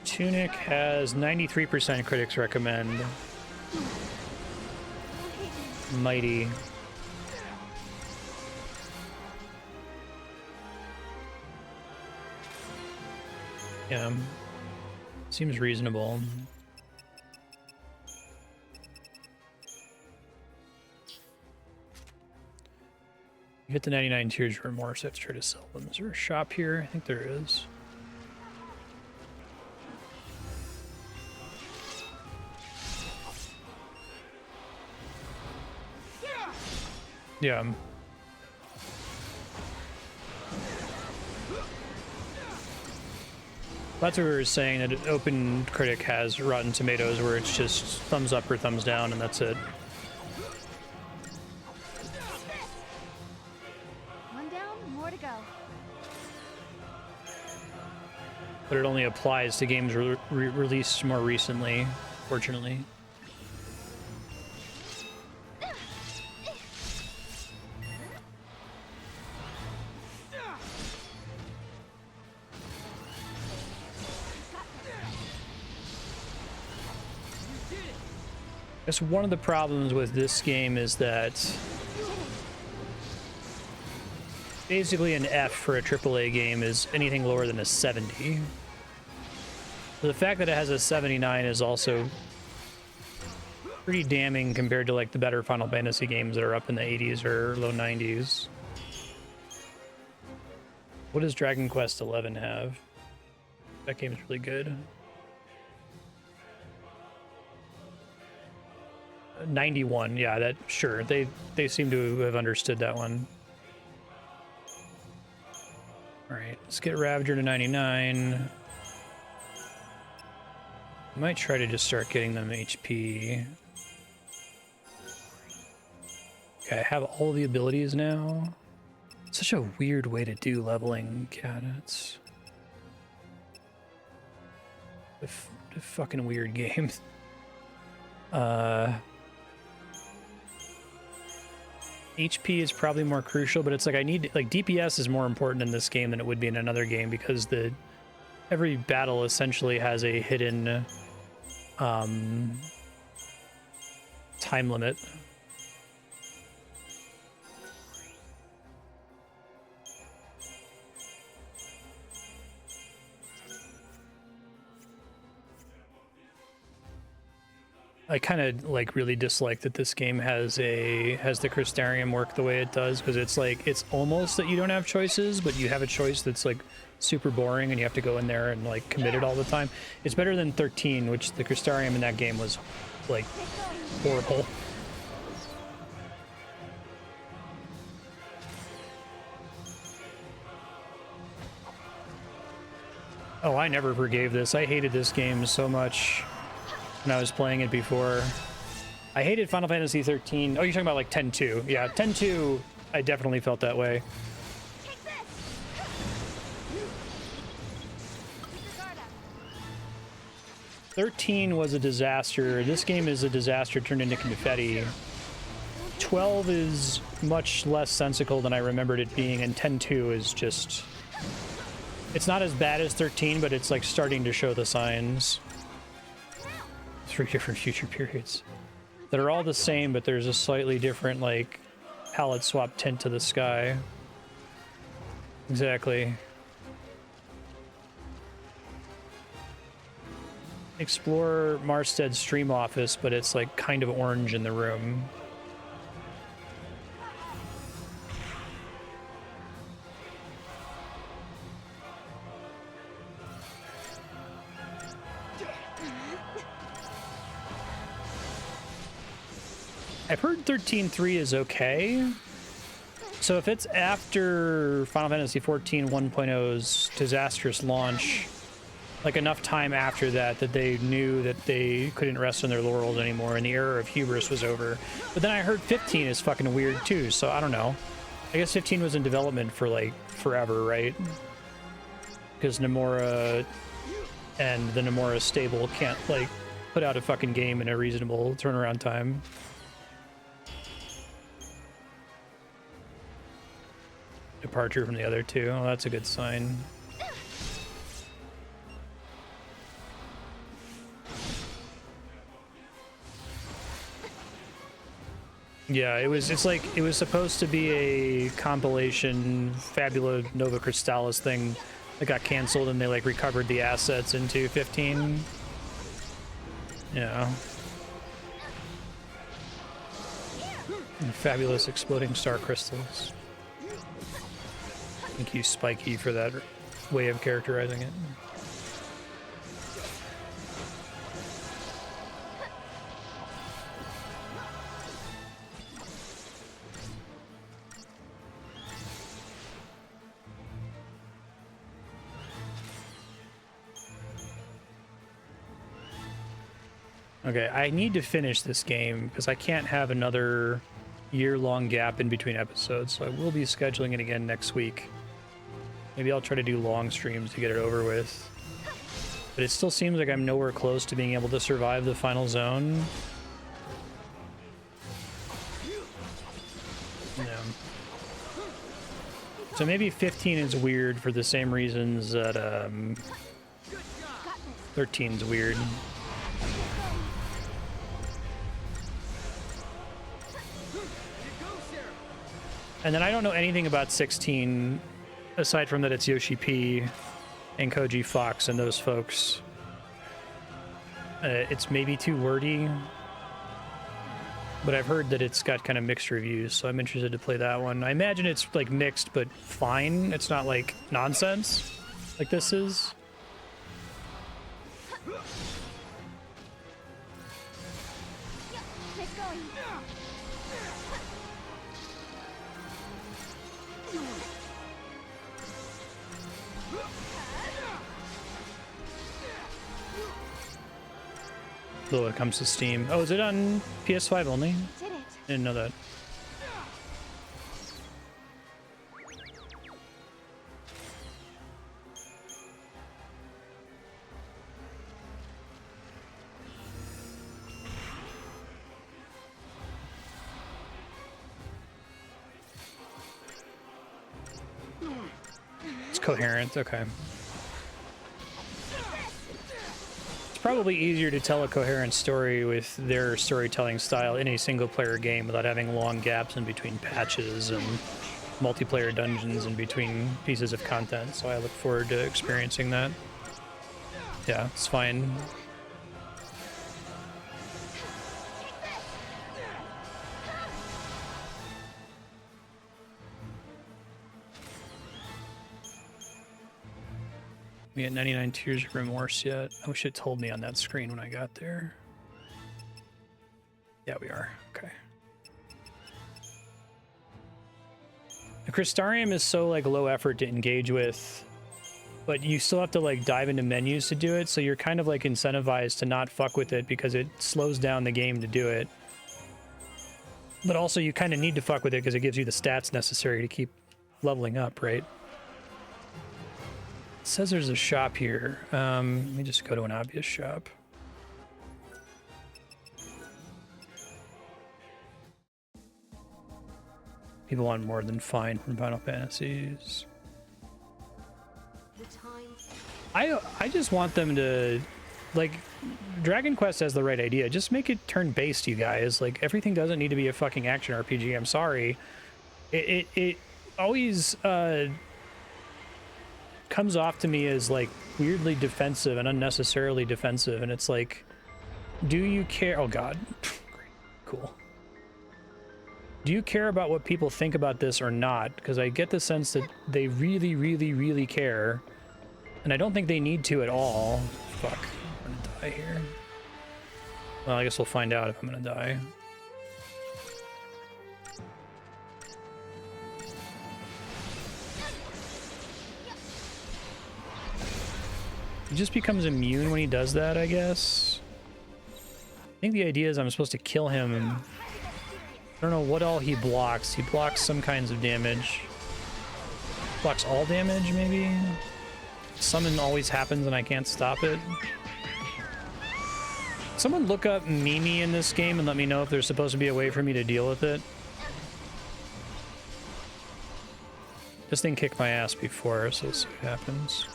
Speaker 1: Tunic has 93% critics recommend. Mighty. Yeah. Seems reasonable. You hit the 99 Tears of Remorse. Let's try to sell them. Is there a shop here? I think there is. Yeah. That's what we were saying, that Open Critic has Rotten Tomatoes where it's just thumbs up or thumbs down and that's it.
Speaker 4: One down, more to go.
Speaker 1: But it only applies to games released more recently, fortunately. I guess one of the problems with this game is that basically an F for a AAA game is anything lower than a 70. So the fact that it has a 79 is also pretty damning compared to like the better Final Fantasy games that are up in the 80s or low 90s. What does Dragon Quest XI have? That game's really good. 91, yeah, that sure. They seem to have understood that one. All right, let's get Ravager to 99. Might try to just start getting them HP. Okay, I have all the abilities now. Such a weird way to do leveling, God, it's a fucking weird game. HP is probably more crucial, but it's like I need like DPS is more important in this game than it would be in another game because every battle essentially has a hidden time limit. I kind of like really dislike that this game has the Crystarium work the way it does, because it's like it's almost that you don't have choices, but you have a choice that's like super boring and you have to go in there and like commit it all the time. It's better than 13, which the Crystarium in that game was like horrible. Oh, I never forgave this. I hated this game so much when I was playing it before. I hated Final Fantasy 13. Oh, you're talking about like 10-2. Yeah, 10-2, I definitely felt that way.
Speaker 4: Take this. Keep your guard up.
Speaker 1: 13 was a disaster. This game is a disaster turned into confetti. 12 is much less sensical than I remembered it being, and 10-2 is just... It's not as bad as 13, but it's like starting to show the signs. 3 different future periods that are all the same, but there's a slightly different, like, palette swap tint to the sky. Exactly. Explore Marstead's stream office, but it's like kind of orange in the room. I've heard 13.3 is okay. So if it's after Final Fantasy 14 1.0's disastrous launch, like enough time after that that they knew that they couldn't rest on their laurels anymore and the era of hubris was over. But then I heard 15 is fucking weird too, so I don't know. I guess 15 was in development for like forever, right? Because Nomura and the Nomura stable can't like put out a fucking game in a reasonable turnaround time. Departure from the other two. Oh, that's a good sign. Yeah, it's like it was supposed to be a compilation Fabula Nova Crystallis thing that got canceled, and they like recovered the assets into 15. Yeah. And fabulous exploding star crystals. Thank you, Spiky, for that way of characterizing it. Okay, I need to finish this game because I can't have another year-long gap in between episodes, so I will be scheduling it again next week. Maybe I'll try to do long streams to get it over with. But it still seems like I'm nowhere close to being able to survive the final zone. Yeah. So maybe 15 is weird for the same reasons that 13's weird. And then I don't know anything about 16, aside from that it's Yoshi P and Koji Fox and those folks. It's maybe too wordy, but I've heard that it's got kind of mixed reviews, so I'm interested to play that one. I imagine it's like mixed, but fine. It's not like nonsense like this is.
Speaker 4: Nice going.
Speaker 1: Though it comes to Steam. Oh, is it on PS5 only?
Speaker 4: Did it.
Speaker 1: Didn't know that. It's coherent, okay. It's probably easier to tell a coherent story with their storytelling style in a single-player game without having long gaps in between patches and multiplayer dungeons in between pieces of content, so I look forward to experiencing that. Yeah, it's fine. We got 99 Tears of Remorse yet. I wish it told me on that screen when I got there. Yeah, we are. Okay. The Crystarium is so like low effort to engage with, but you still have to like dive into menus to do it, so you're kind of like incentivized to not fuck with it because it slows down the game to do it. But also you kind of need to fuck with it because it gives you the stats necessary to keep leveling up, right? It says there's a shop here. Let me just go to an obvious shop. People want more than fine from Final Fantasies. I just want them to, like, Dragon Quest has the right idea. Just make it turn-based, you guys. Like, everything doesn't need to be a fucking action RPG. I'm sorry. It always comes off to me as, like, weirdly defensive and unnecessarily defensive. And it's like, do you care? Oh, God. Great. Cool. Do you care about what people think about this or not? Because I get the sense that they really, really, really care. And I don't think they need to at all. Fuck. I'm gonna die here. Well, I guess we'll find out if I'm gonna die. He just becomes immune when he does that, I guess. I think the idea is I'm supposed to kill him. And I don't know what all he blocks. He blocks some kinds of damage. Blocks all damage, maybe? Summon always happens and I can't stop it. Someone look up Mimi in this game and let me know if there's supposed to be a way for me to deal with it. This thing kicked my ass before, so let's see what happens.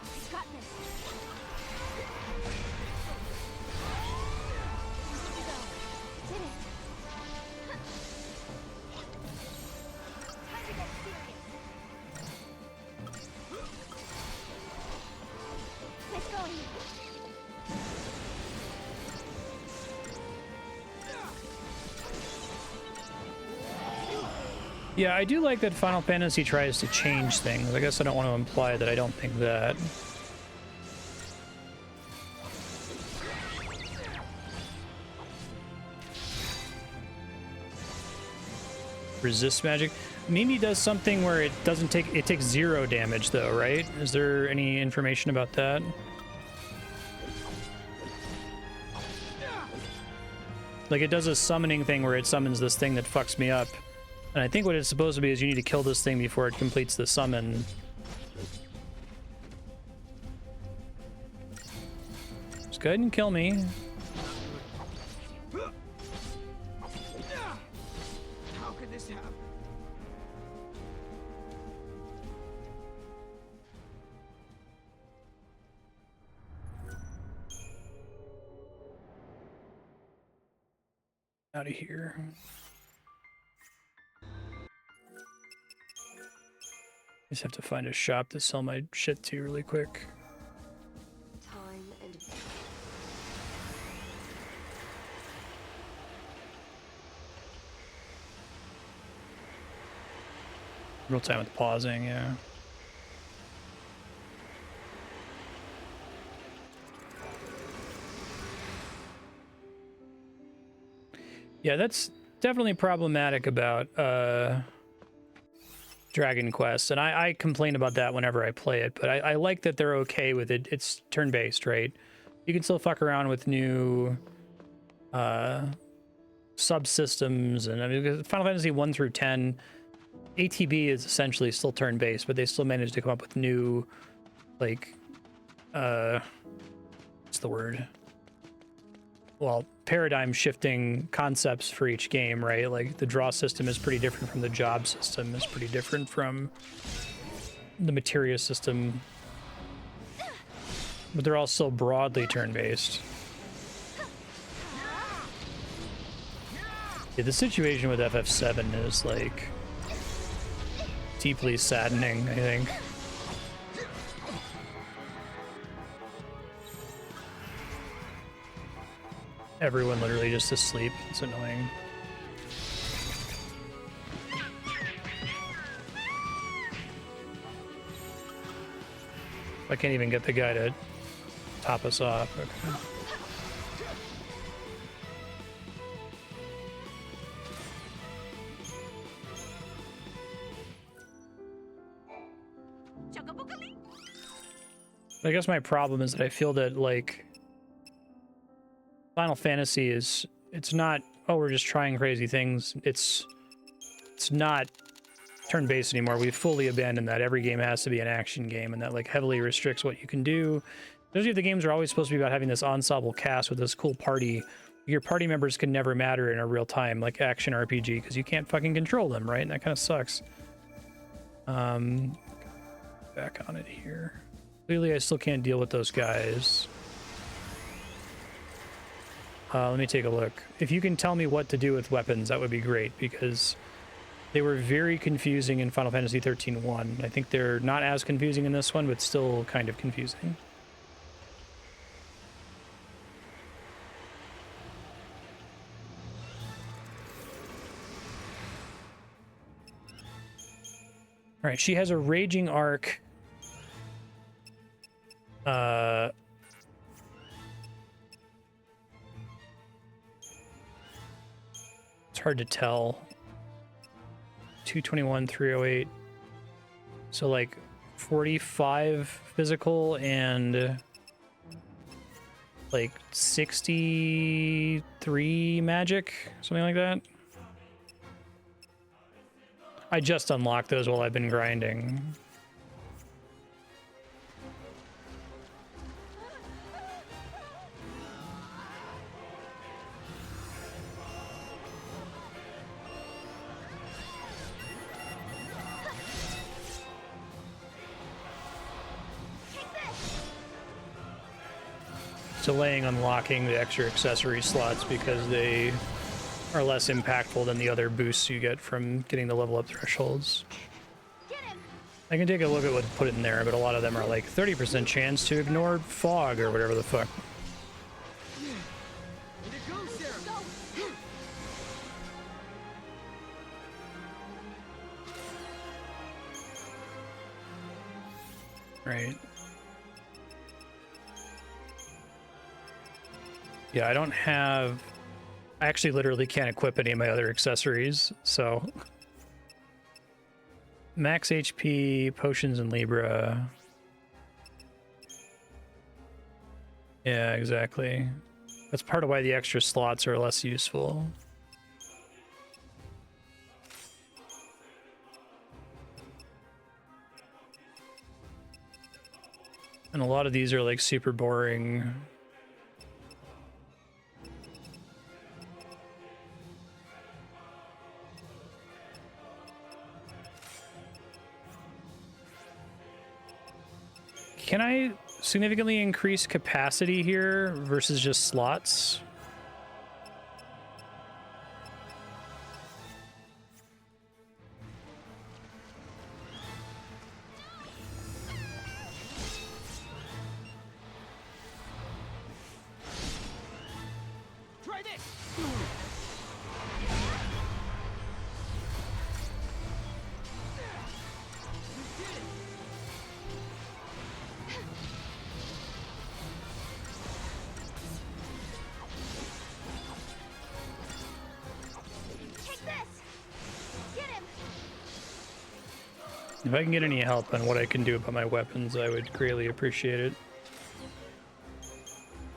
Speaker 1: Yeah, I do like that Final Fantasy tries to change things. I guess I don't want to imply that I don't think that. Resist magic. Mimi does something where it doesn't take, it takes 0 damage though, right? Is there any information about that? Like it does a summoning thing where it summons this thing that fucks me up. And I think what it's supposed to be is you need to kill this thing before it completes the summon. Just go ahead and kill me.
Speaker 10: How could this happen?
Speaker 1: Out of here. Just have to find a shop to sell my shit to really quick.
Speaker 3: Time and
Speaker 1: Real time with pausing, yeah. Yeah, that's definitely problematic about Dragon Quest, and I complain about that whenever I play it, but I like that they're okay with it. It's turn-based, right? You can still fuck around with new subsystems, and I mean, Final Fantasy 1 through 10, ATB is essentially still turn-based, but they still managed to come up with new, like, what's the word? Well, paradigm-shifting concepts for each game, right? Like, the draw system is pretty different from the job system, is pretty different from the materia system, but they're all still broadly turn-based. Yeah, the situation with FF7 is, like, deeply saddening, I think. Everyone literally just asleep. It's annoying. I can't even get the guy to top us off. Okay. I guess my problem is that I feel that, like, Final Fantasy is, it's not, oh, we're just trying crazy things. It's not turn-based anymore. We've fully abandoned that. Every game has to be an action game, and that, like, heavily restricts what you can do. Especially if the games are always supposed to be about having this ensemble cast with this cool party. Your party members can never matter in a real time, like action RPG, because you can't fucking control them, right? And that kind of sucks. Back on it here. Clearly, I still can't deal with those guys. Let me take a look. If you can tell me what to do with weapons, that would be great, because they were very confusing in Final Fantasy 13-1. I think they're not as confusing in this one, but still kind of confusing. All right, she has a raging arc. It's hard to tell. 221, 308. So like 45 physical and like 63 magic, something like that. I just unlocked those while I've been grinding. Delaying unlocking the extra accessory slots because they are less impactful than the other boosts you get from getting the level up thresholds. I can take a look at what to put in there, but a lot of them are like 30% chance to ignore fog or whatever the fuck. Right. Yeah, I don't have... I actually literally can't equip any of my other accessories, so... Max HP, potions, and Libra. Yeah, exactly. That's part of why the extra slots are less useful. And a lot of these are like super boring. Can I significantly increase capacity here versus just slots?
Speaker 10: Try this.
Speaker 1: If I can get any help on what I can do about my weapons, I would greatly appreciate it.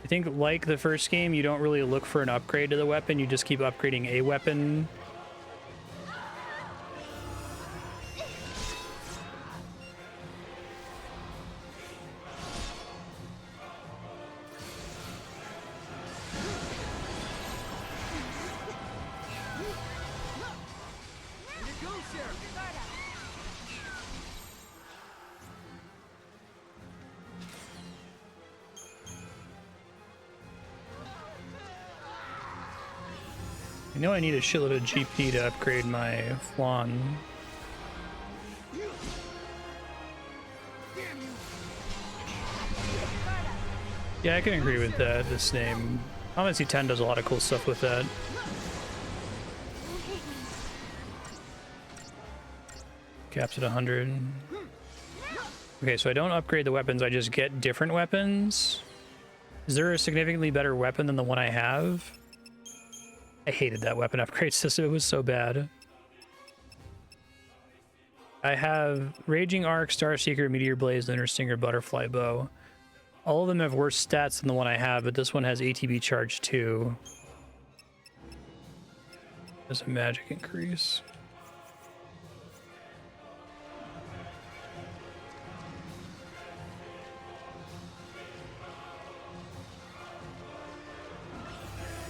Speaker 1: I think, like the first game, you don't really look for an upgrade to the weapon, you just keep upgrading a weapon. I know I need a shitload of GP to upgrade my Flan. Yeah, I can agree with that. This name, Amethyst 10 does a lot of cool stuff with that. Caps at 100. Okay, so I don't upgrade the weapons, I just get different weapons. Is there a significantly better weapon than the one I have? I hated that weapon upgrade system, it was so bad. I have Raging Arc, Starseeker, Meteor Blaze, Lunar Stinger, Butterfly Bow. All of them have worse stats than the one I have, but this one has ATB charge 2. There's a magic increase.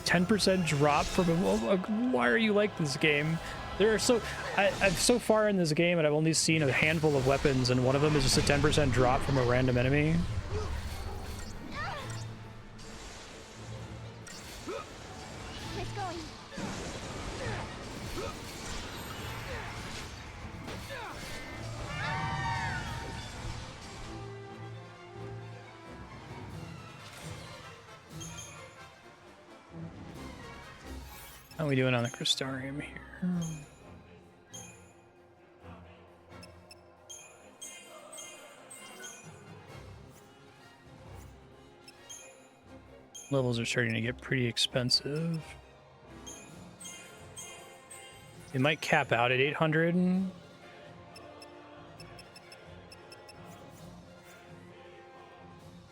Speaker 1: %10 drop from a, why are you like this game? There are I'm so far in this game and I've only seen a handful of weapons, and one of them is just a 10% drop from a random enemy.
Speaker 4: Nice going.
Speaker 1: How are we doing on the Crystarium here? Levels are starting to get pretty expensive. They might cap out at 800.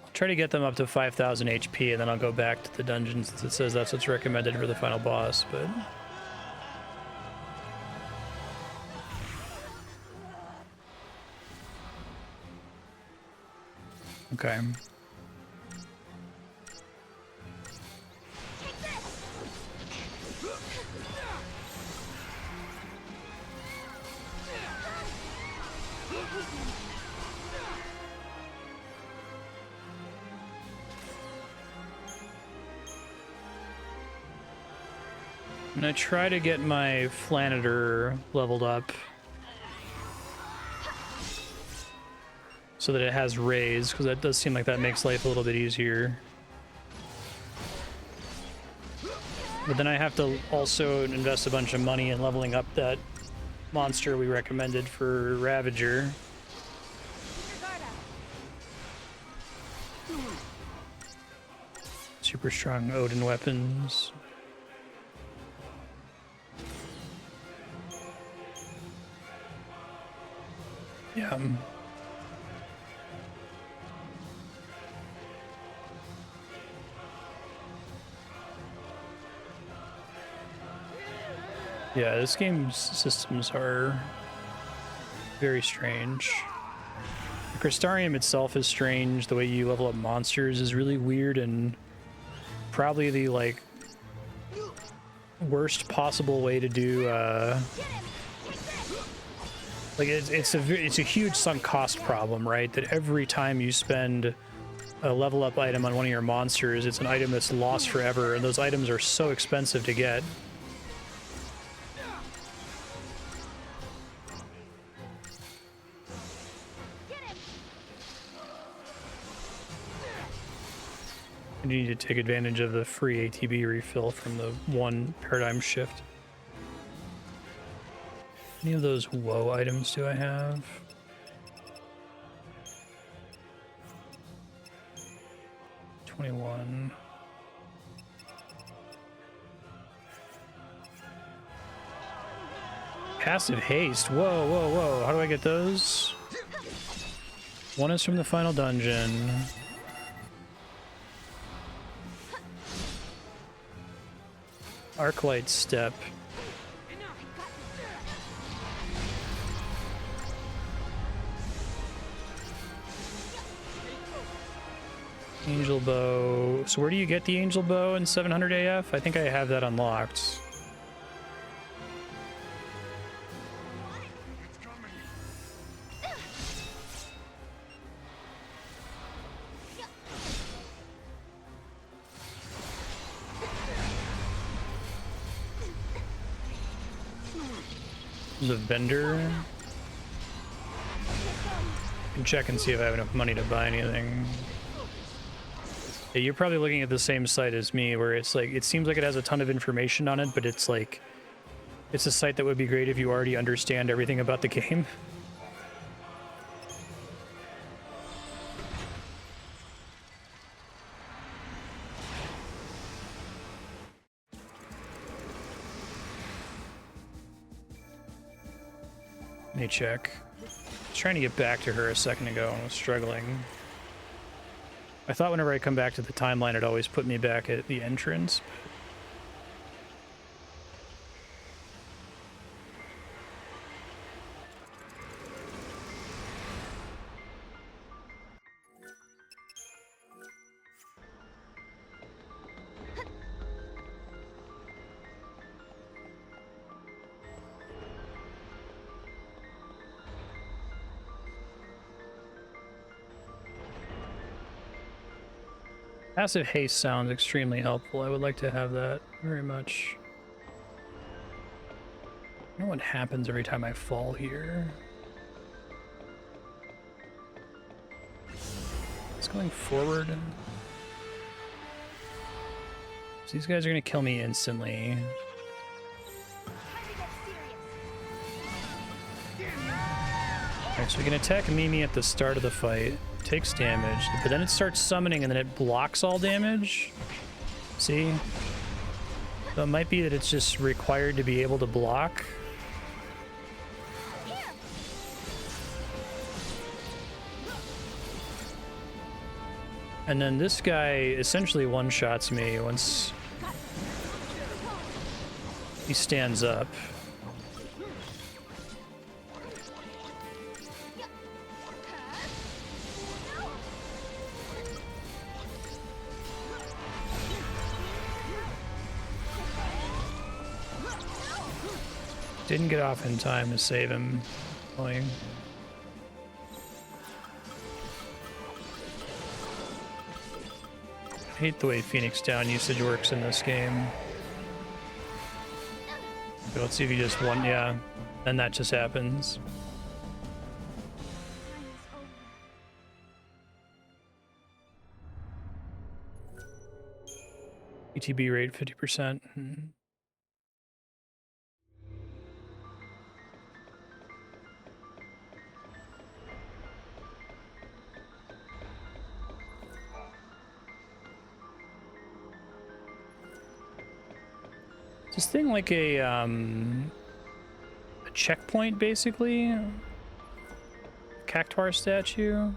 Speaker 1: I'll try to get them up to 5,000 HP, and then I'll go back to the dungeons. It says that's what's recommended for the final boss, but... Okay. I'm gonna try to get my Flanator leveled up so that it has raise, because that does seem like that makes life a little bit easier. But then I have to also invest a bunch of money in leveling up that monster we recommended for Ravager. Super strong Odin weapons. Yeah. Yeah, this game's systems are very strange. The Crystarium itself is strange. The way you level up monsters is really weird, and probably the like worst possible way to do like it's a huge sunk cost problem, right? That every time you spend a level up item on one of your monsters, it's an item that's lost forever, and those items are so expensive to get. And you need to take advantage of the free ATB refill from the one paradigm shift. Any of those woe items do I have? $21. Passive haste. Whoa, whoa, whoa. How do I get those? One is from the final dungeon. Arclight step. Angel bow. So where do you get the angel bow in 700 AF? I think I have that unlocked. There's a vendor. I can check and see if I have enough money to buy anything. Yeah, you're probably looking at the same site as me, where it's like, it seems like it has a ton of information on it, but it's like, it's a site that would be great if you already understand everything about the game. Let me check. I was trying to get back to her a second ago and was struggling. I thought whenever I come back to the timeline, it always put me back at the entrance. Passive haste sounds extremely helpful. I would like to have that very much. I don't know what happens every time I fall here. It's going forward. So these guys are going to kill me instantly. Alright, so we can attack Mimi at the start of the fight. Takes damage, but then it starts summoning and then it blocks all damage. See? So it might be that it's just required to be able to block. And then this guy essentially one-shots me once he stands up. Didn't get off in time to save him. I hate the way Phoenix Down usage works in this game. But let's see if he just won. Yeah, and that just happens. ETB rate 50%. This thing like a checkpoint, basically? Cactuar statue?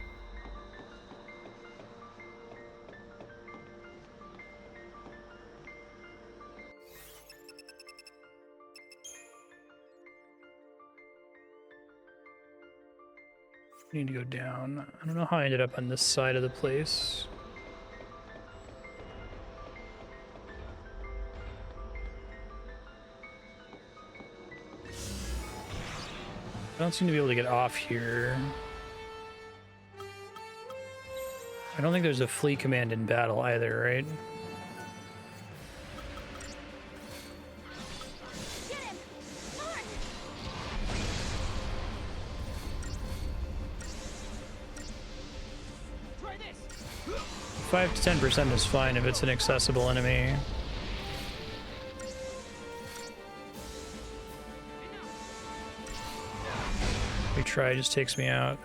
Speaker 1: Need to go down. I don't know how I ended up on this side of the place. I don't seem to be able to get off here. I don't think there's a flee command in battle either, right?
Speaker 10: Try this.
Speaker 1: 5 to 10% is fine if it's an accessible enemy. Retry just takes me out.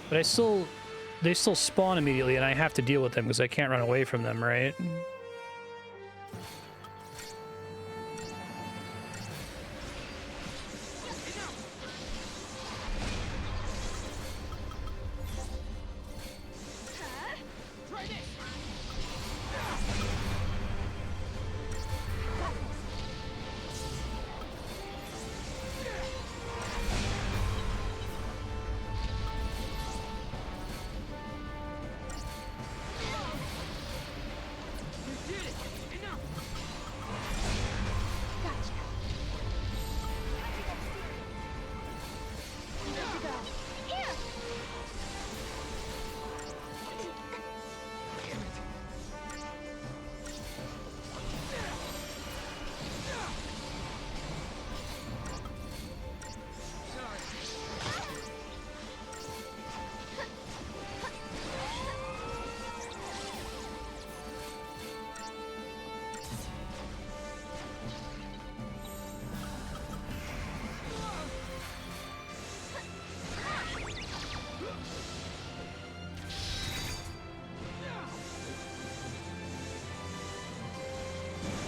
Speaker 1: But they still spawn immediately and I have to deal with them because I can't run away from them, right?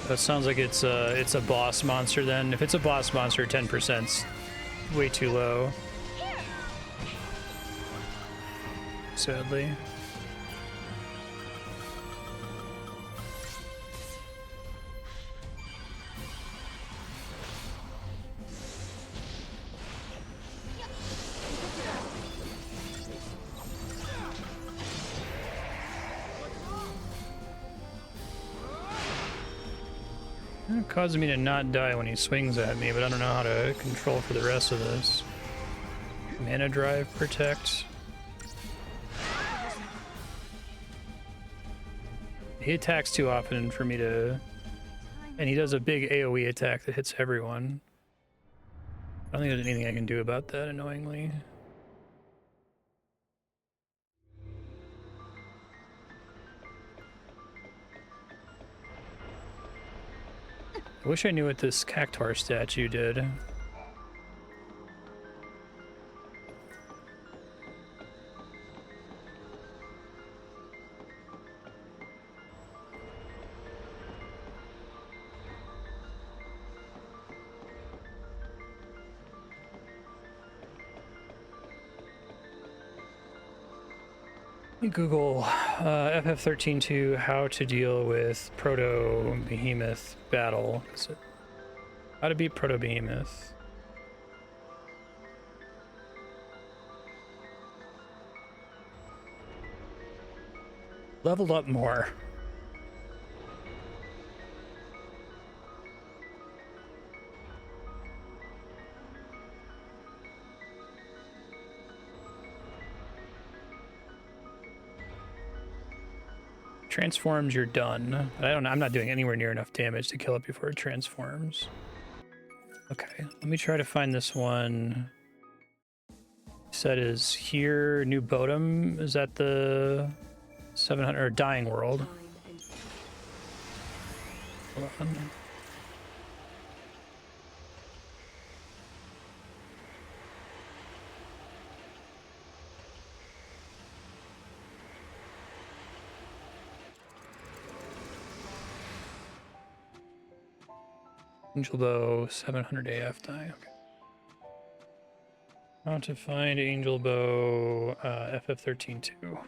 Speaker 1: That sounds like it's a boss monster then. If it's a boss monster, 10%'s way too low. sadly. It causes me to not die when he swings at me, but I don't know how to control for the rest of this. Mana drive, protect. He attacks too often for me to... And he does a big AoE attack that hits everyone. I don't think there's anything I can do about that, annoyingly. I wish I knew what this Cactuar statue did. Google FF13.2 how to deal with Proto Behemoth battle. How to beat Proto Behemoth. Leveled up more. Transforms, you're done. I'm not doing anywhere near enough damage to kill it before it transforms. Okay, let me try to find this one. Said is here, New Bodum. Is that the 700 or Dying World? Hold on. Angel Bow, 700 AF die. Okay. How to find Angel Bow, FF13.2.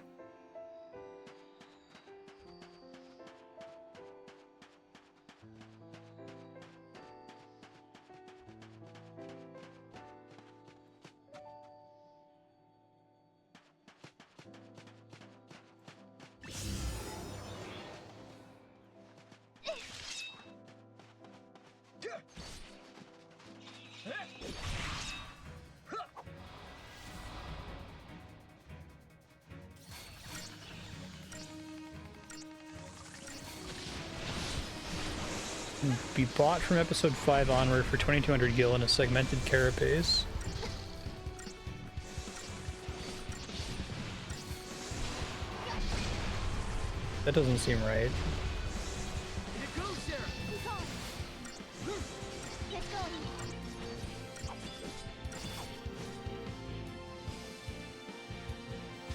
Speaker 1: Be bought from episode 5 onward for 2200 gil and a segmented carapace. That doesn't seem right.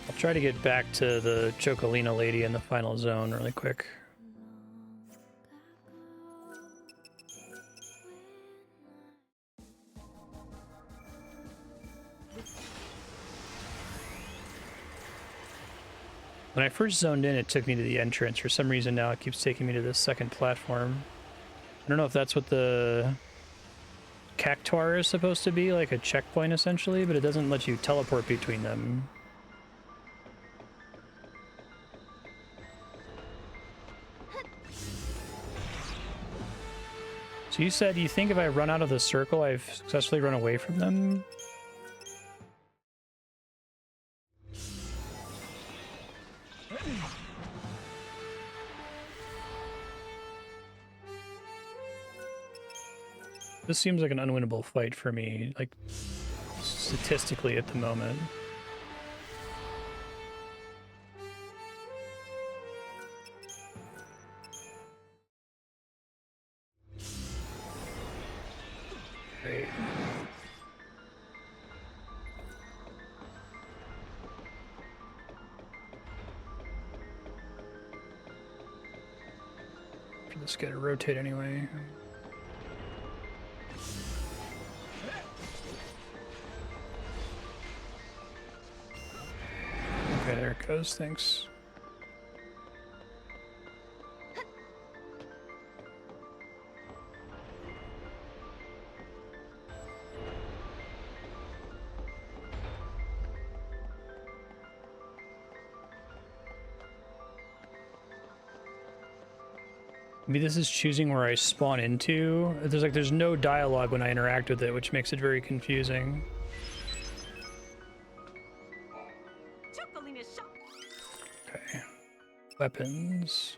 Speaker 1: I'll try to get back to the Chocolina lady in the final zone really quick. When I first zoned in, it took me to the entrance. For some reason now it keeps taking me to this second platform. I don't know if that's what the Cactuar is supposed to be, like a checkpoint essentially, but it doesn't let you teleport between them. So you said you think if I run out of the circle, I've successfully run away from them? This seems like an unwinnable fight for me, like, statistically at the moment. Great. For this guy to rotate anyway. Okay, there there it goes, thanks. Maybe this is choosing where I spawn into. There's no dialogue when I interact with it, which makes it very confusing. Okay. Weapons.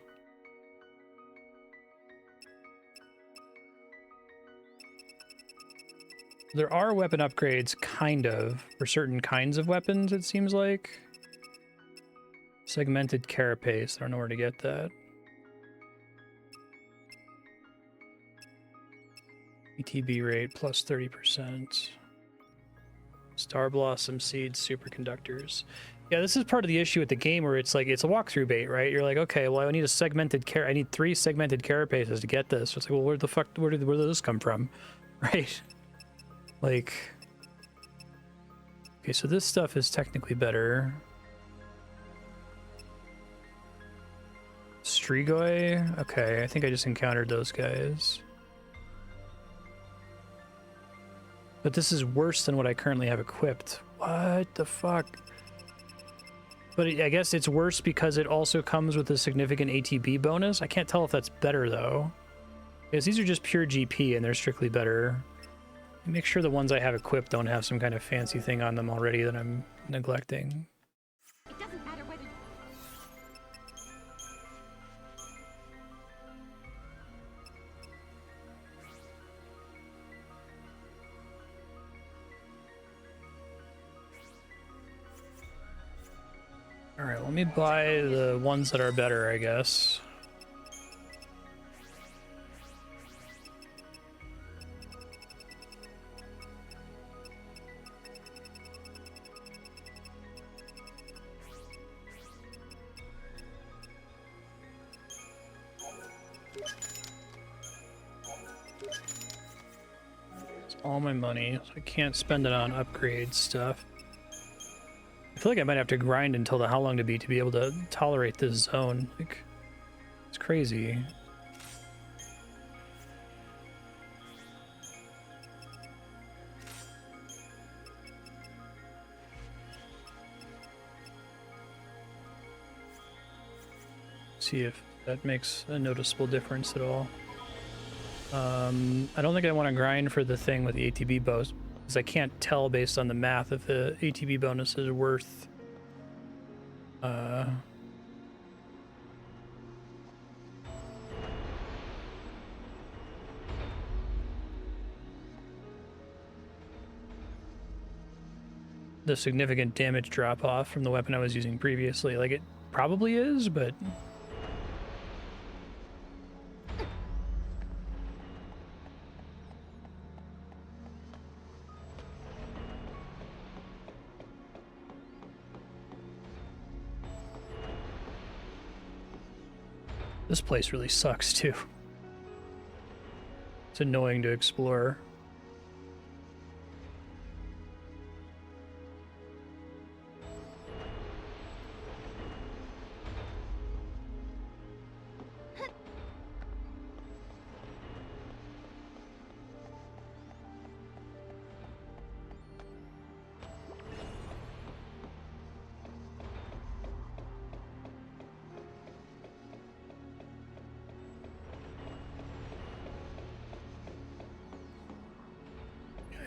Speaker 1: There are weapon upgrades, kind of, for certain kinds of weapons, it seems like. Segmented carapace. I don't know where to get that. ETB rate plus 30%. Star Blossom Seeds, superconductors. Yeah, this is part of the issue with the game where it's like, it's a walkthrough bait, right? You're like, okay, well, I need a segmented I need 3 segmented carapaces to get this. It's like, well, where did this come from? Right? Like, okay, so this stuff is technically better. Strigoi? Okay, I think I just encountered those guys. But this is worse than what I currently have equipped. What the fuck? But I guess it's worse because it also comes with a significant ATB bonus. I can't tell if that's better, though. Because these are just pure GP, and they're strictly better. Make sure the ones I have equipped don't have some kind of fancy thing on them already that I'm neglecting.
Speaker 4: It doesn't matter whether...
Speaker 1: Alright, let me buy the ones that are better, I guess. It's all my money, so I can't spend it on upgrade stuff. I feel like I might have to grind until the how long to be able to tolerate this zone. Like, it's crazy. See if that makes a noticeable difference at all. I don't think I want to grind for the thing with the ATB bows, because I can't tell based on the math if the ATB bonus is worth the significant damage drop off from the weapon I was using previously. Like, it probably is, but this place really sucks too. It's annoying to explore.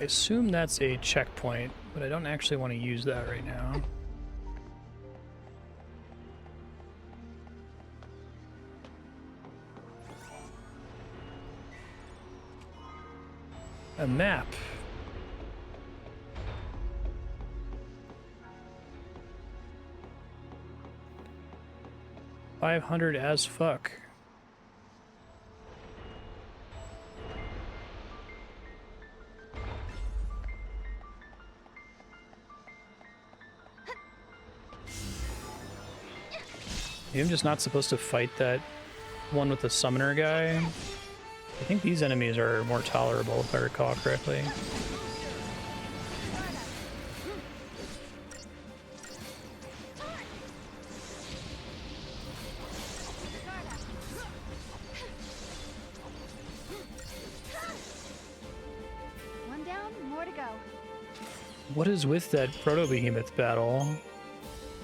Speaker 1: I assume that's a checkpoint, but I don't actually want to use that right now. A map. $500 as fuck. Maybe I'm just not supposed to fight that one with the summoner guy. I think these enemies are more tolerable, if I recall correctly. What is with that proto-behemoth battle?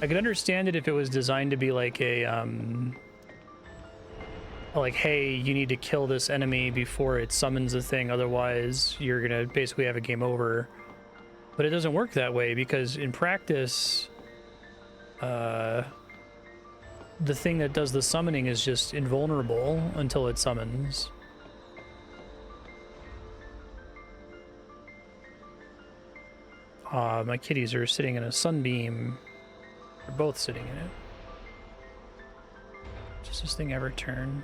Speaker 1: I could understand it if it was designed to be like a, like, hey, you need to kill this enemy before it summons the thing, otherwise you're gonna basically have a game over. But it doesn't work that way, because in practice, the thing that does the summoning is just invulnerable until it summons. My kitties are sitting in a sunbeam. They're both sitting in it. Does this thing ever turn?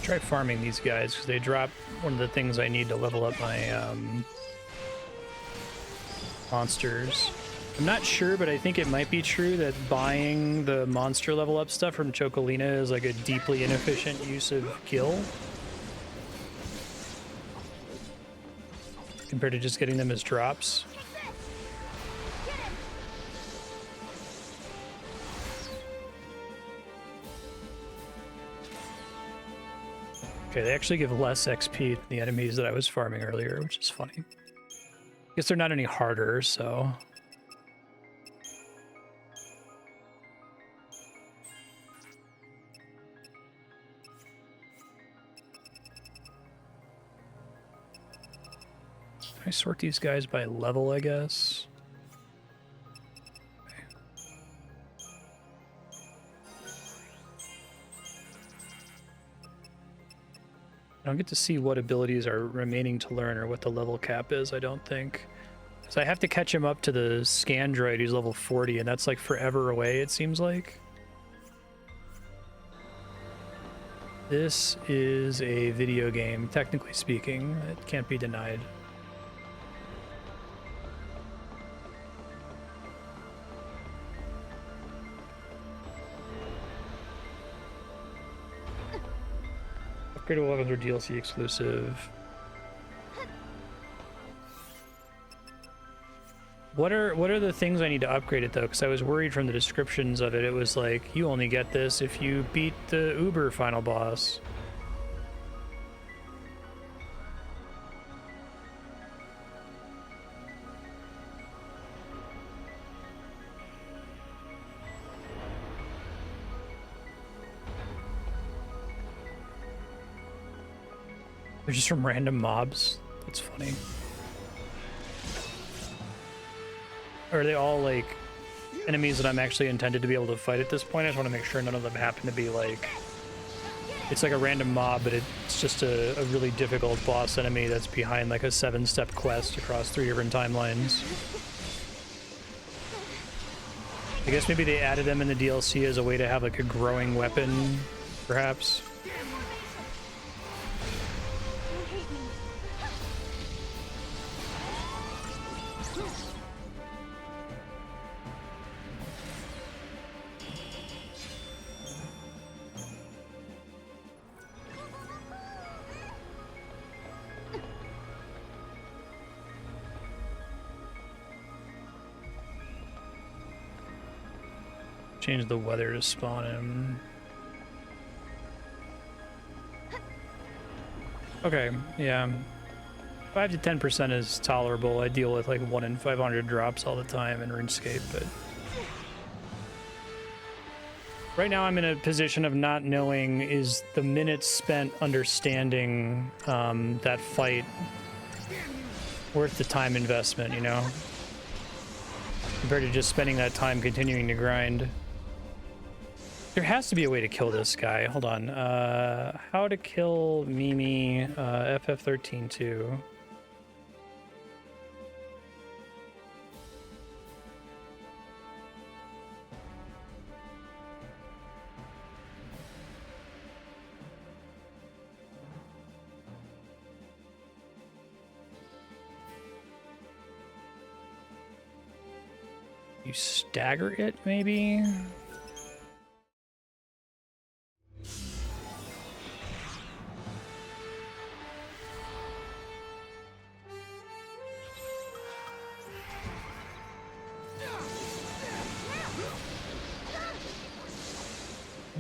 Speaker 1: Try farming these guys because they drop one of the things I need to level up my monsters. I'm not sure, but I think it might be true that buying the monster level up stuff from Chocolina is like a deeply inefficient use of gil compared to just getting them as drops. Okay, they actually give less XP than the enemies that I was farming earlier, which is funny. I guess they're not any harder, so... I sort these guys by level, I guess. I don't get to see what abilities are remaining to learn or what the level cap is, I don't think. So I have to catch him up to the Scandroid who's level 40, and that's like forever away, it seems like. This is a video game, technically speaking. It can't be denied. Upgradable weapons are DLC exclusive. What are the things I need to upgrade it though? Because I was worried from the descriptions of it. It was like you only get this if you beat the Uber final boss. They're just from random mobs. That's funny. Or are they all like enemies that I'm actually intended to be able to fight at this point? I just want to make sure none of them happen to be like... It's like a random mob, but it's just a really difficult boss enemy that's behind like a 7-step quest across 3 different timelines. I guess maybe they added them in the DLC as a way to have like a growing weapon, perhaps. Change the weather to spawn him. Okay, yeah. 5 to 10% is tolerable. I deal with like 1 in 500 drops all the time in RuneScape, but... Right now I'm in a position of not knowing is the minutes spent understanding that fight worth the time investment, you know? Compared to just spending that time continuing to grind. There has to be a way to kill this guy. Hold on. How to kill Mimi, FF13-2. You stagger it, maybe?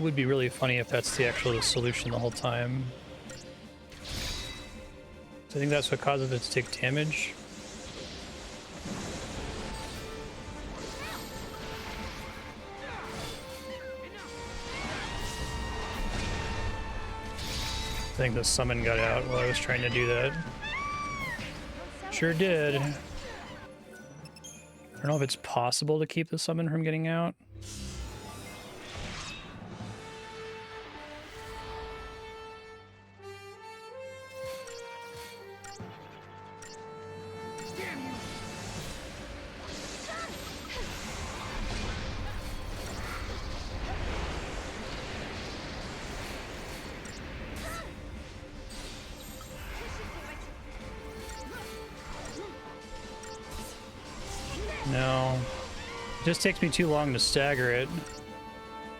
Speaker 1: would be really funny if that's the actual solution the whole time. So I think that's what causes it to take damage. I think the summon got out while I was trying to do that. Sure did. I don't know if it's possible to keep the summon from getting out. No. It just takes me too long to stagger it.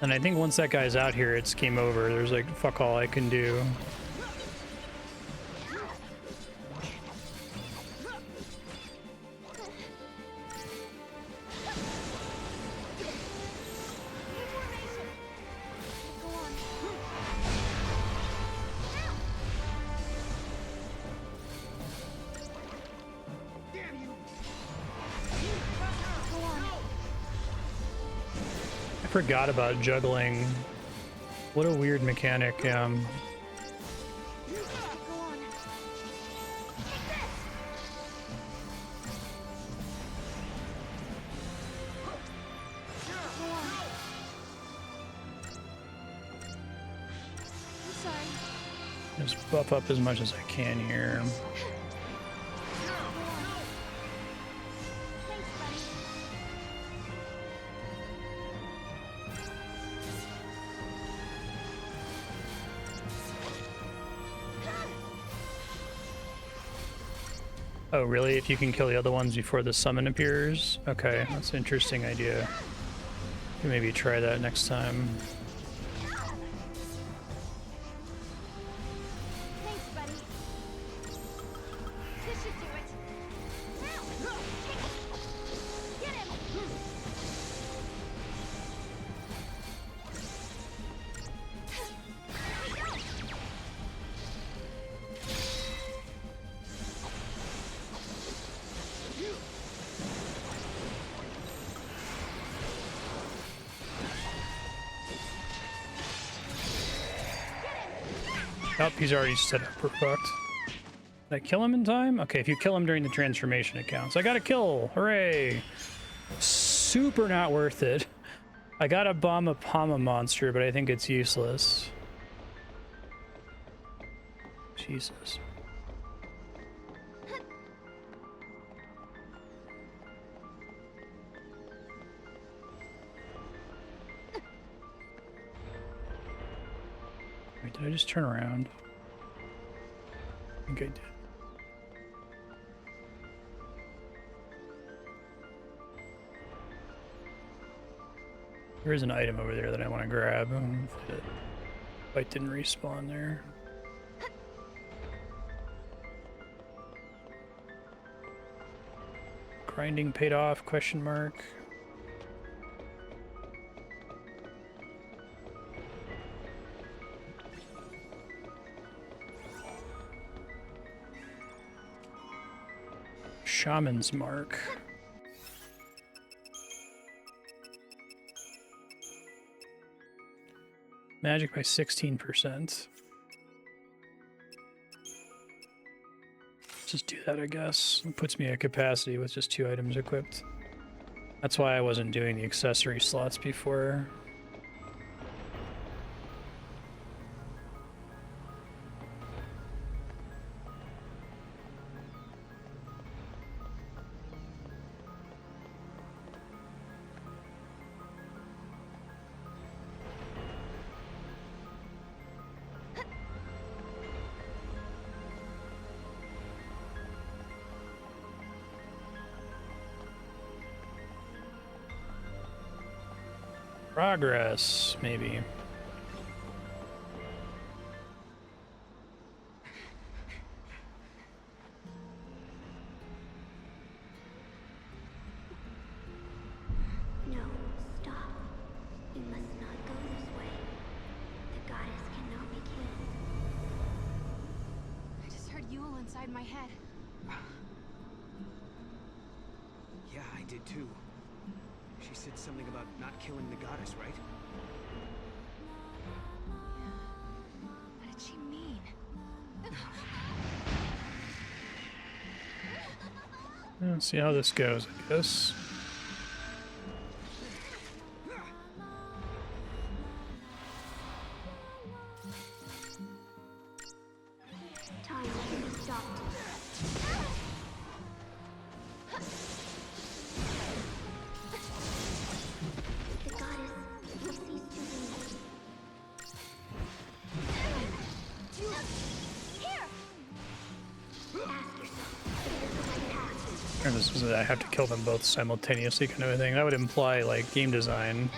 Speaker 1: And I think once that guy's out here, it's game over. There's like fuck all I can do. Forgot about juggling. What a weird mechanic. Just buff up as much as I can here. Oh, really? If you can kill the other ones before the summon appears? Okay, that's an interesting idea. Can maybe try that next time.
Speaker 4: Thanks, buddy. This should do it. Now, get him.
Speaker 1: Oh, he's already set up. We're fucked. Did I kill him in time? Okay, if you kill him during the transformation, it counts. I got a kill! Hooray! Super not worth it. I got a bomb a Pama monster, but I think it's useless. Jesus. Wait, did I just turn around? I think I did. There is an item over there that I want to grab. If the fight didn't respawn there. Grinding paid off, question mark. Shaman's mark. Magic by 16%. Just do that, I guess. It puts me at capacity with just 2 items equipped. That's why I wasn't doing the accessory slots before. Progress, maybe.
Speaker 4: No, stop. You must not go this way.
Speaker 2: inside my head.
Speaker 7: Yeah, I did too. She said something about not killing the goddess, right?
Speaker 2: What did she mean?
Speaker 1: Let's see how this goes, I guess.
Speaker 4: Time can be stopped. The goddess will cease to be. Here! Ask yourself, is this the right path?
Speaker 1: Or this is I have to kill them both simultaneously kind of a thing. That would imply like game design.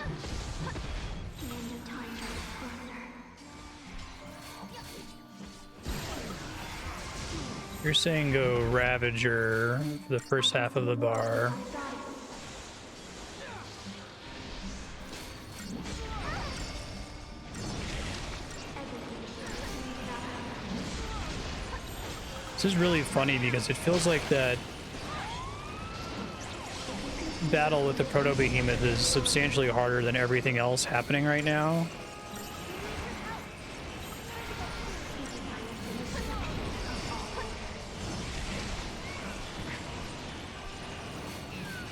Speaker 4: The end of time draws closer.
Speaker 1: You're saying go Ravager for the first half of the bar. This is really funny because it feels like that battle with the Proto-Behemoth is substantially harder than everything else happening right now.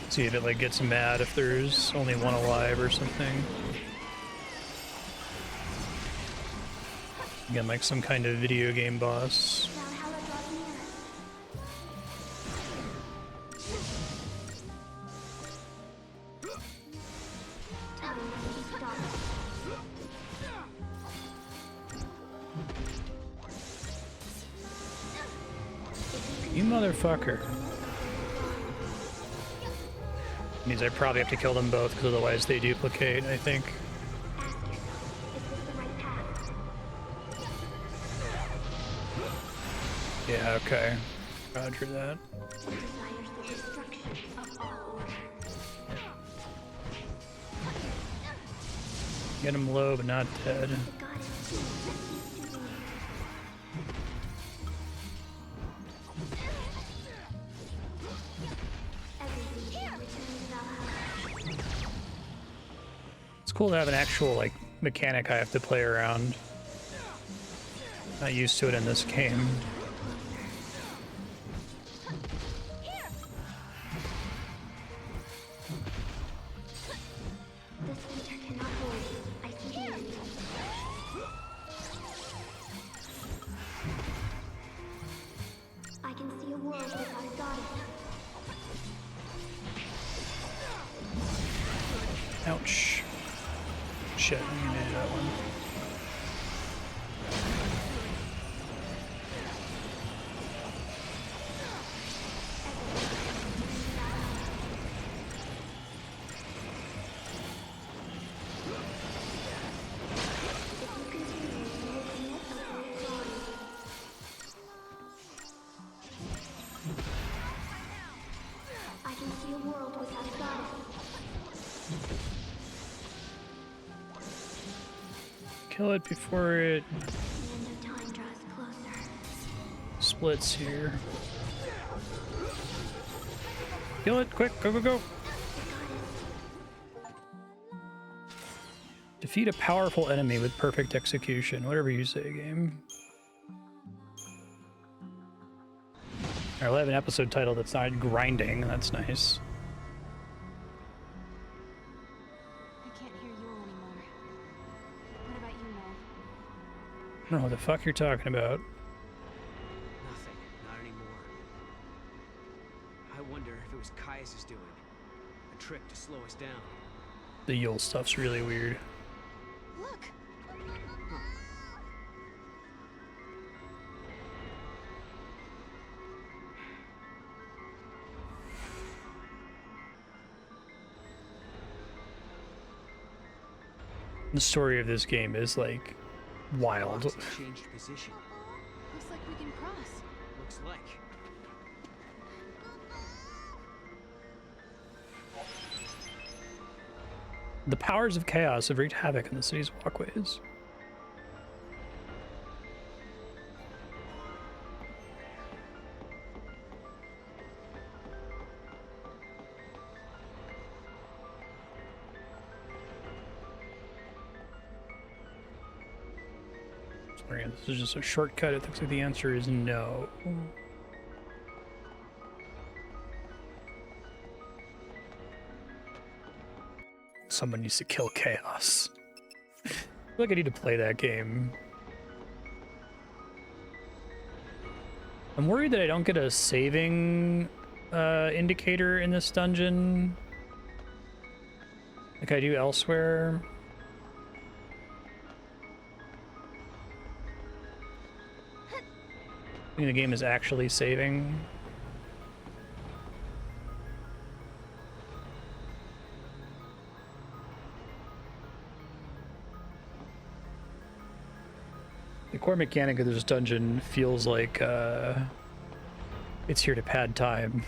Speaker 1: See if it like gets mad if there's only one alive or something. Again, like some kind of video game boss. You motherfucker. Means I probably have to kill them both because otherwise they duplicate, I think. Yeah, okay. Roger that. Get him low but not dead. It's cool to have an actual like mechanic I have to play around. Not used to it in this game. Ouch. Shit, I needed that one.
Speaker 4: I can see a world without a goddess.
Speaker 1: Kill it before it splits here. Kill it, quick, go, go, go. Defeat a powerful enemy with perfect execution. Whatever you say, game. I'll have an episode title that's not grinding. That's nice.
Speaker 2: I can't hear you anymore. What about you, Mo?
Speaker 1: I don't know what the fuck you're talking about.
Speaker 7: Nothing. Not anymore. I wonder if it was Caius' doing. A trick to slow us down.
Speaker 1: The Yule stuff's really weird.
Speaker 2: Look!
Speaker 1: The story of this game is like wild.
Speaker 7: Blocks have changed position.
Speaker 2: Looks like we can cross.
Speaker 7: Looks like.
Speaker 1: The powers of chaos have wreaked havoc in the city's walkways. Sorry, this is just a shortcut. It looks like the answer is no. Someone needs to kill Chaos. I feel like I need to play that game. I'm worried that I don't get a saving indicator in this dungeon like I do elsewhere. I think the game is actually saving. The core mechanic of this dungeon feels like it's here to pad time.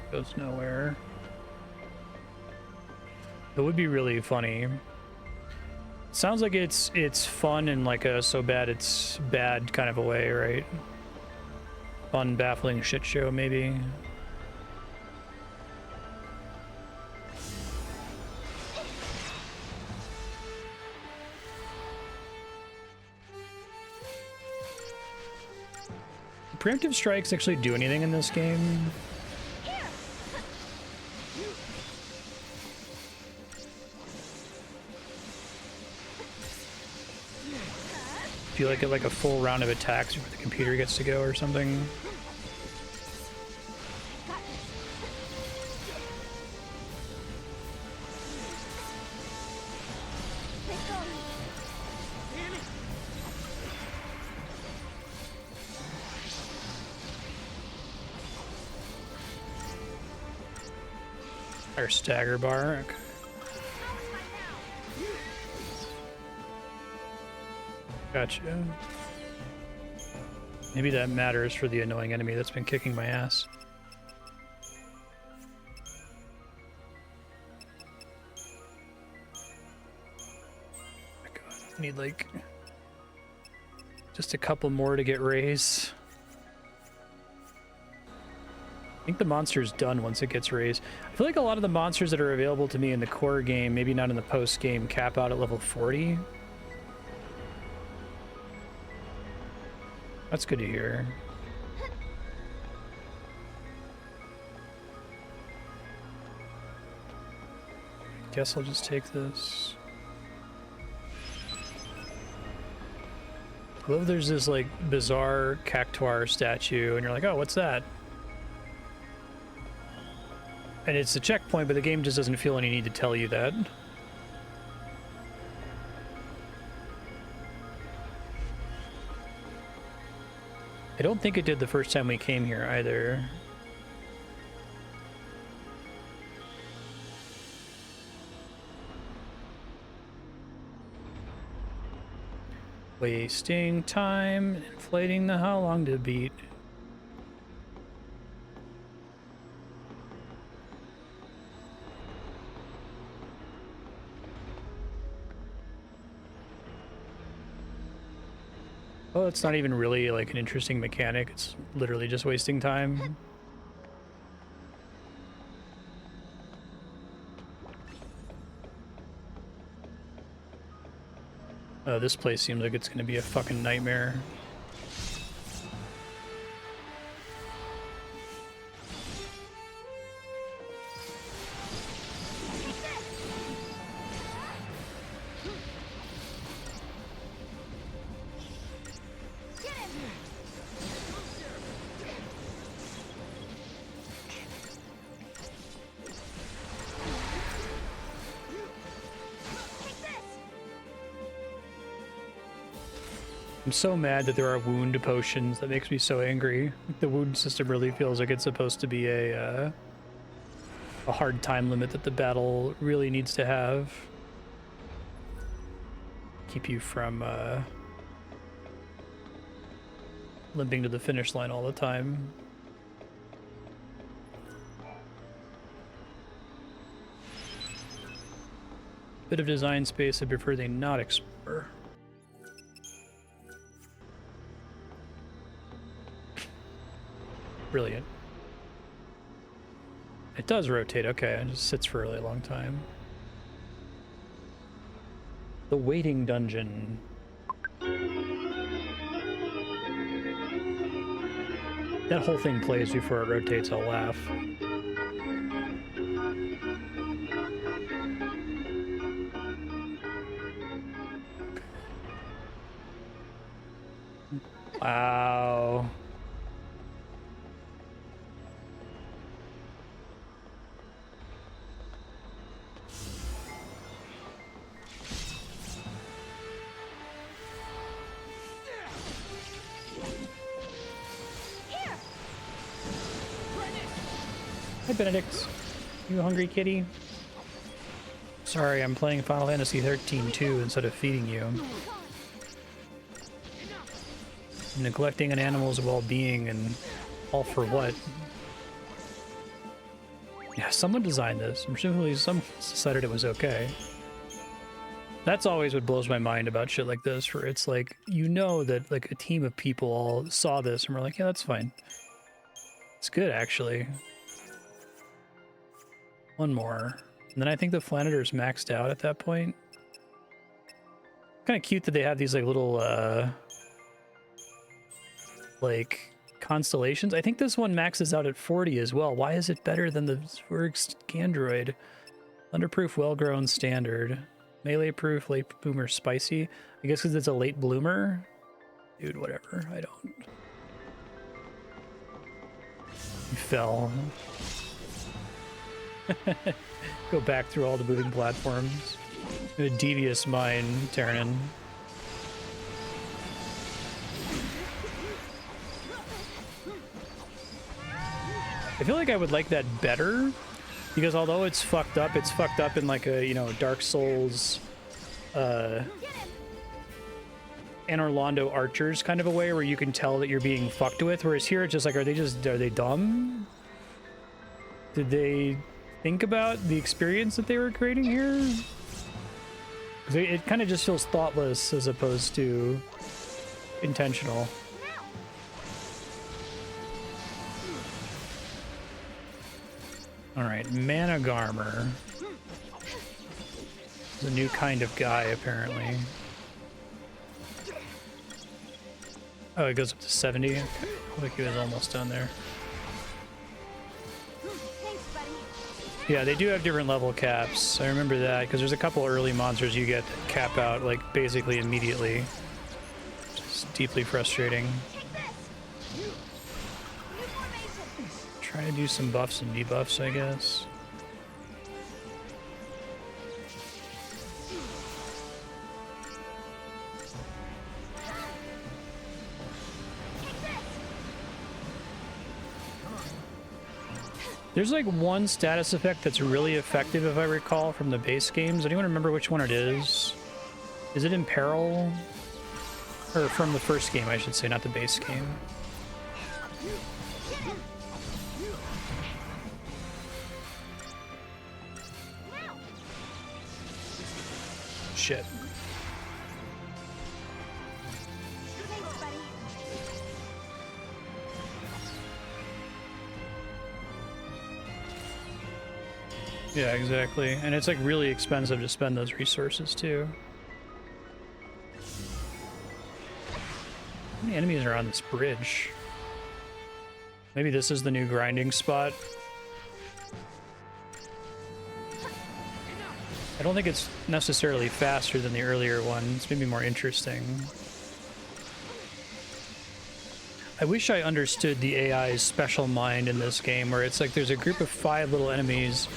Speaker 1: Goes nowhere. It would be really funny. Sounds like it's fun in like a so bad it's bad kind of a way, right? Fun, baffling shit show, maybe. Do preemptive strikes actually do anything in this game? Do you get like a full round of attacks before the computer gets to go or something? Our stagger bar. Okay. Gotcha. Maybe that matters for the annoying enemy that's been kicking my ass. Oh my God, I need like just a couple more to get raised. I think the monster's done once it gets raised. I feel like a lot of the monsters that are available to me in the core game, maybe not in the post game, cap out at level 40. That's good to hear. Guess I'll just take this. I love there's this like bizarre cactuar statue and you're like, oh, what's that? And it's a checkpoint, but the game just doesn't feel any need to tell you that. I don't think it did the first time we came here either. Wasting time, inflating the how long to beat. Oh, it's not even really like an interesting mechanic. It's literally just wasting time. Oh, this place seems like it's gonna be a fucking nightmare. I'm so mad that there are wound potions. That makes me so angry. The wound system really feels like it's supposed to be a hard time limit that the battle really needs to have. Keep you from limping to the finish line all the time. Bit of design space I prefer they not explore. brilliant. It does rotate, okay, it just sits for a really long time. The waiting dungeon. That whole thing plays before it rotates, I'll laugh. Wow. Hi, Benedict. You hungry, kitty? Sorry, I'm playing Final Fantasy 13 too instead of feeding you. I'm neglecting an animal's well-being, and all for what? Yeah, someone designed this. Presumably someone decided it was okay. That's always what blows my mind about shit like this, where it's like, you know that like a team of people all saw this and were like, yeah, that's fine. It's good, actually. One more. And then I think the Flaniter's maxed out at that point. Kind of cute that they have these like little like constellations. I think this one maxes out at 40 as well. Why is it better than the Zwerg's Gandroid? Underproof, well-grown, standard. Melee proof, late bloomer, spicy. I guess because it's a late bloomer. Dude, whatever. I don't. You fell. Go back through all the moving platforms. A devious mind, Terranin. I feel like I would like that better, because although it's fucked up in like a, you know, Dark Souls, Anor Londo Archers kind of a way, where you can tell that you're being fucked with, whereas here it's just like, are they dumb? Did they think about the experience that they were creating here? It kind of just feels thoughtless as opposed to intentional. Alright, Managarmer. He's a new kind of guy, apparently. Oh, it goes up to 70? Okay. I think he was almost done there. Yeah, they do have different level caps. I remember that, because there's a couple early monsters you get that cap out, like, basically immediately. It's deeply frustrating. Trying to do some buffs and debuffs, I guess. There's like one status effect that's really effective, if I recall, from the base games. Anyone remember which one it is? Is it in Peril? Or from the first game, I should say, not the base game. Shit. Yeah, exactly. And it's like really expensive to spend those resources too. How many enemies are on this bridge? Maybe this is the new grinding spot. I don't think it's necessarily faster than the earlier one. It's maybe more interesting. I wish I understood the AI's special mind in this game, where it's like there's a group of 5 little enemies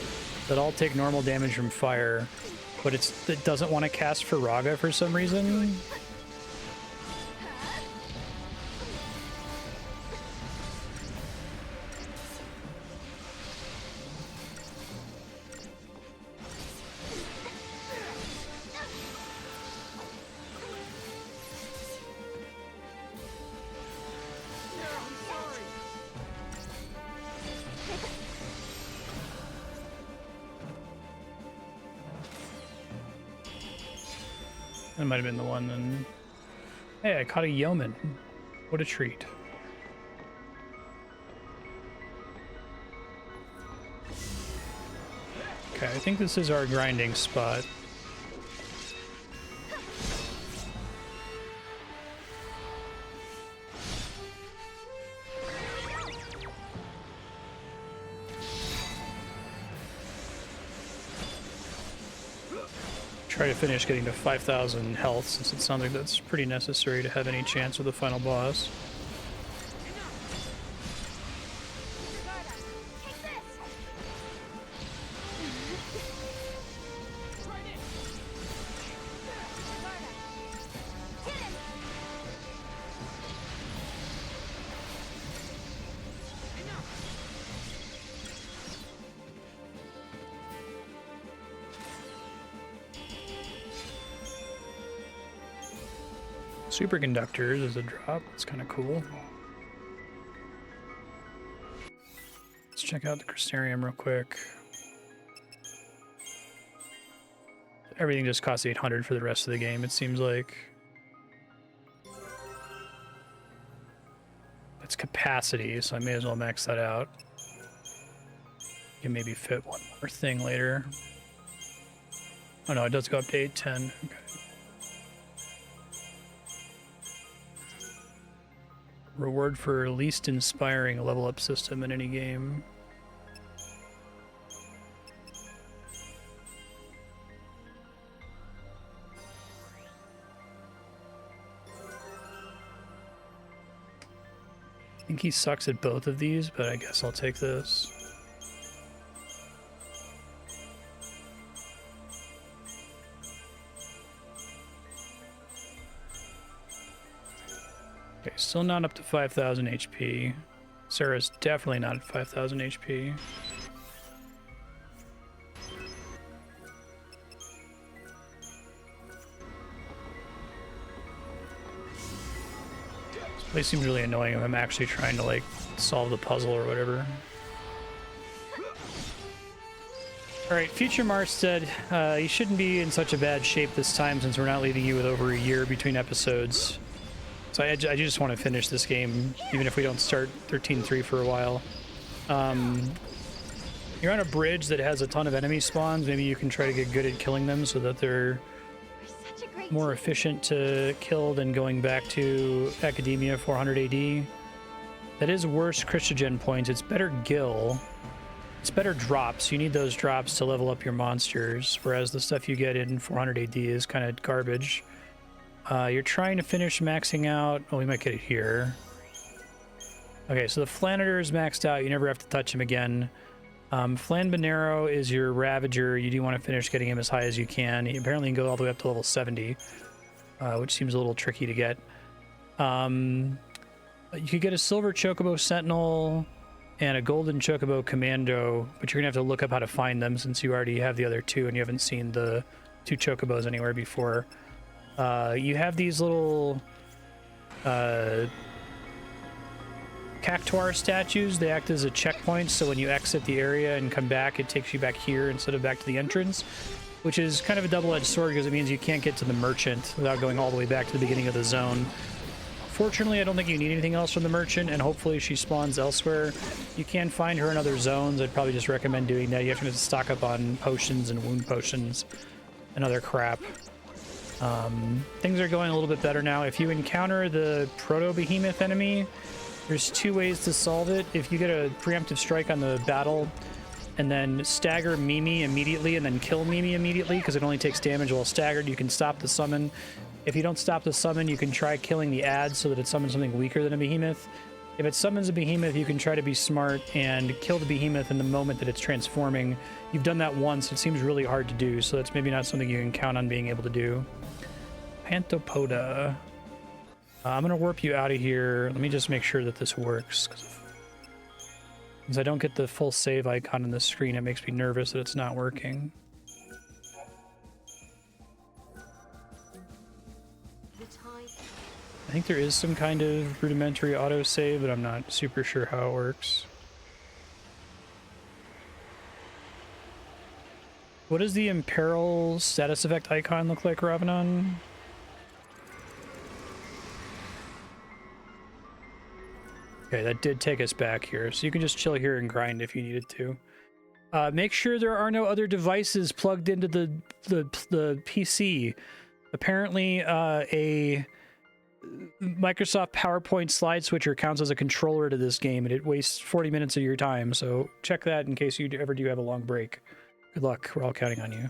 Speaker 1: that all take normal damage from fire, but it doesn't want to cast Firaga for some reason. That might have been the one then. Hey, I caught a yeoman. What a treat. Okay, I think this is our grinding spot. Try to finish getting to 5,000 health, since it sounds like that's pretty necessary to have any chance with the final boss. Superconductors is a drop. It's kind of cool. Let's check out the Crystarium real quick. Everything just costs 800 for the rest of the game, it seems like. It's capacity, so I may as well max that out. Can maybe fit one more thing later. Oh no, it does go up to 810. Okay. Reward for least inspiring a level up system in any game. I think he sucks at both of these, but I guess I'll take this. Okay, still not up to 5,000 HP. Sarah's definitely not at 5,000 HP. This place seems really annoying if I'm actually trying to, like, solve the puzzle or whatever. Alright, future Marstead, you shouldn't be in such a bad shape this time since we're not leaving you with over a year between episodes. So I just want to finish this game, even if we don't start 13.3 for a while. You're on a bridge that has a ton of enemy spawns. Maybe you can try to get good at killing them so that they're more efficient to kill than going back to Academia 400 AD. That is worse Christogen points. It's better Gil. It's better drops. You need those drops to level up your monsters, whereas the stuff you get in 400 AD is kind of garbage. You're trying to finish maxing out... Oh, we might get it here. Okay, so the Flanitor is maxed out. You never have to touch him again. Flanbinero is your Ravager. You do want to finish getting him as high as you can. He apparently can go all the way up to level 70, which seems a little tricky to get. You could get a Silver Chocobo Sentinel and a Golden Chocobo Commando, but you're going to have to look up how to find them since you already have the other two and you haven't seen the two Chocobos anywhere before. You have these little Cactuar statues. They act as a checkpoint, so when you exit the area and come back, it takes you back here instead of back to the entrance, which is kind of a double-edged sword because it means you can't get to the merchant without going all the way back to the beginning of the zone. Fortunately, I don't think you need anything else from the merchant, and hopefully she spawns elsewhere. You can find her in other zones. I'd probably just recommend doing that. You have to stock up on potions and wound potions and other crap. Things are going a little bit better now. If you encounter the proto-behemoth enemy, there's two ways to solve it. If you get a preemptive strike on the battle and then stagger Mimi immediately and then kill Mimi immediately because it only takes damage while staggered, you can stop the summon. If you don't stop the summon, you can try killing the ad so that it summons something weaker than a behemoth. If it summons a behemoth, you can try to be smart and kill the behemoth in the moment that it's transforming. You've done that once. It seems really hard to do, so that's maybe not something you can count on being able to do. Panthopoda. I'm going to warp you out of here. Let me just make sure that this works. Since I don't get the full save icon on the screen, it makes me nervous that it's not working. I think there is some kind of rudimentary autosave, but I'm not super sure how it works. What does the Imperil status effect icon look like, Ravanon? Okay, that did take us back here, so you can just chill here and grind if you needed to. Make sure there are no other devices plugged into the PC. Apparently, a Microsoft PowerPoint slide switcher counts as a controller to this game, and it wastes 40 minutes of your time. So check that in case you ever do have a long break. Good luck. We're all counting on you.